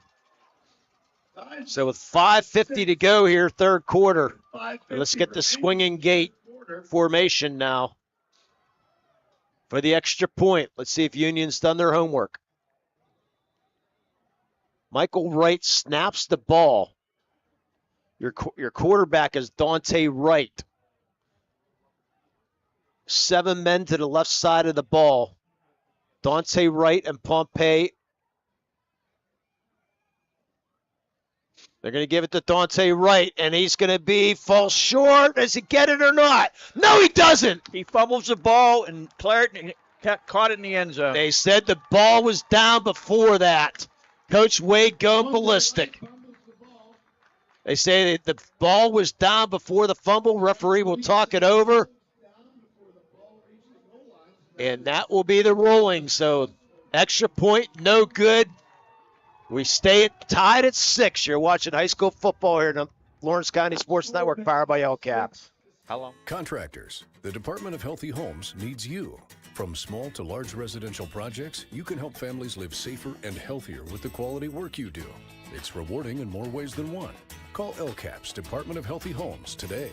[SPEAKER 2] So with 5:50 to go here, third quarter. Let's get the swinging gate formation now for the extra point. Let's see if Union's done their homework. Michael Wright snaps the ball. Your quarterback is Dante Wright. 7 men to the left side of the ball. Dante Wright and Pompey. They're going to give it to Dante Wright, and he's going to fall short. Does he get it or not? No, he doesn't.
[SPEAKER 3] He fumbles the ball, and Clairton caught it in the end zone.
[SPEAKER 2] They said the ball was down before that. Coach Wade going ballistic. They say that the ball was down before the fumble. Referee will talk it over. And that will be the ruling. So extra point, no good. We stay tied at 6. You're watching high school football here on the Lawrence County Sports Network, powered by LCAP.
[SPEAKER 3] How long?
[SPEAKER 5] Contractors, the Department of Healthy Homes needs you. From small to large residential projects, you can help families live safer and healthier with the quality work you do. It's rewarding in more ways than one. Call LCAP's Department of Healthy Homes today.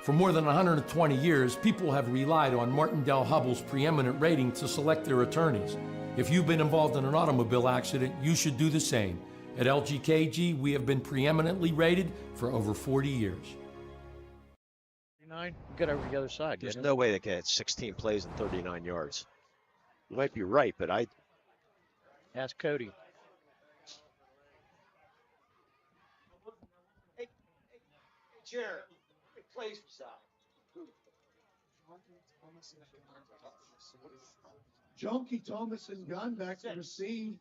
[SPEAKER 9] For more than 120 years, people have relied on Martindale-Hubbell's preeminent rating to select their attorneys. If you've been involved in an automobile accident, you should do the same. At LGKG, we have been preeminently rated for over 40 years.
[SPEAKER 3] 39? Get over the other side.
[SPEAKER 2] There's no way they get 16 plays and 39 yards. You might be right, but
[SPEAKER 3] Ask Cody.
[SPEAKER 2] Hey, Jared, plays was that?
[SPEAKER 4] Junkie Thomas and gun back to receive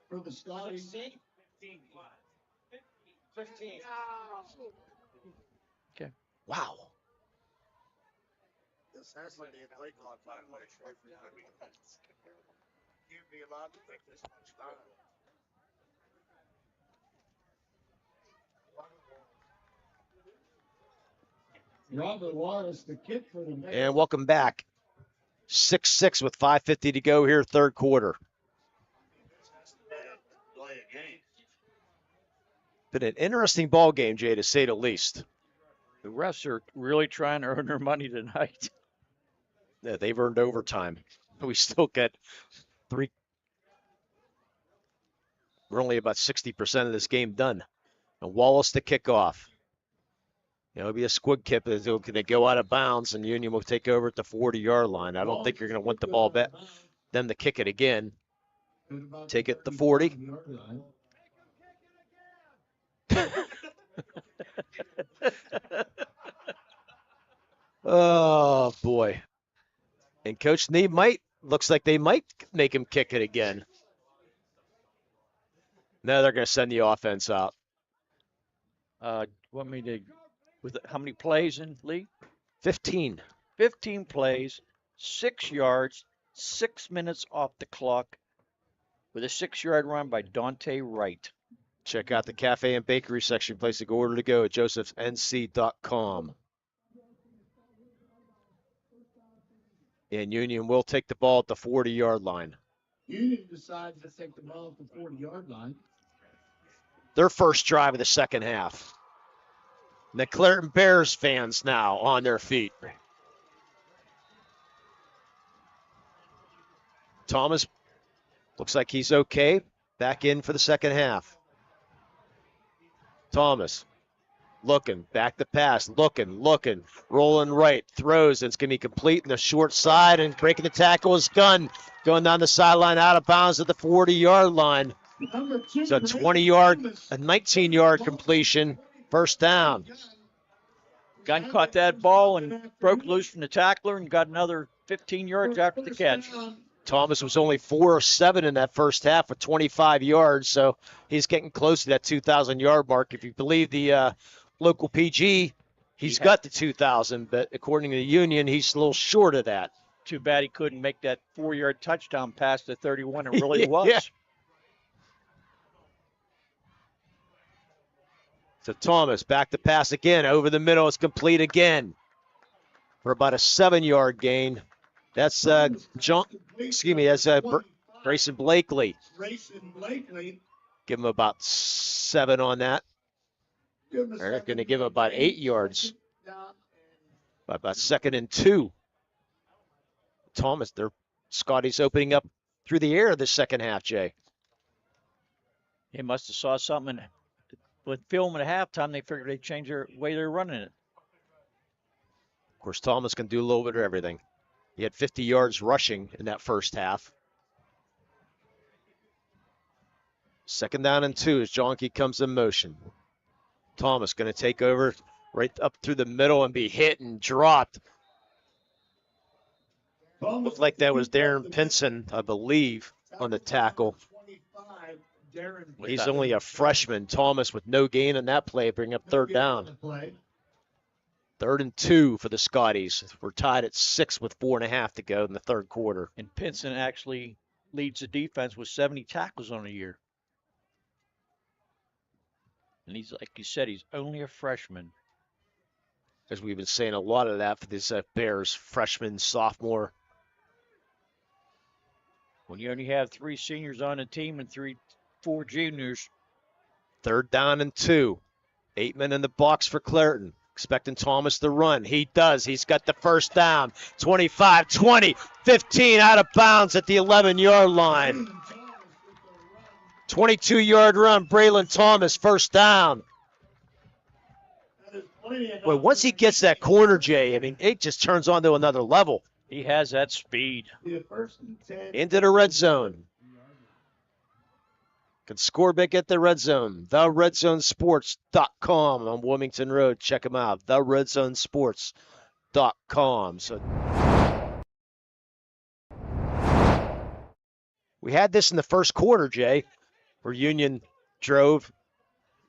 [SPEAKER 4] for the Scotties.
[SPEAKER 2] 15.
[SPEAKER 3] Okay.
[SPEAKER 2] Wow.
[SPEAKER 4] This has to be a play clock violation. You'd be allowed to take this much time. Robert Wallace, the kick for the
[SPEAKER 2] And welcome back. 6-6 with 5:50 to go here, third quarter. Been an interesting ball game, Jay, to say the least.
[SPEAKER 3] The refs are really trying to earn their money tonight.
[SPEAKER 2] Yeah, they've earned overtime. We still get 3. We're only about 60% of this game done. And Wallace to kick off. It'll be a squid kick that's going to go out of bounds, and Union will take over at the 40-yard line. I don't think you're going to want the ball back. Them to kick it again. Take it to 40. Oh, boy. And Coach Nee looks like they might make him kick it again. No, they're going to send the offense out.
[SPEAKER 3] Want me to, how many plays in, Lee?
[SPEAKER 2] 15.
[SPEAKER 3] 15 plays, 6 yards, 6 minutes off the clock with a 6-yard run by Dante Wright.
[SPEAKER 2] Check out the cafe and bakery section. Place a order to go at josephsnc.com. And Union will take the ball at the 40-yard line.
[SPEAKER 4] Union decides to take the ball at the 40-yard line.
[SPEAKER 2] Their first drive of the second half. And the Clairton Bears fans now on their feet. Thomas looks like he's okay. back in for the second half. Thomas looking, back to pass, looking, rolling right, throws, and it's going to be complete in the short side, and breaking the tackle is Gunn, going down the sideline, out of bounds at the 40-yard line. So 20-yard, a 19-yard completion, first down.
[SPEAKER 3] Gunn caught that ball and broke loose from the tackler and got another 15 yards after the catch.
[SPEAKER 2] Thomas was only 4 of 7 in that first half with 25 yards, so he's getting close to that 2,000-yard mark. If you believe the local PG, he's got the 2,000, but according to the Union, he's a little short of that.
[SPEAKER 3] Too bad he couldn't make that 4-yard touchdown pass to 31. It really was.
[SPEAKER 2] Yeah. So Thomas back to pass again, over the middle, it's complete again for about a 7-yard gain. That's Grayson Blakely. Give him about 7 on that. They're going to give him about 8 yards. By about 2nd and 2. Thomas, their Scotties opening up through the air this second half, Jay.
[SPEAKER 3] He must have saw something with film at halftime. They figured they'd change their way they're running it.
[SPEAKER 2] Of course, Thomas can do a little bit of everything. He had 50 yards rushing in that first half. 2nd down and 2 as Jonke comes in motion. Thomas going to take over right up through the middle and be hit and dropped. Looked like that was Darren Pinson, I believe, on the tackle. He's only a freshman. Thomas with no gain on that play, bring up 3rd down. 3rd and 2 for the Scotties. We're tied at 6 with 4.5 to go in the 3rd quarter.
[SPEAKER 3] And Pinson actually leads the defense with 70 tackles on the year. And he's, like you said, he's only a freshman.
[SPEAKER 2] As we've been saying a lot of that for this Bears freshman, sophomore.
[SPEAKER 3] When you only have 3 seniors on the team and 4 juniors.
[SPEAKER 2] 3rd down and 2. 8 men in the box for Clairton. Expecting Thomas to run. He does. He's got the first down. 25, 20, 15 out of bounds at the 11-yard line. 22-yard run. Braylon Thomas, first down. Well, once he gets that corner, Jay, I mean, it just turns on to another level.
[SPEAKER 3] He has that speed.
[SPEAKER 2] Into the red zone. Can score big at the red zone. TheRedZoneSports.com on Wilmington Road. Check them out. TheRedZoneSports.com. So we had this in the first quarter, Jay, where Union drove,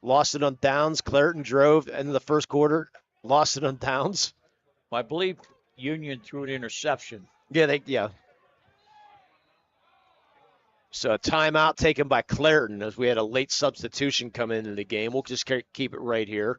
[SPEAKER 2] lost it on downs. Clairton drove in the first quarter, lost it on downs.
[SPEAKER 3] Well, I believe Union threw an interception.
[SPEAKER 2] Yeah. So a timeout taken by Clairton as we had a late substitution come into the game. We'll just keep it right here.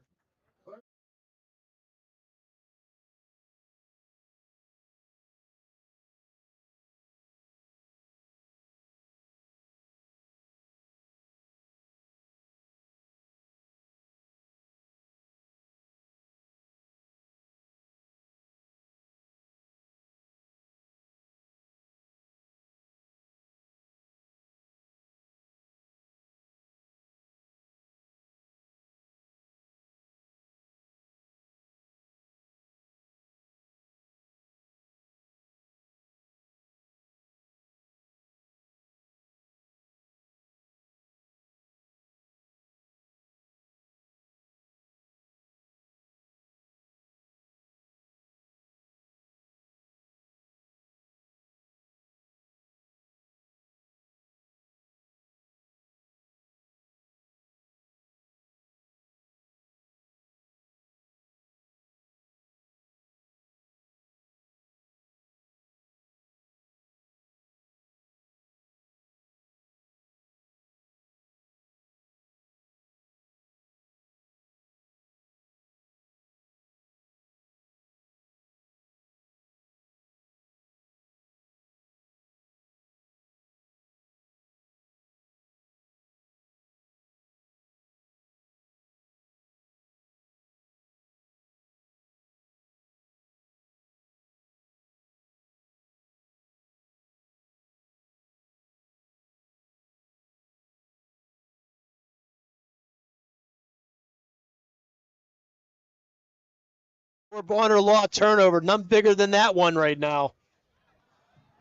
[SPEAKER 2] We're on our law turnover. None bigger than that one right now.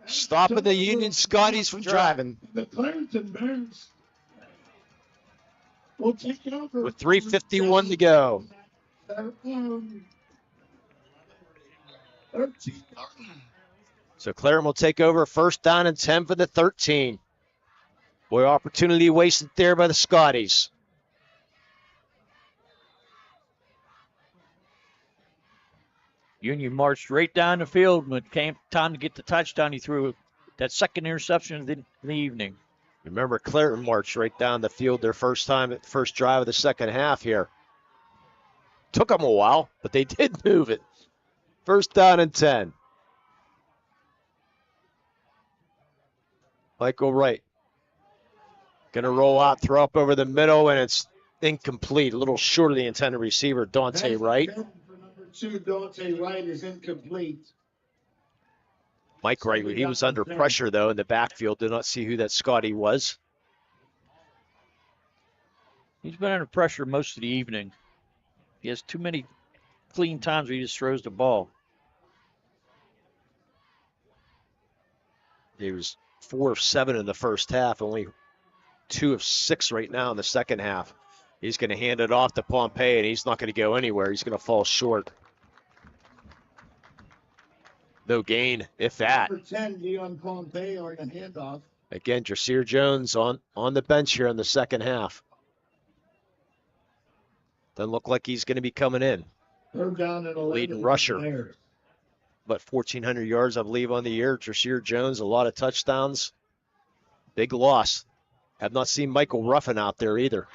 [SPEAKER 2] Stopping the Union Scotties from driving.
[SPEAKER 4] The Clarion Bears will take over.
[SPEAKER 2] With 3:51 to go.
[SPEAKER 4] 13.
[SPEAKER 2] So Clarion will take over 1st down and 10 for the 13. Boy, opportunity wasted there by the Scotties.
[SPEAKER 3] Union marched right down the field. When it came time to get the touchdown, he threw that second interception of the evening.
[SPEAKER 2] Remember, Clairton marched right down the field their first drive of the second half here. Took them a while, but they did move it. 1st down and 10. Michael Wright. Going to roll out, throw up over the middle, and it's incomplete. A little short of the intended receiver, Dante Wright.
[SPEAKER 4] Number 2, Dante Wright, is incomplete.
[SPEAKER 2] Mike Wright, he was under pressure, though, in the backfield. Did not see who that Scotty was.
[SPEAKER 3] He's been under pressure most of the evening. He has too many clean times where he just throws the ball.
[SPEAKER 2] He was 4 of 7 in the first half, only 2 of 6 right now in the second half. He's going to hand it off to Pompey, and he's not going to go anywhere. He's going to fall short. No gain, if that.
[SPEAKER 4] Number 10, Dion Pompey on the handoff.
[SPEAKER 2] Again, Jasir Jones on the bench here in the second half. Doesn't look like he's going to be coming in.
[SPEAKER 4] 3rd down and 11.
[SPEAKER 2] Leading rusher. But 1,400 yards, I believe, on the year. Jasir Jones, a lot of touchdowns. Big loss. Have not seen Michael Ruffin out there either.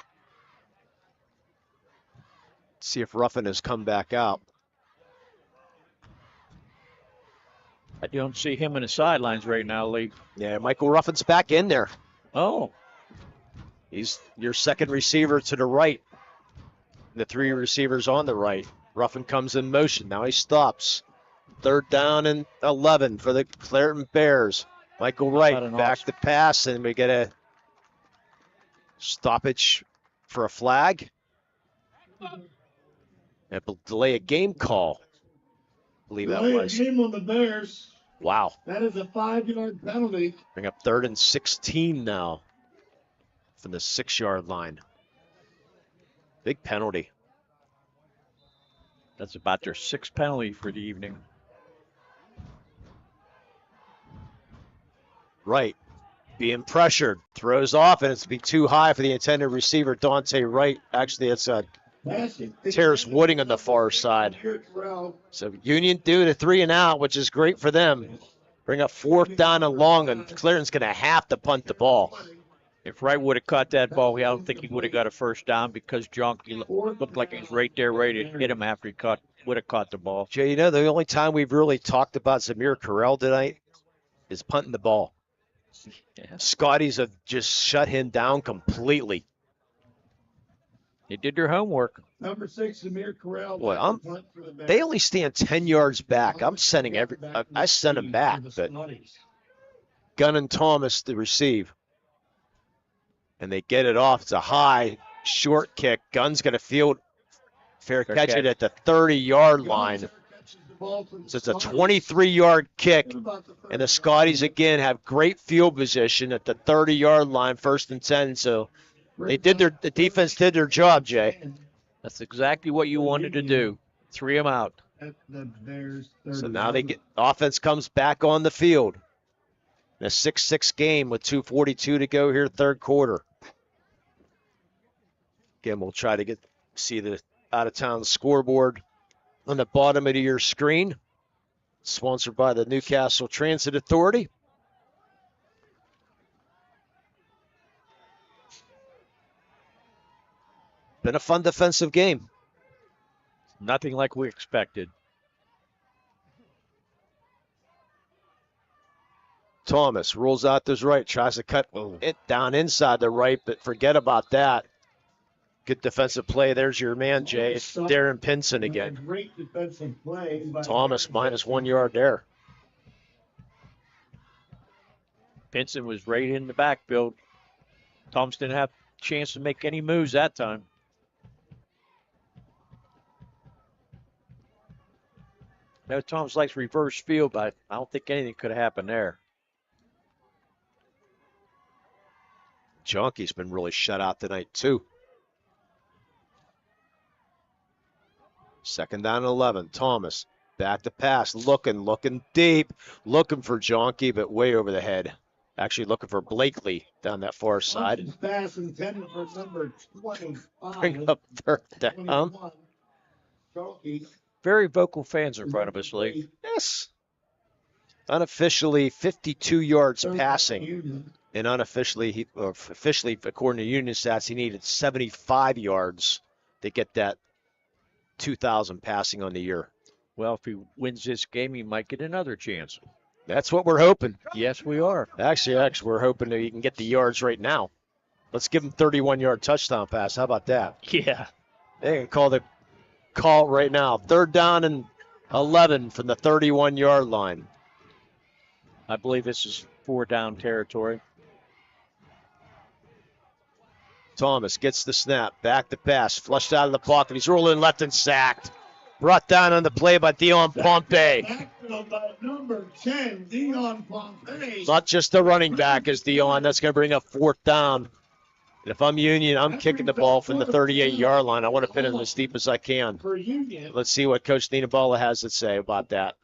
[SPEAKER 2] Let's see if Ruffin has come back out.
[SPEAKER 3] I don't see him in the sidelines right now, Lee.
[SPEAKER 2] Yeah, Michael Ruffin's back in there.
[SPEAKER 3] Oh.
[SPEAKER 2] He's your second receiver to the right. The 3 receivers on the right. Ruffin comes in motion. Now he stops. 3rd down and 11 for the Clairton Bears. Michael Wright back to pass, and we get a stoppage for a flag. And delay a game call. I believe that was.
[SPEAKER 4] Delay a game on the Bears.
[SPEAKER 2] Wow.
[SPEAKER 4] That is a 5-yard penalty.
[SPEAKER 2] Bring up 3rd and 16 now from the 6-yard line. Big penalty.
[SPEAKER 3] That's about their 6th penalty for the evening.
[SPEAKER 2] Wright being pressured, throws off, and it's be too high for the intended receiver, Dante Wright. Actually, it's Terrace Wooding on the far side. So Union do the 3 and out, which is great for them. Bring up 4th down and long, and Clairton's going to have to punt the ball.
[SPEAKER 3] If Wright would have caught that ball, I don't think he would have got a 1st down because Jonky looked like he was right there ready to hit him after he would have caught the ball.
[SPEAKER 2] Jay, you know, the only time we've really talked about Zamir Carell tonight is punting the ball. Yeah. Scotties have just shut him down completely.
[SPEAKER 3] They did their homework.
[SPEAKER 4] Number 6, Zamir Carell.
[SPEAKER 2] Boy, they only stand 10 yards back. I'm sending I send them back, but Gunn and Thomas to receive. And they get it off. It's a high, short kick. Gunn's going to field fair catch it at the 30-yard line. So it's a 23-yard kick. And the Scotties, again, have great field position at the 30-yard line, 1st and 10. So the defense did their job, Jay.
[SPEAKER 3] That's exactly what you wanted to do. 3 them out.
[SPEAKER 2] So now offense comes back on the field. In a 6-6 game with 2:42 to go here, 3rd quarter. Again, we'll try to see the out-of-town scoreboard on the bottom of your screen. Sponsored by the Newcastle Transit Authority. Been a fun defensive game.
[SPEAKER 3] Nothing like we expected.
[SPEAKER 2] Thomas rolls out to his right, tries to cut it down inside the right, but forget about that. Good defensive play. There's your man, Jay. It's Darren Pinson again.
[SPEAKER 4] Great defensive play.
[SPEAKER 2] Thomas minus 1 yard there.
[SPEAKER 3] Pinson was right in the backfield. Thomas didn't have a chance to make any moves that time. Now, Thomas likes reverse field, but I don't think anything could have happened there.
[SPEAKER 2] Jonke's been really shut out tonight, too. 2nd down and 11. Thomas back to pass, looking deep, looking for Jonke, but way over the head. Actually looking for Blakely down that far side.
[SPEAKER 4] Pass intended for number 25.
[SPEAKER 2] Bring up 3rd down.
[SPEAKER 3] Very vocal fans in front of us, Lee.
[SPEAKER 2] Yes. Unofficially, 52 yards passing. And unofficially, officially, according to Union stats, he needed 75 yards to get that 2,000 passing on the year.
[SPEAKER 3] Well, if he wins this game, he might get another chance.
[SPEAKER 2] That's what we're hoping.
[SPEAKER 3] Yes, we are.
[SPEAKER 2] Actually, we're hoping that he can get the yards right now. Let's give him 31-yard touchdown pass. How about that?
[SPEAKER 3] Yeah.
[SPEAKER 2] They can call it right now. 3rd down and 11 from the 31-yard line.
[SPEAKER 3] I believe this is 4-down territory.
[SPEAKER 2] Thomas gets the snap, back to pass, flushed out of the pocket. He's rolling left and sacked. Brought down on the play by Dion Pompey.
[SPEAKER 4] Number 10, Dion Pompey.
[SPEAKER 2] Not just a running back as Dion. That's going to bring up 4th down. And if I'm Union, I'm kicking the ball from the 38-yard line. I want to pin it as deep as I can. Let's see what Coach Ninabala has to say about that.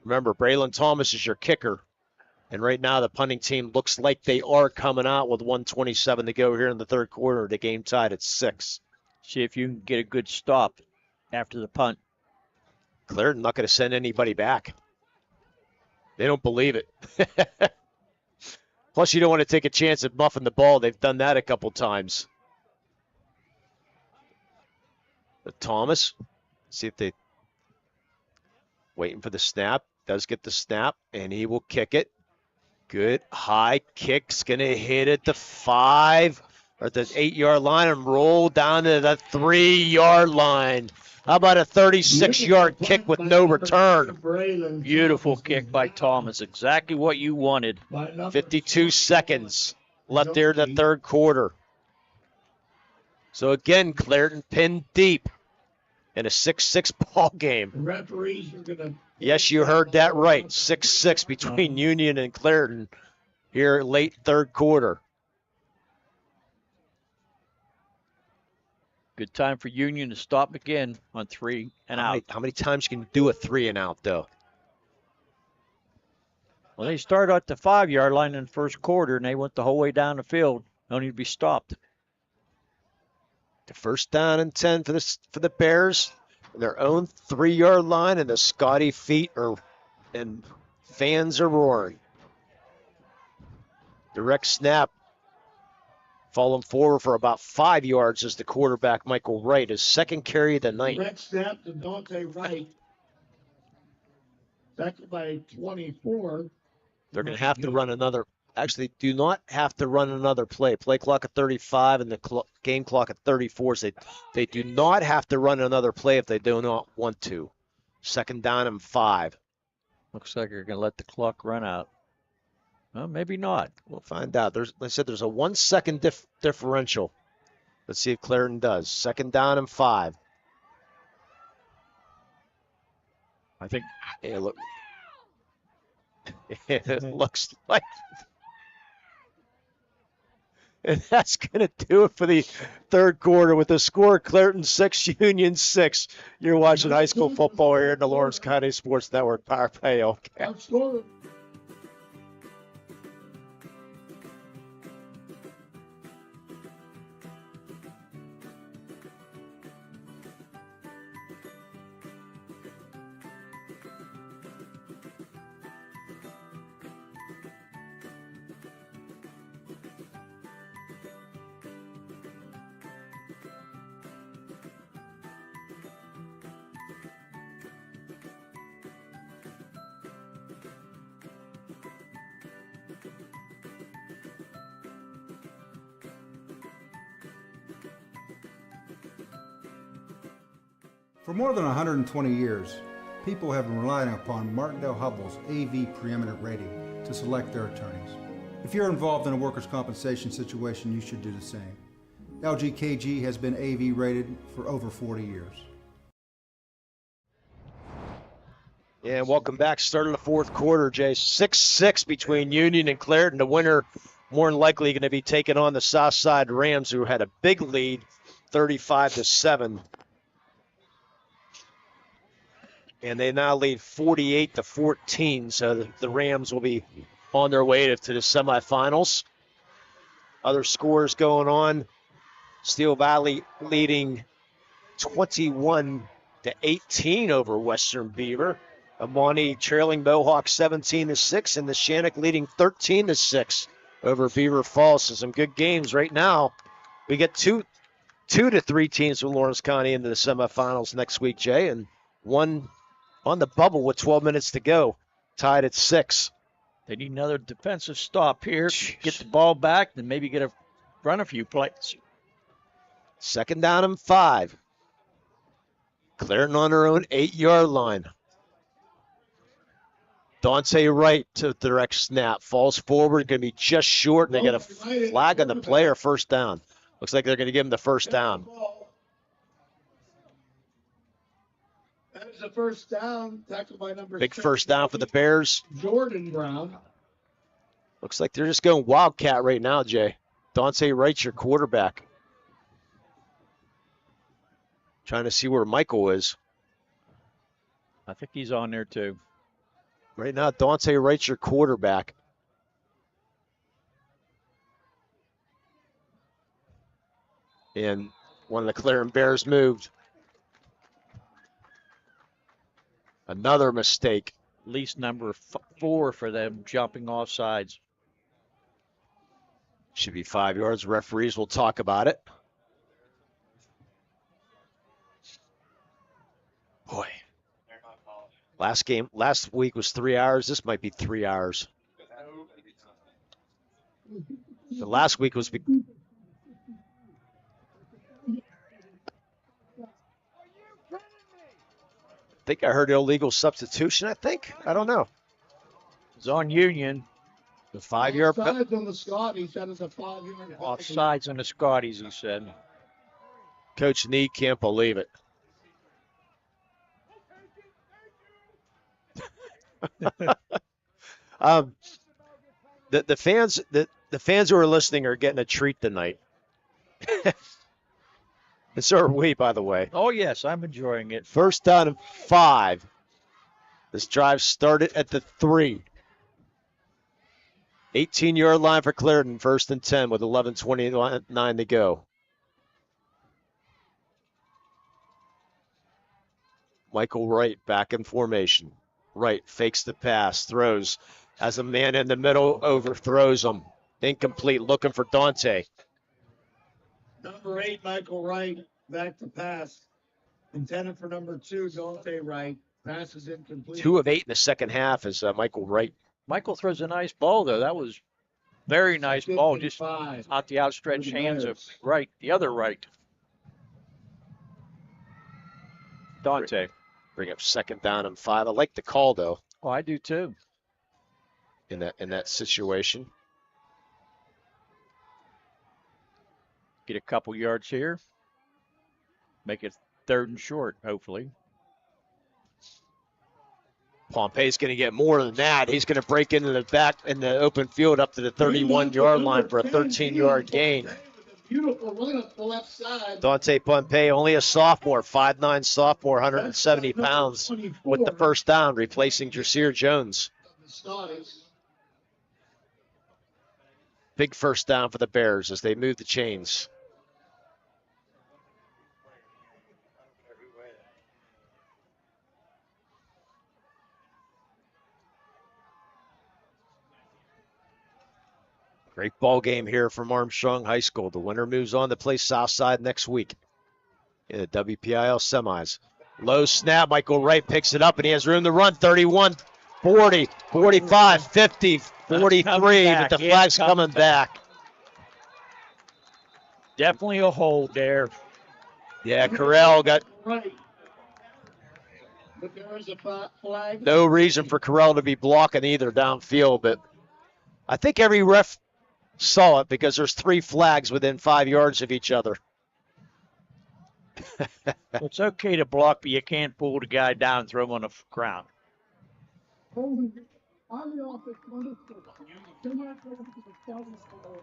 [SPEAKER 2] Remember, Braylon Thomas is your kicker. And right now, the punting team looks like they are coming out with 1:27 to go here in the 3rd quarter. The game tied at 6.
[SPEAKER 3] See if you can get a good stop after the punt.
[SPEAKER 2] Clairton not going to send anybody back. They don't believe it. Plus, you don't want to take a chance at muffing the ball. They've done that a couple times. But Thomas, see if they waiting for the snap. Does get the snap, and he will kick it. Good high kick's going to hit at the 5 or the 8-yard line and roll down to the 3-yard line. How about a 36-yard kick with no return?
[SPEAKER 3] Beautiful kick by Thomas. Exactly what you wanted.
[SPEAKER 2] 52 seconds left there in the 3rd quarter. So again, Clairton pinned deep in a 6-6 ball game.
[SPEAKER 4] Referees are going to.
[SPEAKER 2] Yes, you heard that right. 6-6 between Union and Clairton here late 3rd quarter.
[SPEAKER 3] Good time for Union to stop again on 3 and out.
[SPEAKER 2] How many times can you do a 3 and out, though?
[SPEAKER 3] Well, they started at the 5-yard line in the 1st quarter, and they went the whole way down the field. No need to be stopped.
[SPEAKER 2] The 1st down and 10 for the Bears. Their own 3-yard line, and the Scotty feet and fans are roaring. Direct snap. Falling forward for about 5 yards as the quarterback, Michael Wright, his 2nd carry of the night.
[SPEAKER 4] Direct snap to Dante Wright. Second by 24.
[SPEAKER 2] They're going to have to run another. Actually, do not have to run another play. Play clock at 35 and the game clock at 34. So they do not have to run another play if they do not want to. 2nd down and 5.
[SPEAKER 3] Looks like they're going to let the clock run out. Well, maybe not.
[SPEAKER 2] We'll find out. They said there's a 1 second differential. Let's see if Clairton does. 2nd down and 5.
[SPEAKER 3] I think.
[SPEAKER 2] Hey, look. It looks like. And that's going to do it for the 3rd quarter with the score Clairton 6, Union 6. You're watching high school football here in the Lawrence County Sports Network. Power play, LCAP.
[SPEAKER 6] For more than 120 years, people have been relying upon Martindale-Hubbell's AV preeminent rating to select their attorneys. If you're involved in a workers' compensation situation, you should do the same. LGKG has been AV rated for over 40 years.
[SPEAKER 2] And welcome back. Start of the fourth quarter, Jay. 6-6 between Union and Clairton. The winner more than likely going to be taking on the Southside Rams, who had a big lead, 35-7. And they now lead 48-14. So the Rams will be on their way to the semifinals. Other scores going on. Steel Valley leading 21-18 over Western Beaver. Amani trailing Mohawk 17-6, and the Shannock leading 13-6 over Beaver Falls. So some good games right now. We get two to three teams from Lawrence County into the semifinals next week, Jay, and one on the bubble with 12 minutes to go, tied at 6.
[SPEAKER 3] They need another defensive stop here. Get the ball back, then maybe run a few plays.
[SPEAKER 2] Second down and 5. Clairton on their own 8-yard line. Dante Wright to the direct snap. Falls forward, going to be just short, and they get a flag on the play or first down. Looks like they're going to give him the first down.
[SPEAKER 4] That is a first down, tackled by number
[SPEAKER 2] Big first down for the Bears.
[SPEAKER 4] Jordan Brown.
[SPEAKER 2] Looks like they're just going Wildcat right now, Jay. Dante Wright's your quarterback. Trying to see where Michael is.
[SPEAKER 3] I think he's on there too.
[SPEAKER 2] Right now, Dante Wright's your quarterback. And one of the Clarion Bears moved. Another mistake.
[SPEAKER 3] At least number 4 for them jumping off sides.
[SPEAKER 2] Should be 5 yards. Referees will talk about it. Boy. Last week was 3 hours. This might be 3 hours. The last week was. I think I heard illegal substitution, I think. I don't know.
[SPEAKER 3] It's on Union.
[SPEAKER 2] The 5-yard
[SPEAKER 4] Offsides on the Scotties. That is a 5-yard.
[SPEAKER 3] Offsides on the Scotties, he said.
[SPEAKER 2] Coach Nee can't believe it. The fans who are listening are getting a treat tonight. And so are we, by the way.
[SPEAKER 3] Oh, yes, I'm enjoying it.
[SPEAKER 2] First down and 5. This drive started at the 3. 18-yard line for Clairton, first and 10 with 11:29 to go. Michael Wright back in formation. Wright fakes the pass, throws, has a man in the middle, overthrows him. Incomplete, looking for Dante.
[SPEAKER 4] Number 8, Michael Wright, back to pass. Intended for number 2, Dante Wright. Pass is incomplete.
[SPEAKER 2] 2 of 8 in the second half is Michael Wright.
[SPEAKER 3] Michael throws a nice ball, though. That was very nice ball, just out the outstretched hands of Wright, the other Wright. Dante.
[SPEAKER 2] Bring up second down and 5. I like the call, though.
[SPEAKER 3] Oh, I do, too.
[SPEAKER 2] In that situation.
[SPEAKER 3] Get a couple yards here. Make it 3rd and short, hopefully.
[SPEAKER 2] Pompey's going to get more than that. He's going to break into the back in the open field up to the 31-yard line for a 13-yard gain.
[SPEAKER 4] Beautiful run up the left side.
[SPEAKER 2] Dante Pompey, only a sophomore, 5'9" sophomore, 170 pounds with the first down, replacing Jasir Jones. Big first down for the Bears as they move the chains. Great ball game here from Armstrong High School. The winner moves on to play Southside next week in the WPIL semis. Low snap. Michael Wright picks it up, and he has room to run. 31, 40, 45, 50, 43, but the flag's coming back.
[SPEAKER 3] Definitely a hold there.
[SPEAKER 2] Yeah, Carell got
[SPEAKER 4] Right. But there is a flag.
[SPEAKER 2] no reason for Carell to be blocking either downfield, but I think every ref saw it because there's 3 flags within 5 yards of each other.
[SPEAKER 3] Well, it's okay to block, but you can't pull the guy down and throw him on the ground.
[SPEAKER 2] But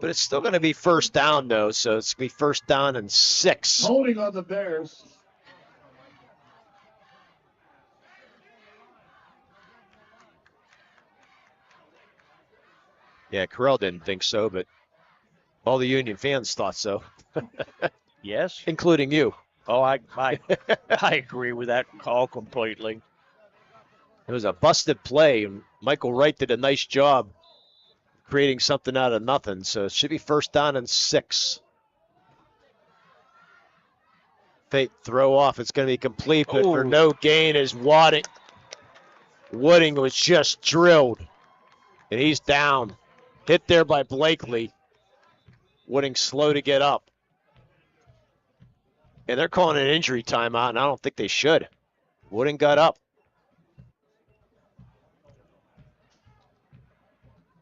[SPEAKER 2] it's still going to be first down, though, so it's going to be first down and 6.
[SPEAKER 4] Holding on the Bears.
[SPEAKER 2] Yeah, Carell didn't think so, but all the Union fans thought so.
[SPEAKER 3] Yes.
[SPEAKER 2] Including you.
[SPEAKER 3] Oh, I agree with that call completely.
[SPEAKER 2] It was a busted play, and Michael Wright did a nice job creating something out of nothing, so it should be first down and 6. Fake throw off. It's going to be complete, but for no gain is Wooding. Wooding was just drilled, and he's down. Hit there by Blakely. Wooding slow to get up. And they're calling an injury timeout, and I don't think they should. Wooding got up.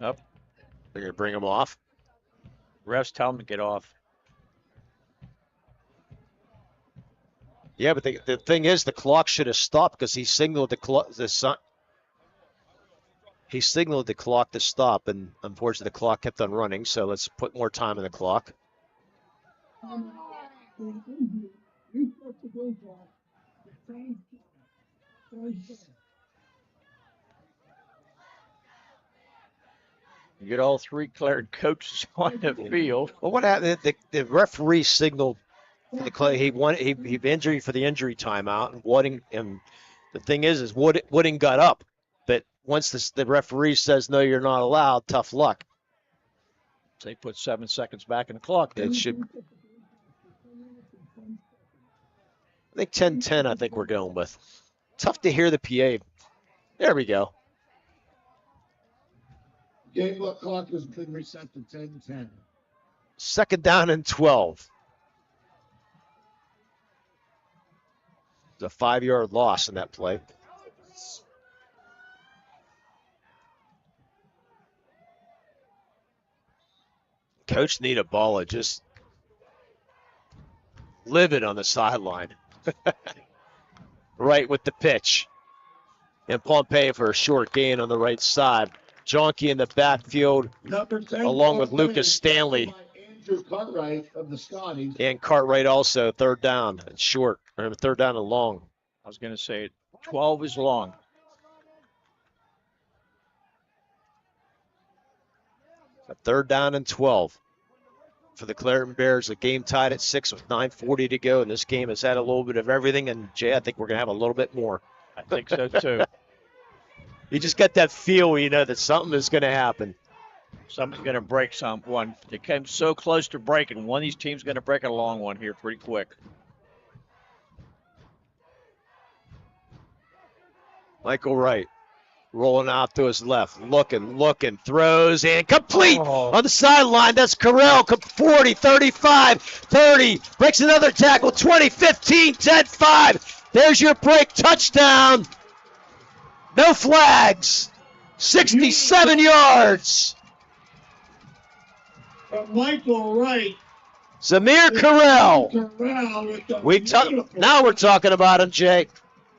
[SPEAKER 3] Up.
[SPEAKER 2] They're going to bring him off.
[SPEAKER 3] Refs tell him to get off.
[SPEAKER 2] Yeah, but the thing is, the clock should have stopped because he signaled the clock. He signaled the clock to stop, and unfortunately, the clock kept on running. So let's put more time on the clock.
[SPEAKER 3] You get all 3 Clairton coaches on the field.
[SPEAKER 2] Well, what happened? The referee signaled for the play. He injury for the injury timeout, and Wooding. And the thing is Wooding got up, but once the referee says no, you're not allowed. Tough luck.
[SPEAKER 3] So they put 7 seconds back in the clock.
[SPEAKER 2] It should. I think 10-10. I think we're going with. Tough to hear the PA. There we go.
[SPEAKER 4] Game clock has been reset to 10-10.
[SPEAKER 2] Second down and 12. It's a 5-yard loss in that play. Coach Niederballa just livid on the sideline. Right with the pitch. And Pompey for a short gain on the right side. Jonke in the backfield along with Lucas Stanley.
[SPEAKER 4] Andrew Cartwright of the Scotties.
[SPEAKER 2] And Cartwright also, third down and short. Or third down and long.
[SPEAKER 3] I was going to say 12 is long.
[SPEAKER 2] A third down and 12 for the Clairton Bears. The game tied at 6 with 9:40 to go. And this game has had a little bit of everything. And, Jay, I think we're going to have a little bit more.
[SPEAKER 3] I think so, too.
[SPEAKER 2] You just got that feel, you know, that something is going to happen.
[SPEAKER 3] Something's going to break someone. They came so close to breaking. One of these teams is going to break a long one here pretty quick.
[SPEAKER 2] Michael Wright rolling out to his left, looking, throws, and complete on the sideline. That's Carell, 40, 35, 30, breaks another tackle, 20, 15, 10, 5. There's your break, touchdown. No flags, 67 yards.
[SPEAKER 4] Michael Wright.
[SPEAKER 2] Zamir Carell.
[SPEAKER 4] Carell
[SPEAKER 2] now we're talking about him, Jay.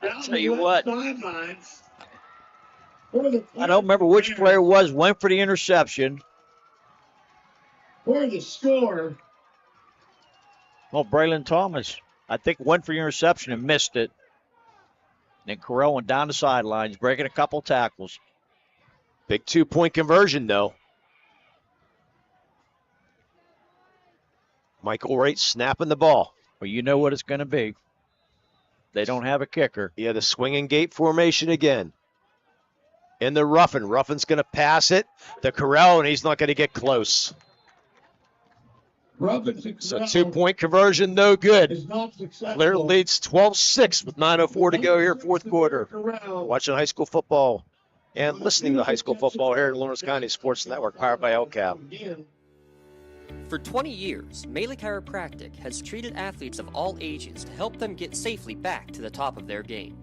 [SPEAKER 3] I'll tell you what. I don't remember which player it was. Went for the interception.
[SPEAKER 4] For the score.
[SPEAKER 3] Well, Braylon Thomas, I think, went for the interception and missed it. Then Carell went down the sidelines, breaking a couple tackles.
[SPEAKER 2] Big 2-point conversion, though. Michael Wright snapping the ball.
[SPEAKER 3] Well, you know what it's going to be. They don't have a kicker.
[SPEAKER 2] Yeah, the swinging gate formation again. In the Ruffin. Ruffin's going to pass it to Carell, and he's not going to get close. So 2-point conversion, no good. Claire leads 12-6 with 9:04 to go here, fourth quarter. Watching high school football and listening to high school football here at Lawrence County Sports Network, powered by LCAP.
[SPEAKER 1] For 20 years, Melee Chiropractic has treated athletes of all ages to help them get safely back to the top of their game.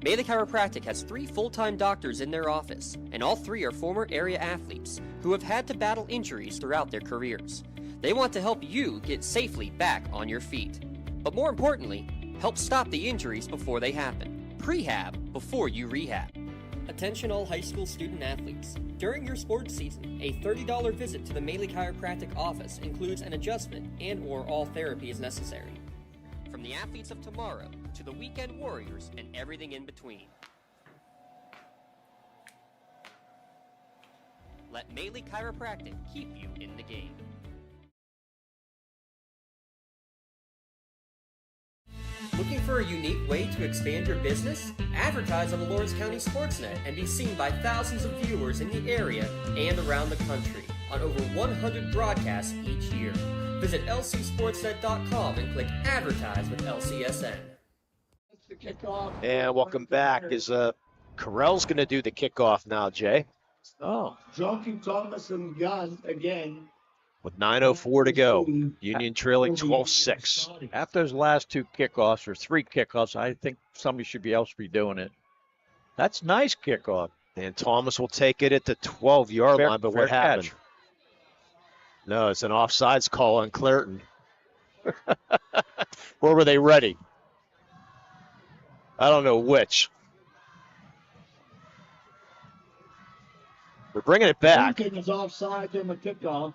[SPEAKER 1] Melee Chiropractic has 3 full-time doctors in their office, and all 3 are former area athletes who have had to battle injuries throughout their careers. They want to help you get safely back on your feet. But more importantly, help stop the injuries before they happen. Prehab before you rehab. A Attention all high school student athletes. During your sports season, a $30 visit to the Maley Chiropractic office includes an adjustment and/or all therapy is necessary. From the athletes of tomorrow to the weekend warriors and everything in between. Let Maley Chiropractic keep you in the game. Looking for a unique way to expand your business? Advertise on the Lawrence County SportsNet and be seen by thousands of viewers in the area and around the country on over 100 broadcasts each year. Visit lcsportsnet.com and click Advertise with LCSN.
[SPEAKER 2] And welcome back. Is Carell's going to do the kickoff now, Jay?
[SPEAKER 3] Oh.
[SPEAKER 4] Junkie Thomas and Gunn again.
[SPEAKER 2] With 9:04 to go. Union trailing 12-6.
[SPEAKER 3] After those last two kickoffs, or three kickoffs, I think somebody should be else be doing it. That's nice kickoff.
[SPEAKER 2] And Thomas will take it at the 12-yard line, but what happened?
[SPEAKER 3] Catch.
[SPEAKER 2] No, it's an offsides call on Clairton. Or were they ready? I don't know which. We're bringing it back.
[SPEAKER 4] Lincoln is offside in the kickoff.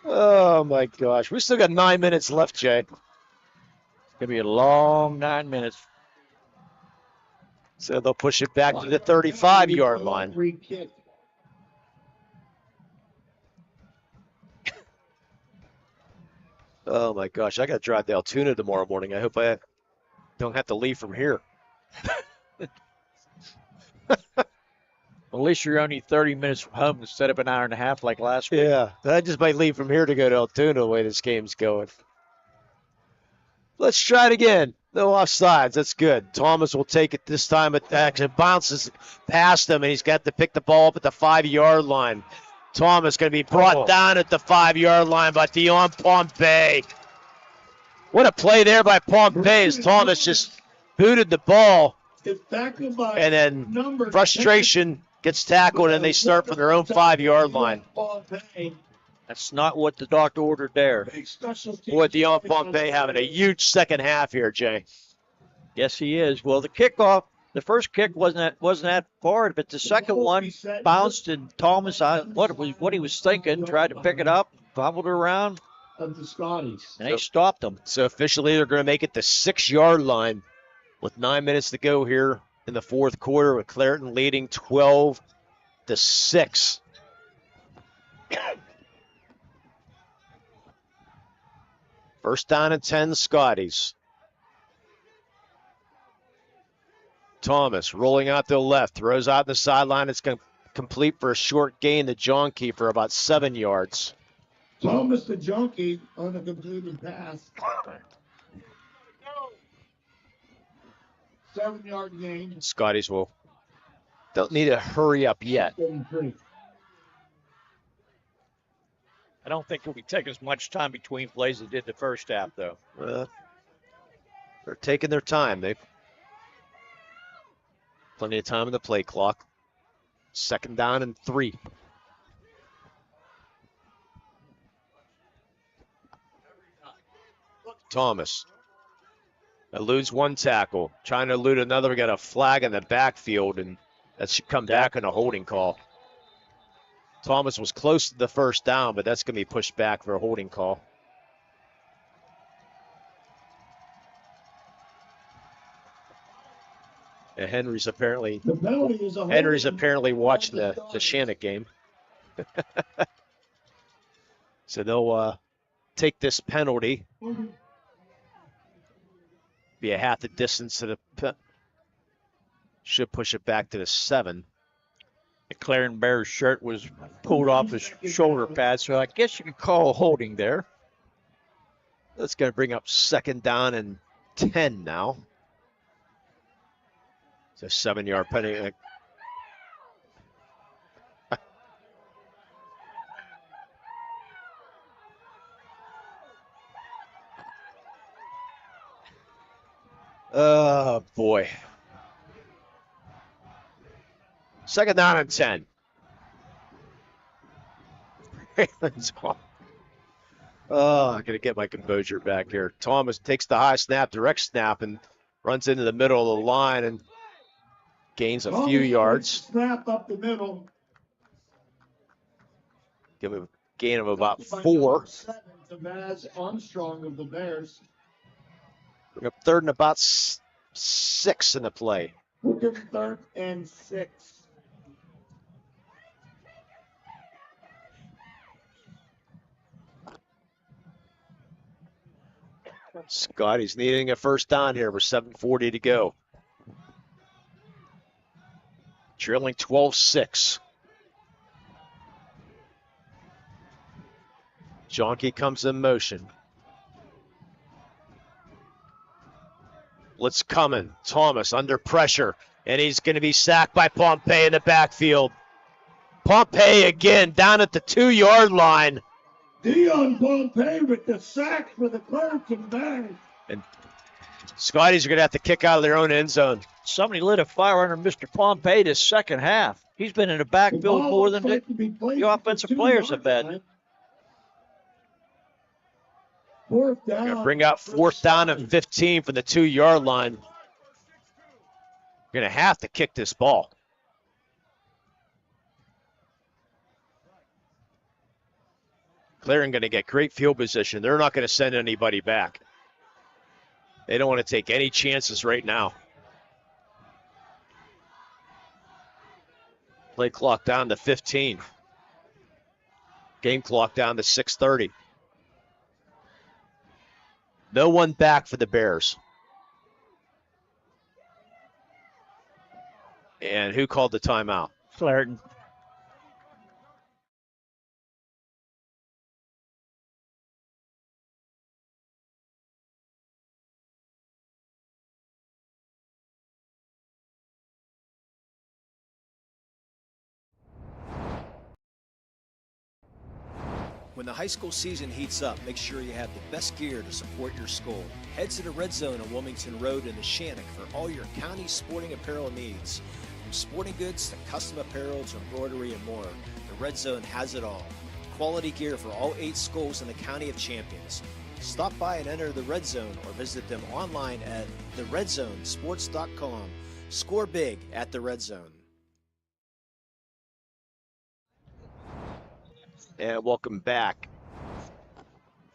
[SPEAKER 2] Oh, my gosh. We still got 9 minutes left, Jay.
[SPEAKER 3] It's going to be a long 9 minutes.
[SPEAKER 2] So they'll push it back to the 35-yard line.
[SPEAKER 4] Free kick.
[SPEAKER 2] Oh, my gosh. I got to drive to Altoona tomorrow morning. I hope I don't have to leave from here.
[SPEAKER 3] At least you're only 30 minutes from home instead of an hour and a half like last week.
[SPEAKER 2] Yeah, I just might leave from here to go to Altoona the way this game's going. Let's try it again. No offsides. That's good. Thomas will take it this time. It actually bounces past him, and he's got to pick the ball up at the 5-yard line. Thomas going to be brought down at the 5-yard line by Dion Pompey. What a play there by Pompey as Thomas just booted the ball. And then frustration gets tackled, and they start from their own 5-yard line.
[SPEAKER 3] That's not what the doctor ordered there.
[SPEAKER 2] Boy, Dion Pompey having a huge second half here, Jay.
[SPEAKER 3] Yes, he is. Well, the kickoff, the first kick wasn't that far, but the second one bounced, and Thomas, what he was thinking, tried to pick it up, fumbled around,
[SPEAKER 4] Of the Scotties.
[SPEAKER 3] and they stopped him.
[SPEAKER 2] So officially, they're going to make it the 6-yard line with 9 minutes to go here in the fourth quarter, with Clairton leading 12-6. First down and 10, Scotties. Thomas rolling out to the left, throws out the sideline. It's going to complete for a short gain to Jonke for about 7 yards.
[SPEAKER 4] Thomas the Junkie on the completed pass. 7-yard gain.
[SPEAKER 2] Scotties don't need to hurry up yet.
[SPEAKER 3] I don't think it'll be taking as much time between plays as it did the first half, though.
[SPEAKER 2] They're taking their time. They've plenty of time in the play clock. Second down and 3. Thomas eludes one tackle, trying to elude another. We got a flag in the backfield, and that should come back on a holding call. Thomas was close to the first down, but that's going to be pushed back for a holding call. And Henry's apparently watching the Shannock game. So they'll take this penalty. Be a half the distance to the should push it back to the 7.
[SPEAKER 3] The Clarion Bears shirt was pulled off his shoulder pad, so I guess you could call a holding there.
[SPEAKER 2] That's going to bring up second down and 10 now. It's a 7-yard penalty. Oh, boy. Second down and 10. Oh, I got to get my composure back here. Thomas takes the high snap, direct snap, and runs into the middle of the line and gains a few yards.
[SPEAKER 4] Snap up the middle.
[SPEAKER 2] Give him a gain of about 4.
[SPEAKER 4] 7 to Vaz Armstrong of the Bears.
[SPEAKER 2] Bring up 3rd and about 6 in the play.
[SPEAKER 4] We'll give him 3rd and 6.
[SPEAKER 2] Scotties needing a first down here with 7:40 to go. Trailing 12-6. Jonke comes in motion. Blitz coming. Thomas under pressure, and he's going to be sacked by Pompey in the backfield. Pompey again down at the 2-yard line.
[SPEAKER 4] Dion Pompey with the sack for the Clairton Bears.
[SPEAKER 2] And Scotties are going to have to kick out of their own end zone.
[SPEAKER 3] Somebody lit a fire under Mr. Pompey this second half. He's been in the backfield more than the offensive players have been.
[SPEAKER 4] Fourth down.
[SPEAKER 2] Going to bring out 4th down and 15 from the 2-yard line. Going to have to kick this ball. Clarion going to get great field position. They're not going to send anybody back. They don't want to take any chances right now. Play clock down to 15. Game clock down to 6:30. No one back for the Bears. And who called the timeout?
[SPEAKER 3] Clairton.
[SPEAKER 24] When the high school season heats up, make sure you have the best gear to support your school. Head to the Red Zone on Wilmington Road in the Shannock for all your county sporting apparel needs. From sporting goods to custom apparel to embroidery and more, the Red Zone has it all. Quality gear for all 8 schools in the County of Champions. Stop by and enter the Red Zone or visit them online at theredzonesports.com. Score big at the Red Zone.
[SPEAKER 2] And welcome back.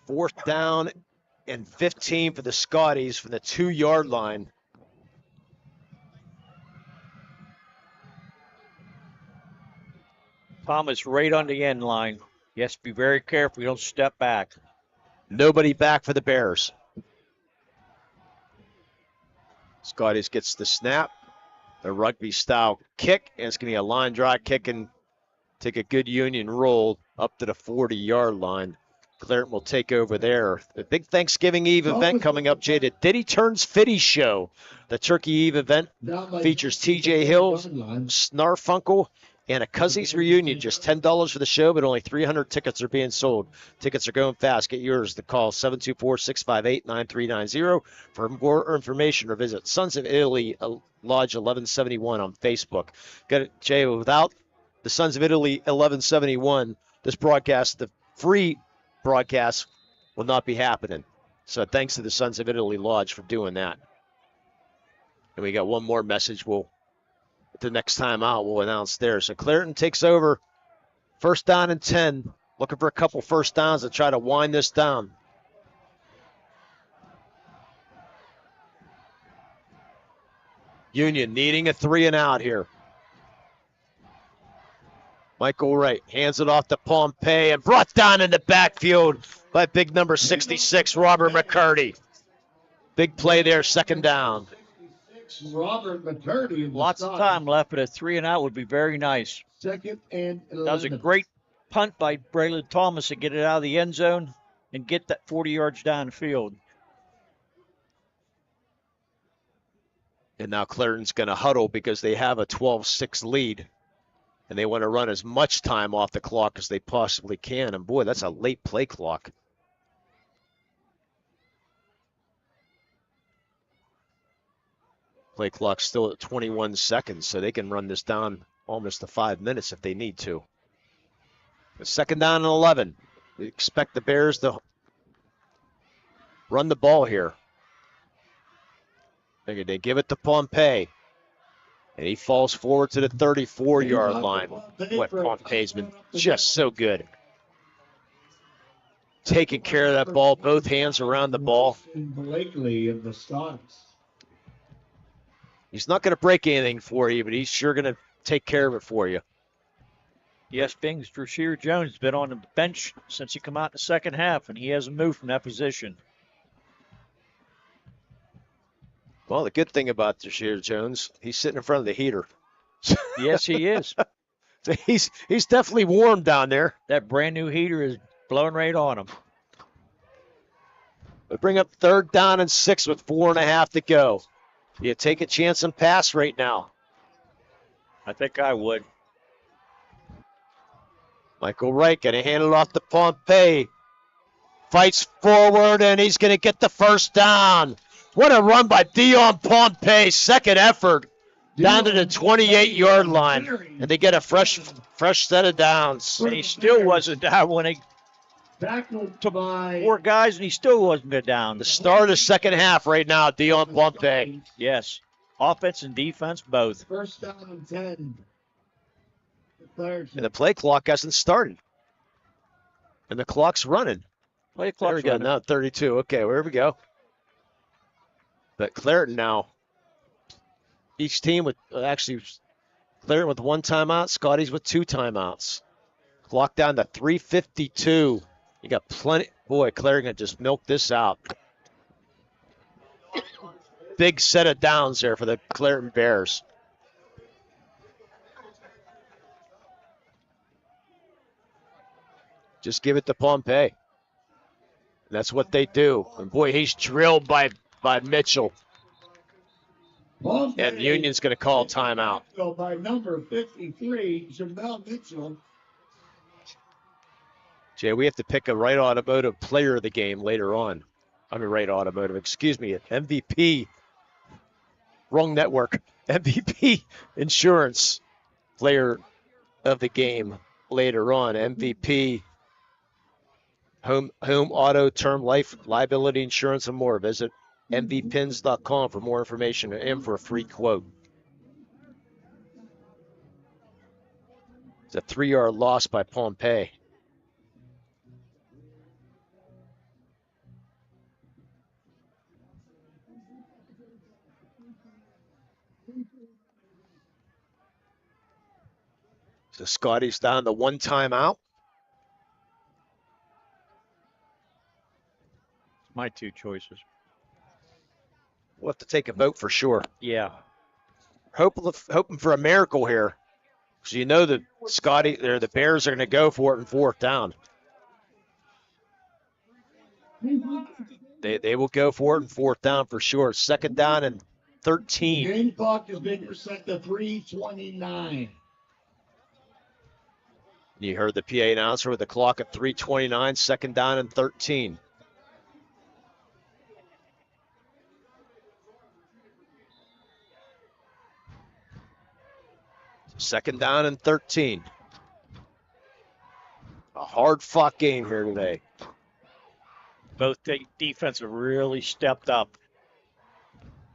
[SPEAKER 2] 4th down and 15 for the Scotties from the 2-yard line.
[SPEAKER 3] Thomas right on the end line. Yes, be very careful. You don't step back.
[SPEAKER 2] Nobody back for the Bears. Scotties gets the snap. A rugby-style kick, and it's going to be a line drive kick and take a good Union roll up to the 40-yard line. Clairton will take over there. The big Thanksgiving Eve event coming up, Jay. The Diddy Turns Fitty Show. The Turkey Eve event features TJ Hills, Snarfunkel, and a Cousins reunion. Just $10 for the show, but only 300 tickets are being sold. Tickets are going fast. Get yours to call 724-658-9390 for more information, or visit Sons of Italy Lodge 1171 on Facebook. Got it, Jay. Without the Sons of Italy 1171, this broadcast, the free broadcast, will not be happening. So thanks to the Sons of Italy Lodge for doing that. And we got one more message the next time out we'll announce there. So Clairton takes over. 1st down and 10. Looking for a couple first downs to try to wind this down. Union needing a 3 and out here. Michael Wright hands it off to Pompey and brought down in the backfield by big number 66, Robert McCurdy. Big play there, 2nd down.
[SPEAKER 4] Robert McCurdy.
[SPEAKER 3] Lots of time left, but a 3 and out would be very nice.
[SPEAKER 4] 2nd and 11.
[SPEAKER 3] That was a great punt by Braylon Thomas to get it out of the end zone and get that 40 yards downfield.
[SPEAKER 2] And now Clairton's going to huddle because they have a 12-6 lead. And they want to run as much time off the clock as they possibly can. And boy, that's a late play clock. Play clock's still at 21 seconds, so they can run this down almost to 5 minutes if they need to. The 2nd down and 11. We expect the Bears to run the ball here. They give it to Pompey. And he falls forward to the 34-yard line. What Pompey's been just so good. Taking care of that ball, both hands around the ball.
[SPEAKER 4] Blakely of the Scotties.
[SPEAKER 2] He's not going to break anything for you, but he's sure going to take care of it for you.
[SPEAKER 3] Yes, Bing's Rasheer Jones has been on the bench since he come out in the second half, and he hasn't moved from that position.
[SPEAKER 2] Well, the good thing about Rasheer Jones, he's sitting in front of the heater.
[SPEAKER 3] Yes, he is.
[SPEAKER 2] So he's definitely warm down there.
[SPEAKER 3] That brand new heater is blowing right on him.
[SPEAKER 2] We bring up 3rd down and 6 with 4.5 to go. You take a chance and pass right now.
[SPEAKER 3] I think I would.
[SPEAKER 2] Michael Wright going to hand it off to Pompey. Fights forward, and he's going to get the first down. What a run by Dion Pompey. Second effort down to the 28-yard line. And they get a fresh set of downs.
[SPEAKER 3] And he still wasn't down when he took 4 guys, and he still wasn't down.
[SPEAKER 2] The start of the second half right now, Dion Pompey.
[SPEAKER 3] Yes. Offense and defense, both.
[SPEAKER 4] First down and 10.
[SPEAKER 2] And the play clock hasn't started. And the clock's running.
[SPEAKER 3] Play clock's
[SPEAKER 2] there we go.
[SPEAKER 3] running.
[SPEAKER 2] Now 32. Okay, here we go. But Clairton now. Each team with Clairton with 1 timeout, Scotties with 2 timeouts. Clock down to 3:52. You got plenty. Boy, Clarion can just milk this out. Big set of downs there for the Clairton Bears. Just give it to Pompey. And that's what they do. And boy, he's drilled by Mitchell. And Union's going to call timeout.
[SPEAKER 4] By number 53, Jamel Mitchell.
[SPEAKER 2] Jay, we have to pick a Right Automotive player of the game later on. Right Automotive, excuse me, MVP. Wrong network. MVP Insurance player of the game later on. MVP, home auto, term life, liability insurance, and more. Visit mvpins.com for more information and for a free quote. It's a 3-yard loss by Pompey. So Scotty's down to 1 timeout.
[SPEAKER 3] My 2 choices.
[SPEAKER 2] We'll have to take a vote for sure.
[SPEAKER 3] Yeah.
[SPEAKER 2] Hoping for a miracle here. Because you know that the Bears are going to go for it in 4th down. They will go for it in 4th down for sure. 2nd down and 13.
[SPEAKER 4] Game clock has been reset to 3:29.
[SPEAKER 2] You heard the PA announcer with the clock at 3:29, 2nd down and 13. Second down and 13. A hard-fought game here today.
[SPEAKER 3] Both defense have really stepped up,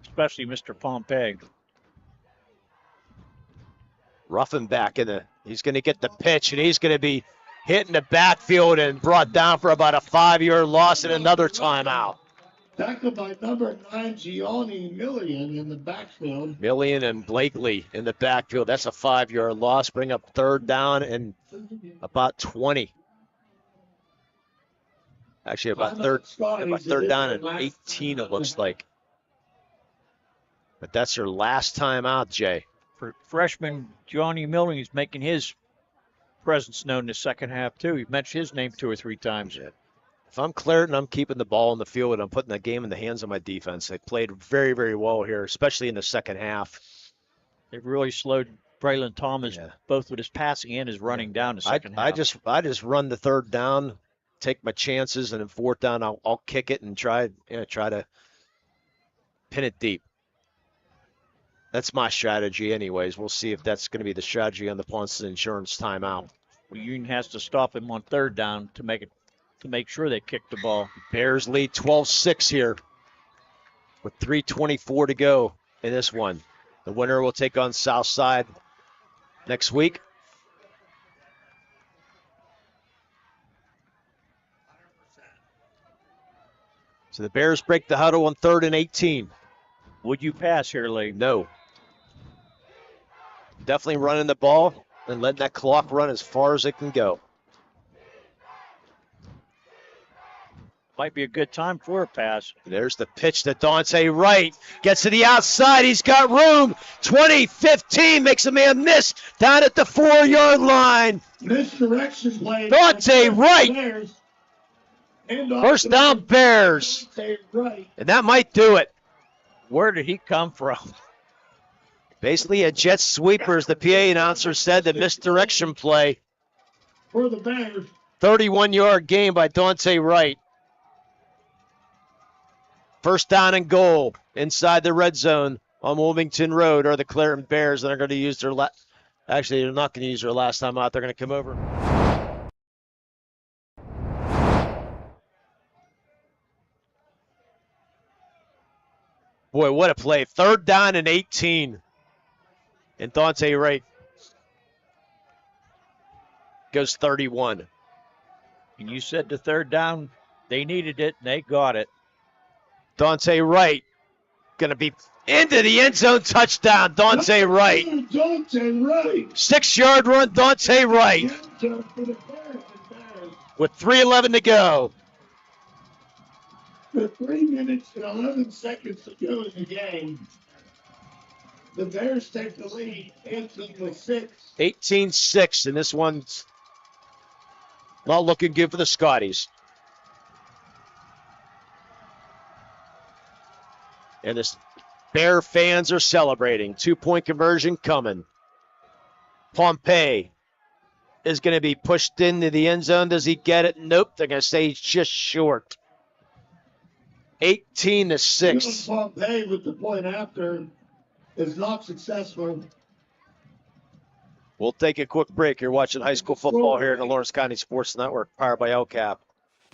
[SPEAKER 3] especially Mr. Pompey.
[SPEAKER 2] Ruffenbach he's going to get the pitch, and he's going to be hit in the backfield and brought down for about a 5-yard loss and another timeout.
[SPEAKER 4] Tackled by number 9, Gianni Millian in the backfield.
[SPEAKER 2] Millian and Blakely in the backfield. That's a 5-yard loss. Bring up 3rd down and about 20. Actually, about third down and 18, it looks like. But that's their last time out, Jay.
[SPEAKER 3] For freshman Johnny Milling is making his presence known in the second half, too. You've mentioned his name 2 or 3 times.
[SPEAKER 2] Yeah. If I'm Clairton, I'm keeping the ball in the field, and I'm putting the game in the hands of my defense. They played very, very well here, especially in the second half.
[SPEAKER 3] They've really slowed Braylon Thomas, both with his passing and his running down the second half.
[SPEAKER 2] I just run the 3rd down, take my chances, and in 4th down, I'll kick it and try to pin it deep. That's my strategy anyways. We'll see if that's going to be the strategy on the Ponce Insurance timeout.
[SPEAKER 3] Well, Union has to stop him on 3rd down to make it to make sure they kick the ball.
[SPEAKER 2] Bears lead 12-6 here with 3:24 to go in this one. The winner will take on Southside next week. So the Bears break the huddle on 3rd and 18.
[SPEAKER 3] Would you pass here, Lee?
[SPEAKER 2] No. Definitely running the ball and letting that clock run as far as it can go.
[SPEAKER 3] Might be a good time for a pass.
[SPEAKER 2] There's the pitch to Dante Wright. Gets to the outside. He's got room. 20-15 makes a man miss down at the 4-yard line.
[SPEAKER 4] Misdirection play.
[SPEAKER 2] Dante Wright.
[SPEAKER 4] Bears.
[SPEAKER 2] First down, Bears. And that might do it.
[SPEAKER 3] Where did he come from?
[SPEAKER 2] Basically a jet sweeper, as the PA announcer said, the misdirection play.
[SPEAKER 4] For the Bears.
[SPEAKER 2] 31-yard gain by Dante Wright. First down and goal inside the red zone on Wilmington Road are the Clairton Bears, and they're going to use their actually, they're not going to use their last time out. They're going to come over. Boy, what a play. 3rd down and 18. And Dante Wright goes 31.
[SPEAKER 3] And you said the 3rd down, they needed it, and they got it.
[SPEAKER 2] Dante Wright going to be into the end zone, touchdown. Dante Wright.
[SPEAKER 4] Dante Wright.
[SPEAKER 2] 6-yard run, Dante Wright. With 3:11 to go.
[SPEAKER 4] With 3 minutes and 11 seconds to go in the game, the Bears take the lead 18-6.
[SPEAKER 2] 18-6, and this one's not looking good for the Scotties. And the Bear fans are celebrating. 2-point conversion coming. Pompey is going to be pushed into the end zone. Does he get it? Nope. They're going to say he's just short. 18-6.
[SPEAKER 4] Pompey with the point after is not successful.
[SPEAKER 2] We'll take a quick break. You're watching high school football here in the Lawrence County Sports Network, powered by LCAP.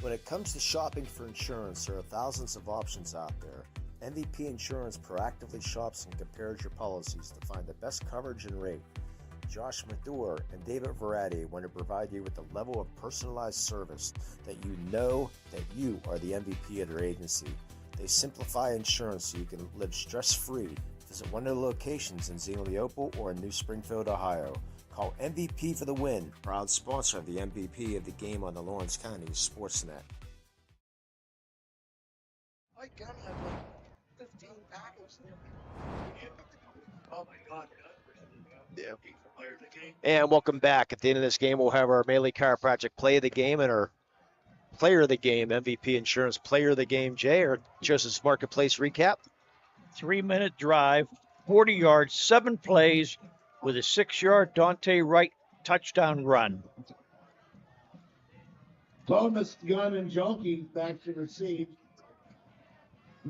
[SPEAKER 17] When it comes to shopping for insurance, there are thousands of options out there. MVP Insurance proactively shops and compares your policies to find the best coverage and rate. Josh Madure and David Verratti want to provide you with the level of personalized service that you know that you are the MVP of their agency. They simplify insurance so you can live stress-free. Visit one of the locations in Xenia Leopold or in New Springfield, Ohio. Call MVP for the win. Proud sponsor of the MVP of the game on the Lawrence County SportsNet.
[SPEAKER 4] I gotta have like 15 packets there. Oh my God.
[SPEAKER 2] Yeah. And welcome back. At the end of this game, we'll have our Melee Chiropractic Play of the Game and our Player of the Game, MVP Insurance Player of the Game, Jay, or Joseph's Marketplace recap.
[SPEAKER 3] 3-minute drive, 40 yards, 7 plays with a 6-yard Dante Wright touchdown run.
[SPEAKER 4] Thomas, Gunn, and Junkie back to receive.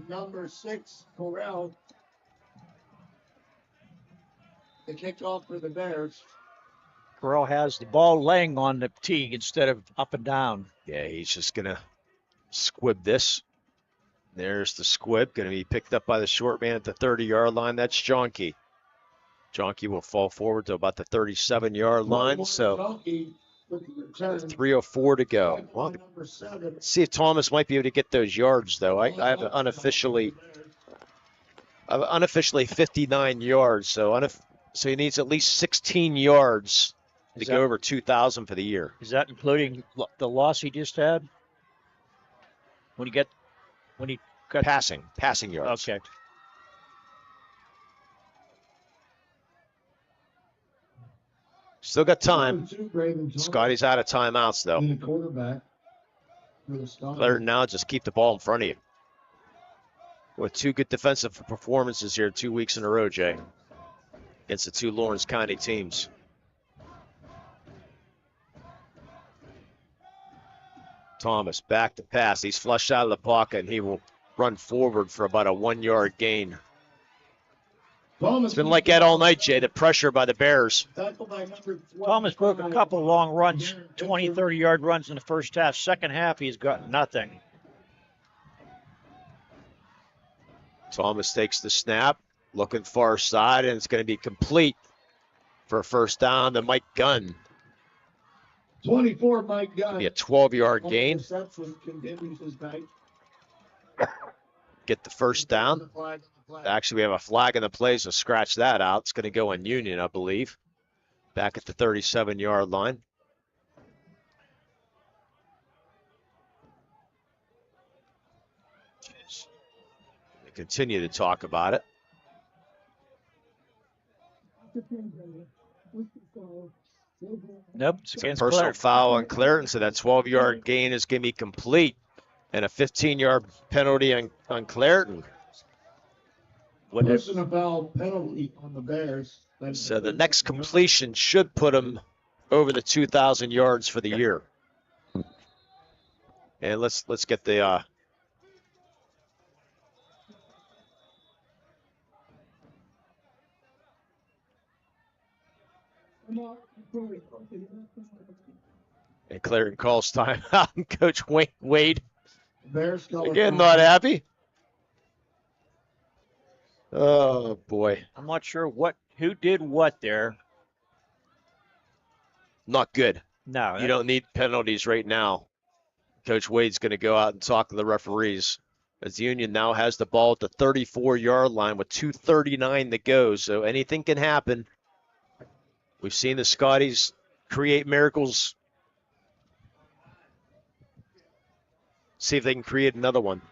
[SPEAKER 4] Number 6, Corral. The kickoff for the Bears.
[SPEAKER 3] Corral has the ball laying on the tee instead of up and down.
[SPEAKER 2] Yeah, he's just going to squib this. There's the squib, going to be picked up by the short man at the 30-yard line. That's Jonke. Jonke will fall forward to about the 37-yard line, so 3:04 to go. Well, let's see if Thomas might be able to get those yards, though. I have unofficially 59 yards, so he needs at least 16 yards to go over 2,000 for the year.
[SPEAKER 3] Is that including the loss he just had? When he got
[SPEAKER 2] passing yards.
[SPEAKER 3] Okay.
[SPEAKER 2] Still got time. Scotty's out of timeouts, though. Clairton now just keep the ball in front of you. With 2 good defensive performances here 2 weeks in a row, Jay, against the 2 Lawrence County teams. Thomas back to pass. He's flushed out of the pocket, and he will run forward for about a 1-yard gain. It's been like that all night, Jay, the pressure by the Bears.
[SPEAKER 3] Thomas broke a couple long runs, 20, 30-yard runs in the first half. Second half, he's got nothing.
[SPEAKER 2] Thomas takes the snap, looking far side, and it's going to be complete for a first down to Mike Gunn.
[SPEAKER 4] 24, Mike Gunn.
[SPEAKER 2] Be a 12-yard gain.
[SPEAKER 4] Continues his night.
[SPEAKER 2] Get the first down. Actually, we have a flag in the play, so scratch that out. It's going to go on Union, I believe. Back at the 37-yard line. They continue to talk about it.
[SPEAKER 3] Nope,
[SPEAKER 2] it's a personal foul on Clairton, so that 12-yard gain is going to be complete. And a 15-yard penalty on Clairton.
[SPEAKER 4] Personal foul penalty on the Bears.
[SPEAKER 2] So the next completion should put him over the 2,000 yards for the year. And let's get the and Clarion calls time out. Coach Wade
[SPEAKER 4] Bears
[SPEAKER 2] again not happy. Oh boy,
[SPEAKER 3] I'm not sure who did what there.
[SPEAKER 2] Not good.
[SPEAKER 3] No,
[SPEAKER 2] you don't need penalties right now. Coach Wade's going to go out and talk to the referees as the Union now has the ball at the 34-yard line with 2:39 to go. So anything can happen. We've seen the Scotties create miracles. See if they can create another one.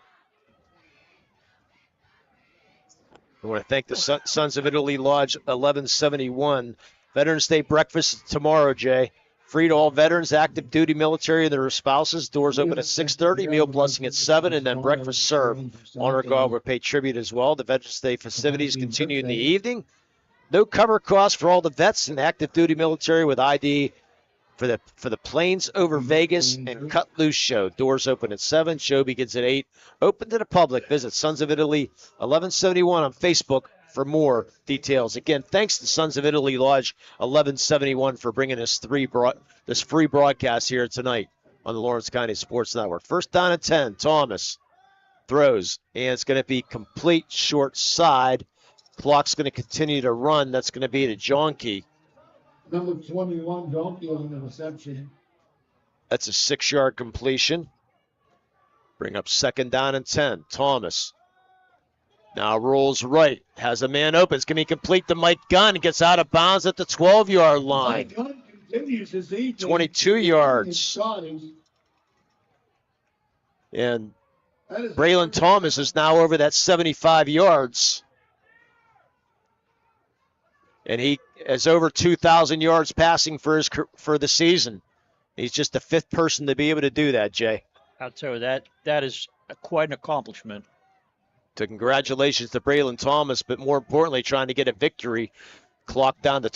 [SPEAKER 2] I want to thank the Sons of Italy Lodge 1171. Veterans Day breakfast tomorrow, Jay. Free to all veterans, active duty military, and their spouses. Doors open at 6:30, meal blessing at 7, and then breakfast served. Honor Guard will pay tribute as well. The Veterans Day festivities continue in the evening. No cover cost for all the vets and active duty military with ID for the Plains over Vegas and Cut Loose show. Doors open at 7. Show begins at 8. Open to the public. Visit Sons of Italy 1171 on Facebook for more details. Again, thanks to Sons of Italy Lodge 1171 for bringing us this free broadcast here tonight on the Lawrence County Sports Network. First down at 10. Thomas throws, and it's going to be complete short side. Clock's going to continue to run. That's going to be to Jonke.
[SPEAKER 4] Number 21, Jonke on the reception.
[SPEAKER 2] That's a 6-yard completion. Bring up second down and 10. Thomas now rolls right. Has a man open. It's going to be complete to Mike Gunn. Gets out of bounds at the 12-yard line.
[SPEAKER 4] Mike Gunn continues his evening.
[SPEAKER 2] 22 yards. And Braylon Thomas is now over that 75 yards. And he has over 2,000 yards passing for the season. He's just the 5th person to be able to do that, Jay.
[SPEAKER 3] I'll tell you, that is quite an accomplishment.
[SPEAKER 2] So congratulations to Braylon Thomas, but more importantly, trying to get a victory. Clock down to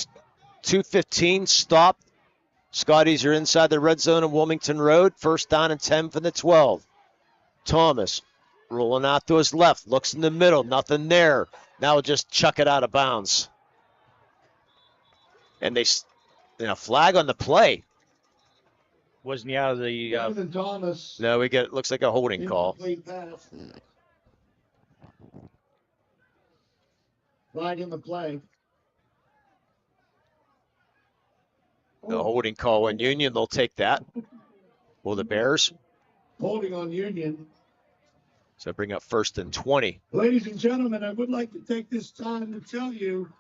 [SPEAKER 2] 2:15, stop. Scotties are inside the red zone on Wilmington Road. First down and 10 from the 12. Thomas rolling out to his left, looks in the middle, nothing there. Now just chuck it out of bounds. And they, flag on the play.
[SPEAKER 3] Wasn't he out of the?
[SPEAKER 4] Thomas.
[SPEAKER 2] No, looks like a holding call.
[SPEAKER 4] Flag in the play.
[SPEAKER 2] The holding call on Union, they'll take that. Will the Bears?
[SPEAKER 4] Holding on Union.
[SPEAKER 2] So bring up first and 20.
[SPEAKER 4] Ladies and gentlemen, I would like to take this time to tell you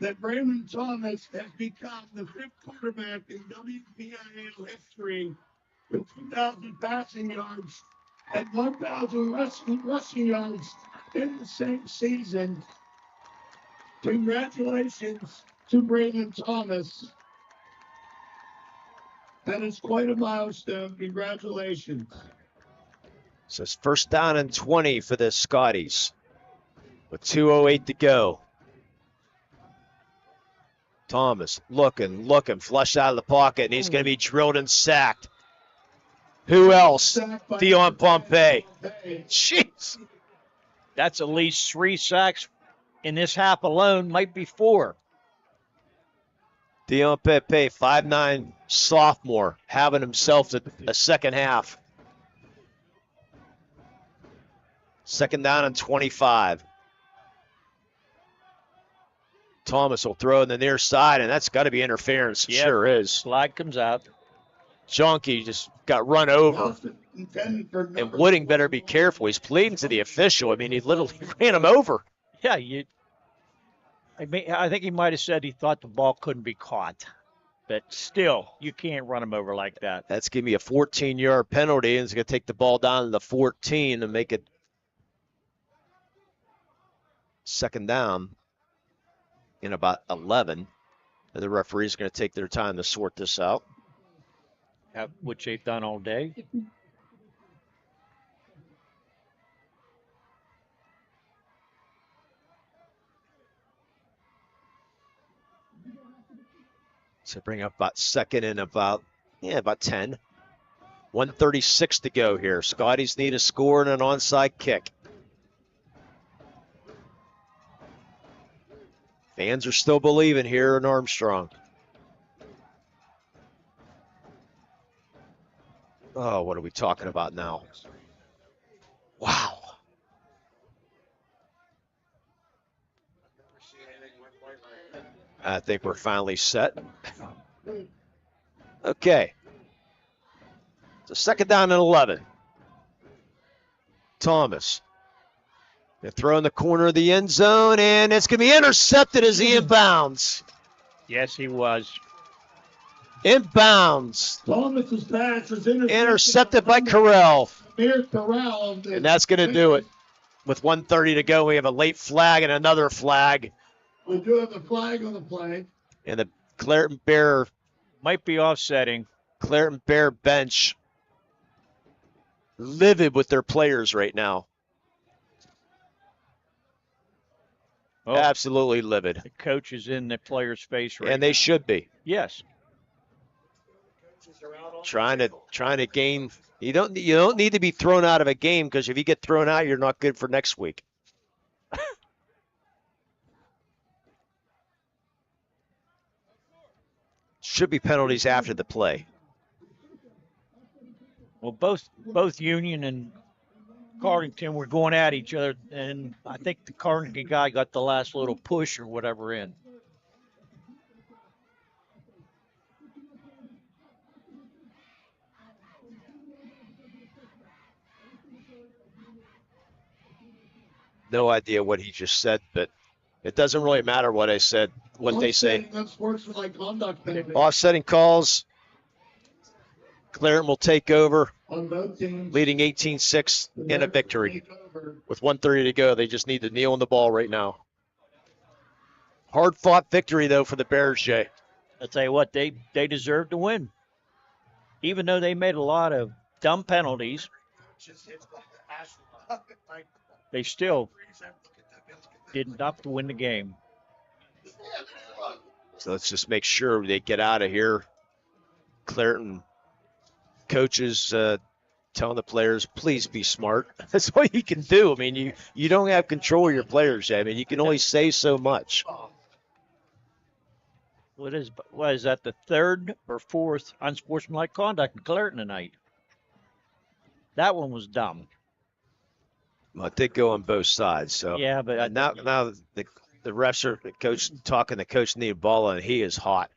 [SPEAKER 4] that Braylon Thomas has become the 5th quarterback in Wpial history with 2,000 passing yards and 1,000 rushing yards in the same season. Congratulations to Braylon Thomas. That is quite a milestone. Congratulations.
[SPEAKER 2] So it's first down and 20 for the Scotties with 2:08 to go. Thomas looking, flushed out of the pocket, and he's going to be drilled and sacked. Who else? Dion Pompey. Jeez.
[SPEAKER 3] That's at least 3 sacks in this half alone might be 4.
[SPEAKER 2] Dion Pepe, 5'9" sophomore, having himself a second half. Second down and 25. Thomas will throw in the near side, and that's got to be interference. It sure is.
[SPEAKER 3] Flag comes out.
[SPEAKER 2] Jonke just got run over. And Wooding better be careful. He's pleading to the official. I mean, he literally ran him over.
[SPEAKER 3] Yeah, I think he might have said he thought the ball couldn't be caught. But still, you can't run him over like that.
[SPEAKER 2] That's going to be a 14-yard penalty, and it's going to take the ball down to the 14 and make it second down in about 11. And the referee's going to take their time to sort this out.
[SPEAKER 3] Which they've done all day.
[SPEAKER 2] So bring up about second and about 10. 1:36 to go here. Scotties need a score and an onside kick. Fans are still believing here in Armstrong. Oh, what are we talking about now? Wow. I think we're finally set. Okay. So second down and 11. Thomas. They throw in the corner of the end zone, and it's going to be intercepted as he inbounds.
[SPEAKER 3] Yes, he was.
[SPEAKER 2] Inbounds.
[SPEAKER 4] Thomas's pass was
[SPEAKER 2] Intercepted by Corral.
[SPEAKER 4] Here's Corral.
[SPEAKER 2] And that's going to do it. With 1:30 to go, we have a late flag and another flag.
[SPEAKER 4] We do have a flag on the play.
[SPEAKER 2] And the Clairton Bear
[SPEAKER 3] might be offsetting.
[SPEAKER 2] Clairton Bear bench livid with their players right now.
[SPEAKER 3] Oh,
[SPEAKER 2] absolutely livid.
[SPEAKER 3] The coach is in the player's face right now.
[SPEAKER 2] And they should be.
[SPEAKER 3] Yes.
[SPEAKER 2] Trying to gain. You don't need to be thrown out of a game, because if you get thrown out, you're not good for next week. Should be penalties after the play.
[SPEAKER 3] Well, both Union and Cardington were going at each other, and I think the Cardington guy got the last little push or whatever in.
[SPEAKER 2] No idea what he just said, but it doesn't really matter what I said, what they say. Offsetting calls. Clarion will take over, leading 18-6 in a victory. With 1:30 to go, they just need to kneel on the ball right now. Hard-fought victory, though, for the Bears, Jay.
[SPEAKER 3] I'll tell you what, they deserve to win. Even though they made a lot of dumb penalties, they still did enough to win the game.
[SPEAKER 2] So let's just make sure they get out of here. Clairton coaches telling the players, please be smart. That's all you can do. I mean, you don't have control of your players. I mean, you can only say so much.
[SPEAKER 3] What is that, the third or fourth unsportsmanlike conduct in Clairton tonight? That one was dumb.
[SPEAKER 2] Well, it did go on both sides. So
[SPEAKER 3] yeah, but
[SPEAKER 2] now the refs are the coach talking. The coach need ball, and he is hot.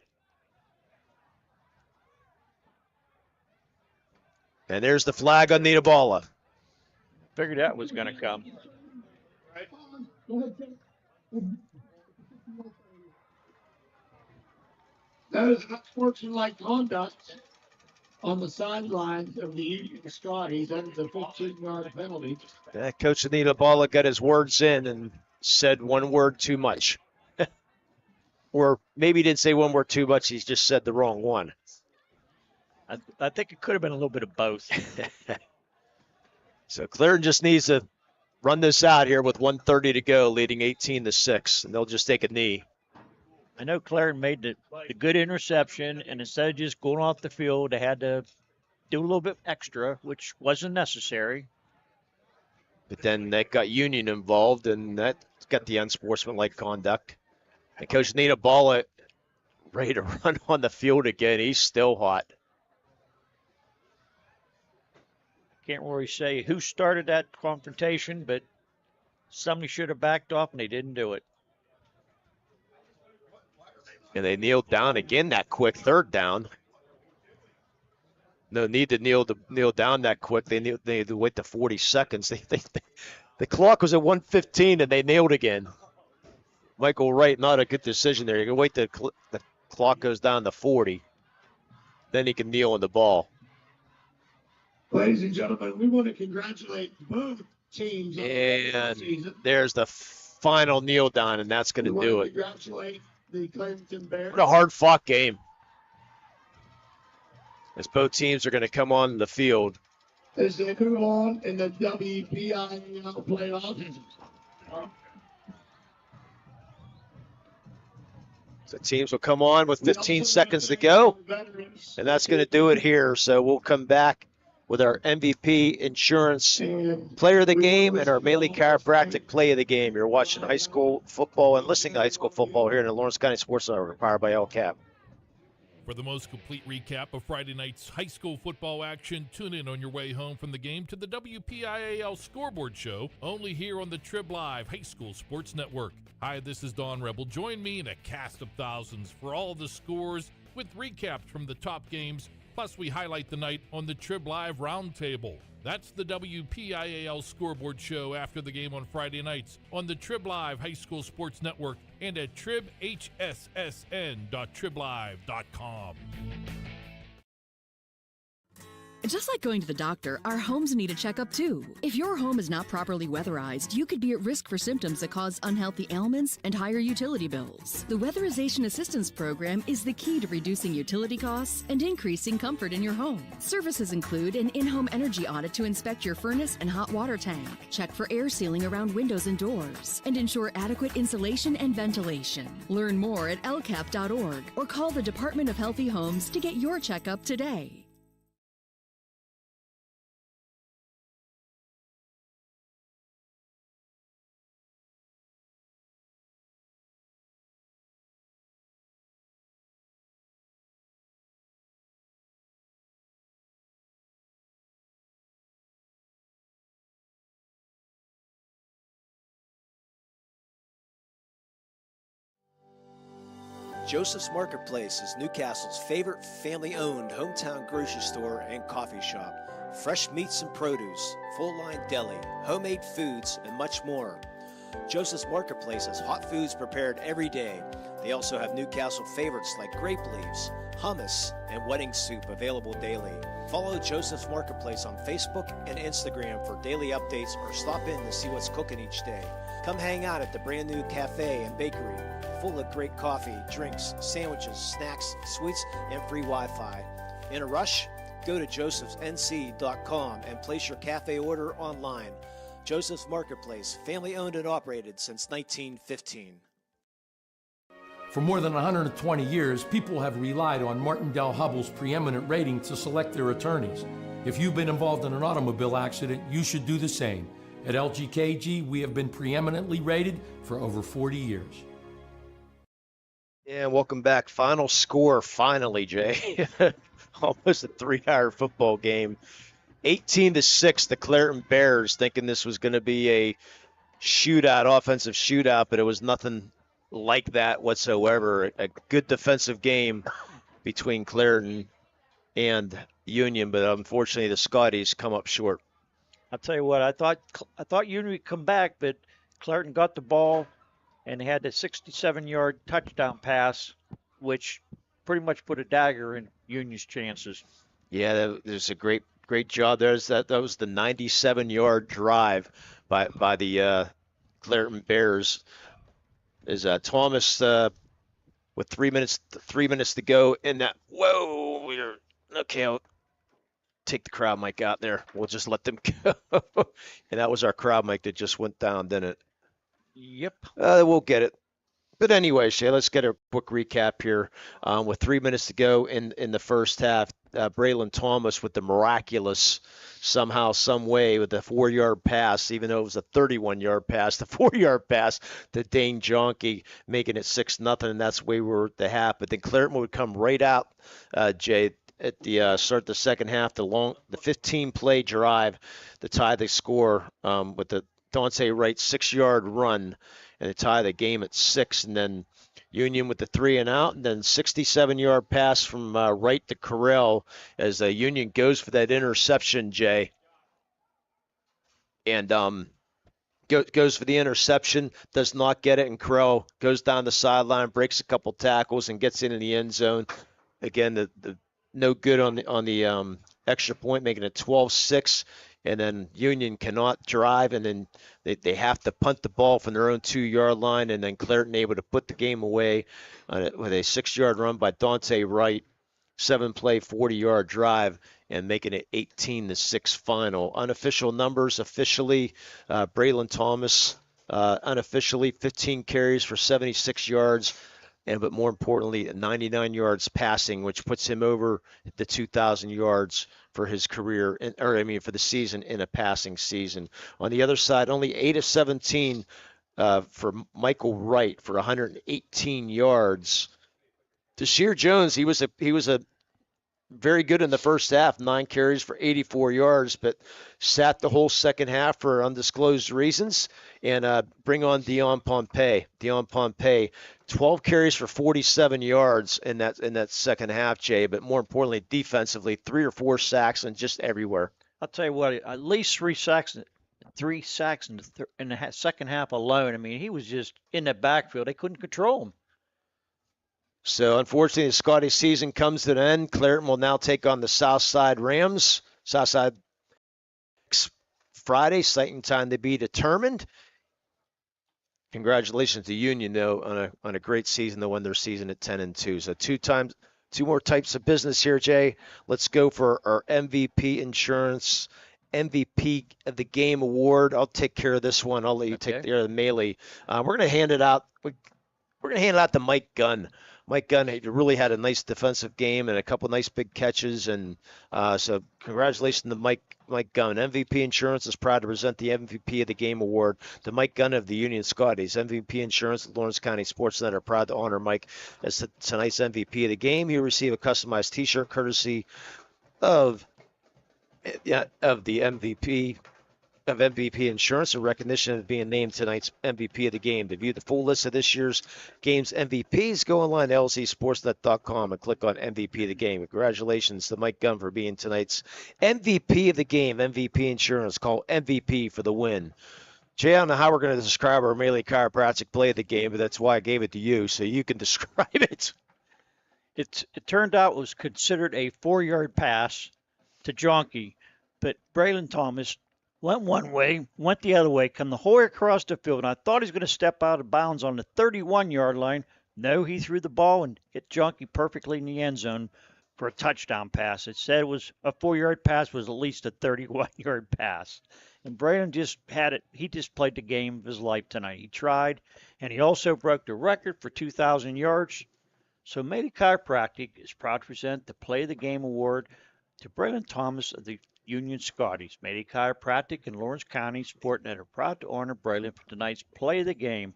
[SPEAKER 2] And there's the flag on Nitabala.
[SPEAKER 3] Figured that was going to come.
[SPEAKER 4] That is not sportsmanlike conduct on the sidelines of the Union Scotties. That is a 15-yard penalty.
[SPEAKER 2] Coach Nitabala got his words in and said one word too much. Or maybe he didn't say one word too much. He's just said the wrong one.
[SPEAKER 3] I think it could have been a little bit of both.
[SPEAKER 2] So Clarion just needs to run this out here with 1:30 to go, leading 18-6, and they'll just take a knee.
[SPEAKER 3] I know Clarion made the good interception, and instead of just going off the field, they had to do a little bit extra, which wasn't necessary.
[SPEAKER 2] But then that got Union involved, and that got the unsportsmanlike conduct. And Coach Nina Balla ready to run on the field again. He's still hot.
[SPEAKER 3] Can't really say who started that confrontation, but somebody should have backed off, and they didn't do it.
[SPEAKER 2] And they kneeled down again that quick, third down. No need to kneel down that quick. They had to wait the 40 seconds. The clock was at 1:15 and they kneeled again. Michael Wright, not a good decision there. You can wait the clock goes down to 40. Then he can kneel on the ball.
[SPEAKER 4] Ladies and gentlemen, we want to congratulate both teams.
[SPEAKER 2] And there's the final kneel down, and that's going to do it.
[SPEAKER 4] Congratulate the Clairton Bears.
[SPEAKER 2] What a hard-fought game. As both teams are going to come on the field.
[SPEAKER 4] As they move on in the WPIL playoffs.
[SPEAKER 2] So teams will come on with 15 seconds to go, and that's going to do it here. So we'll come back with our MVP Insurance Player of the Game and our Mainly Chiropractic Play of the Game. You're watching high school football and listening to high school football here in the Lawrence County SportsNet, powered by LCAP.
[SPEAKER 7] For the most complete recap of Friday night's high school football action, tune in on your way home from the game to the WPIAL Scoreboard Show, only here on the Trib Live High School Sports Network. Hi, this is Don Rebel. Join me in a cast of thousands for all the scores with recaps from the top games, plus we highlight the night on the Trib Live Roundtable. That's the WPIAL Scoreboard Show after the game on Friday nights on the Trib Live High School Sports Network and at tribhssn.triblive.com.
[SPEAKER 8] Just like going to the doctor, our homes need a checkup too. If your home is not properly weatherized, you could be at risk for symptoms that cause unhealthy ailments and higher utility bills. The Weatherization Assistance Program is the key to reducing utility costs and increasing comfort in your home. Services include an in-home energy audit to inspect your furnace and hot water tank, check for air sealing around windows and doors, and ensure adequate insulation and ventilation. Learn more at lcap.org or call the Department of Healthy Homes to get your checkup today.
[SPEAKER 24] Joseph's Marketplace is Newcastle's favorite family-owned hometown grocery store and coffee shop. Fresh meats and produce, full-line deli, homemade foods, and much more. Joseph's Marketplace has hot foods prepared every day. They also have Newcastle favorites like grape leaves, hummus, and wedding soup available daily. Follow Joseph's Marketplace on Facebook and Instagram for daily updates or stop in to see what's cooking each day. Come hang out at the brand new cafe and bakery, full of great coffee, drinks, sandwiches, snacks, sweets, and free Wi-Fi. In a rush? Go to josephsnc.com and place your cafe order online. Joseph's Marketplace, family owned and operated since 1915.
[SPEAKER 9] For more than 120 years, people have relied on Martindale-Hubbell's preeminent rating to select their attorneys. If you've been involved in an automobile accident, you should do the same. At LGKG, we have been preeminently rated for over 40 years.
[SPEAKER 2] And welcome back. Final score, finally, Jay. Almost a 3-hour football game. 18-6, the Clairton Bears, thinking this was going to be a shootout, offensive shootout, but it was nothing like that whatsoever. A good defensive game between Clairton and Union, but unfortunately the Scotties come up short.
[SPEAKER 3] I'll tell you what, I thought Union would come back, but Clairton got the ball and they had the 67-yard touchdown pass, which pretty much put a dagger in Union's chances.
[SPEAKER 2] Yeah, there's a great job. That was the 97-yard drive by the Clairton Bears. Is Thomas with 3 minutes to go in that? Whoa, okay. I'll take the crowd mic out there. We'll just let them go. And that was our crowd mic that just went down, didn't it?
[SPEAKER 3] Yep.
[SPEAKER 2] We'll get it. But anyway, Shay, let's get a quick recap here. With 3 minutes to go in the first half, Braylon Thomas with the miraculous somehow, some way with a 4-yard pass, even though it was a 31-yard pass, the 4-yard pass to Dane Jonke, making it 6-0, and that's the way we were at the half. But then Clairton would come right out, Jay, at the start of the second half, the 15-play drive to tie the score with the Dante Wright 6-yard run, and to tie the game at 6, and then Union with the 3 and out, and then 67-yard pass from Wright to Correll as Union goes for that interception, Jay. And goes for the interception, does not get it, and Correll goes down the sideline, breaks a couple tackles, and gets into the end zone. Again, the no good on the extra point, making it 12-6. And then Union cannot drive, and then they have to punt the ball from their own 2-yard line, and then Clairton able to put the game away with a 6-yard run by Dante Wright, 7-play, 40-yard drive, and making it 18-6 final. Unofficial numbers, officially, Braylon Thomas, unofficially 15 carries for 76 yards, but more importantly, 99 yards passing, which puts him over the 2,000 yards for his career, for the season in a passing season. On the other side, only 8 of 17 for Michael Wright for 118 yards. Deshair Jones, he was a very good in the first half, 9 carries for 84 yards, but sat the whole second half for undisclosed reasons. And bring on Dion Pompey. 12 carries for 47 yards in that second half, Jay. But more importantly, defensively, 3 or 4 sacks and just everywhere.
[SPEAKER 3] I'll tell you what, at least 3 sacks in the second half alone. I mean, he was just in the backfield. They couldn't control him.
[SPEAKER 2] So, unfortunately, the Scotties season comes to an end. Clairton will now take on the Southside Rams. Southside Friday, site and time to be determined. Congratulations to Union, though, on a great season. They won their season at 10-2. So, two more types of business here, Jay. Let's go for our MVP insurance. MVP of the game award. I'll take care of this one. I'll let you take care of the melee. We're going to hand it out. We're going to hand it out to Mike Gunn. Mike Gunn really had a nice defensive game and a couple nice big catches, and so congratulations to Mike Gunn. MVP Insurance is proud to present the MVP of the Game award to Mike Gunn of the Union Scotties. MVP Insurance at Lawrence County SportsNet are proud to honor Mike as tonight's MVP of the game. He'll receive a customized T-shirt courtesy of the MVP. Of MVP Insurance in recognition of being named tonight's MVP of the game. To view the full list of this year's game's MVPs, go online to lcsportsnet.com and click on MVP of the game. Congratulations to Mike Gunn for being tonight's MVP of the game. MVP Insurance, call MVP for the win. Jay, I don't know how we're going to describe our Melee Chiropractic play of the game, but that's why I gave it to you, so you can describe it.
[SPEAKER 3] It turned out it was considered a 4-yard pass to Jonke, but Braylon Thomas went one way, went the other way, come the whole way across the field, and I thought he was going to step out of bounds on the 31-yard line. No, he threw the ball and hit Jonke perfectly in the end zone for a touchdown pass. It said it was a 4-yard pass, was at least a 31-yard pass. And Braylon just had it. He just played the game of his life tonight. He tried, and he also broke the record for 2,000 yards. So Melee Chiropractic is proud to present the Play of the Game award to Braylon Thomas of the Union Scotties. Melee Chiropractic and Lawrence County SportsNet are proud to honor Braylon for tonight's Play of the Game.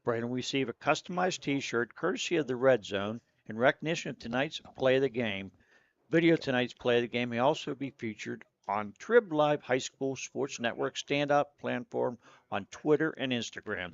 [SPEAKER 3] Braylon will receive a customized T-shirt courtesy of the Red Zone in recognition of tonight's Play of the Game. Video of tonight's Play of the Game may also be featured on Trib Live High School Sports Network stand-up platform on Twitter and Instagram.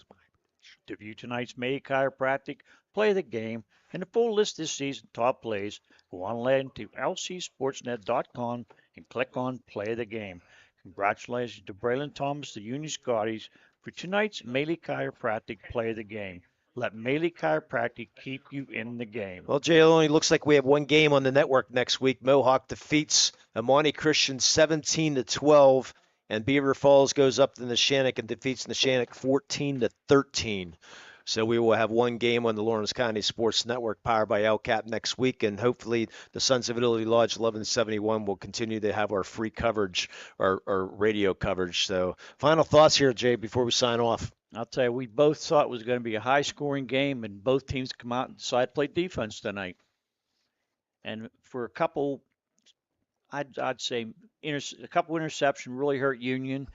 [SPEAKER 3] To view tonight's Melee Chiropractic Play of the Game and the full list this season's top plays, go online to lcsportsnet.com and click on Play of the Game. Congratulations to Braylon Thomas, the Union Scotties, for tonight's Melee Chiropractic Play of the Game. Let Melee Chiropractic keep you in the game.
[SPEAKER 2] Well, Jay, it only looks like we have one game on the network next week. Mohawk defeats Amani Christian 17-12, and Beaver Falls goes up to Neshannock and defeats Neshannock 14-13. So we will have one game on the Lawrence County Sports Network powered by LCAP next week, and hopefully the Sons of Italy Lodge 1171 will continue to have our free coverage, our radio coverage. So final thoughts here, Jay, before we sign off.
[SPEAKER 3] I'll tell you, we both thought it was going to be a high-scoring game, and both teams come out and decide to play defense tonight. And for a couple I'd say a couple interceptions really hurt Union.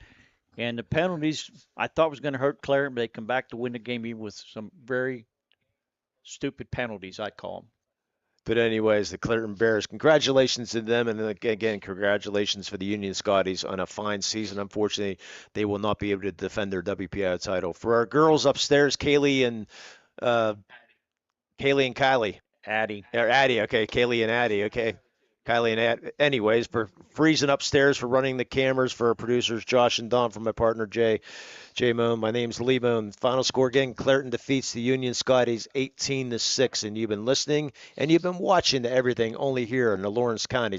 [SPEAKER 3] And the penalties I thought was going to hurt Clarion, but they come back to win the game even with some very stupid penalties, I call them.
[SPEAKER 2] But anyways, the Clairton Bears, congratulations to them. And then again, congratulations for the Union Scotties on a fine season. Unfortunately, they will not be able to defend their WPI title. For our girls upstairs, Kaylee and Kylie.
[SPEAKER 3] Addie.
[SPEAKER 2] Or Addie, okay. Kaylee and Addie, okay. Kylie and Addie. Anyways, for freezing upstairs, for running the cameras, for our producers, Josh and Don, for my partner, Jay Moon. My name's Lee Moon. Final score again, Clairton defeats the Union Scotties 18-6. And you've been listening and you've been watching to everything only here in the Lawrence County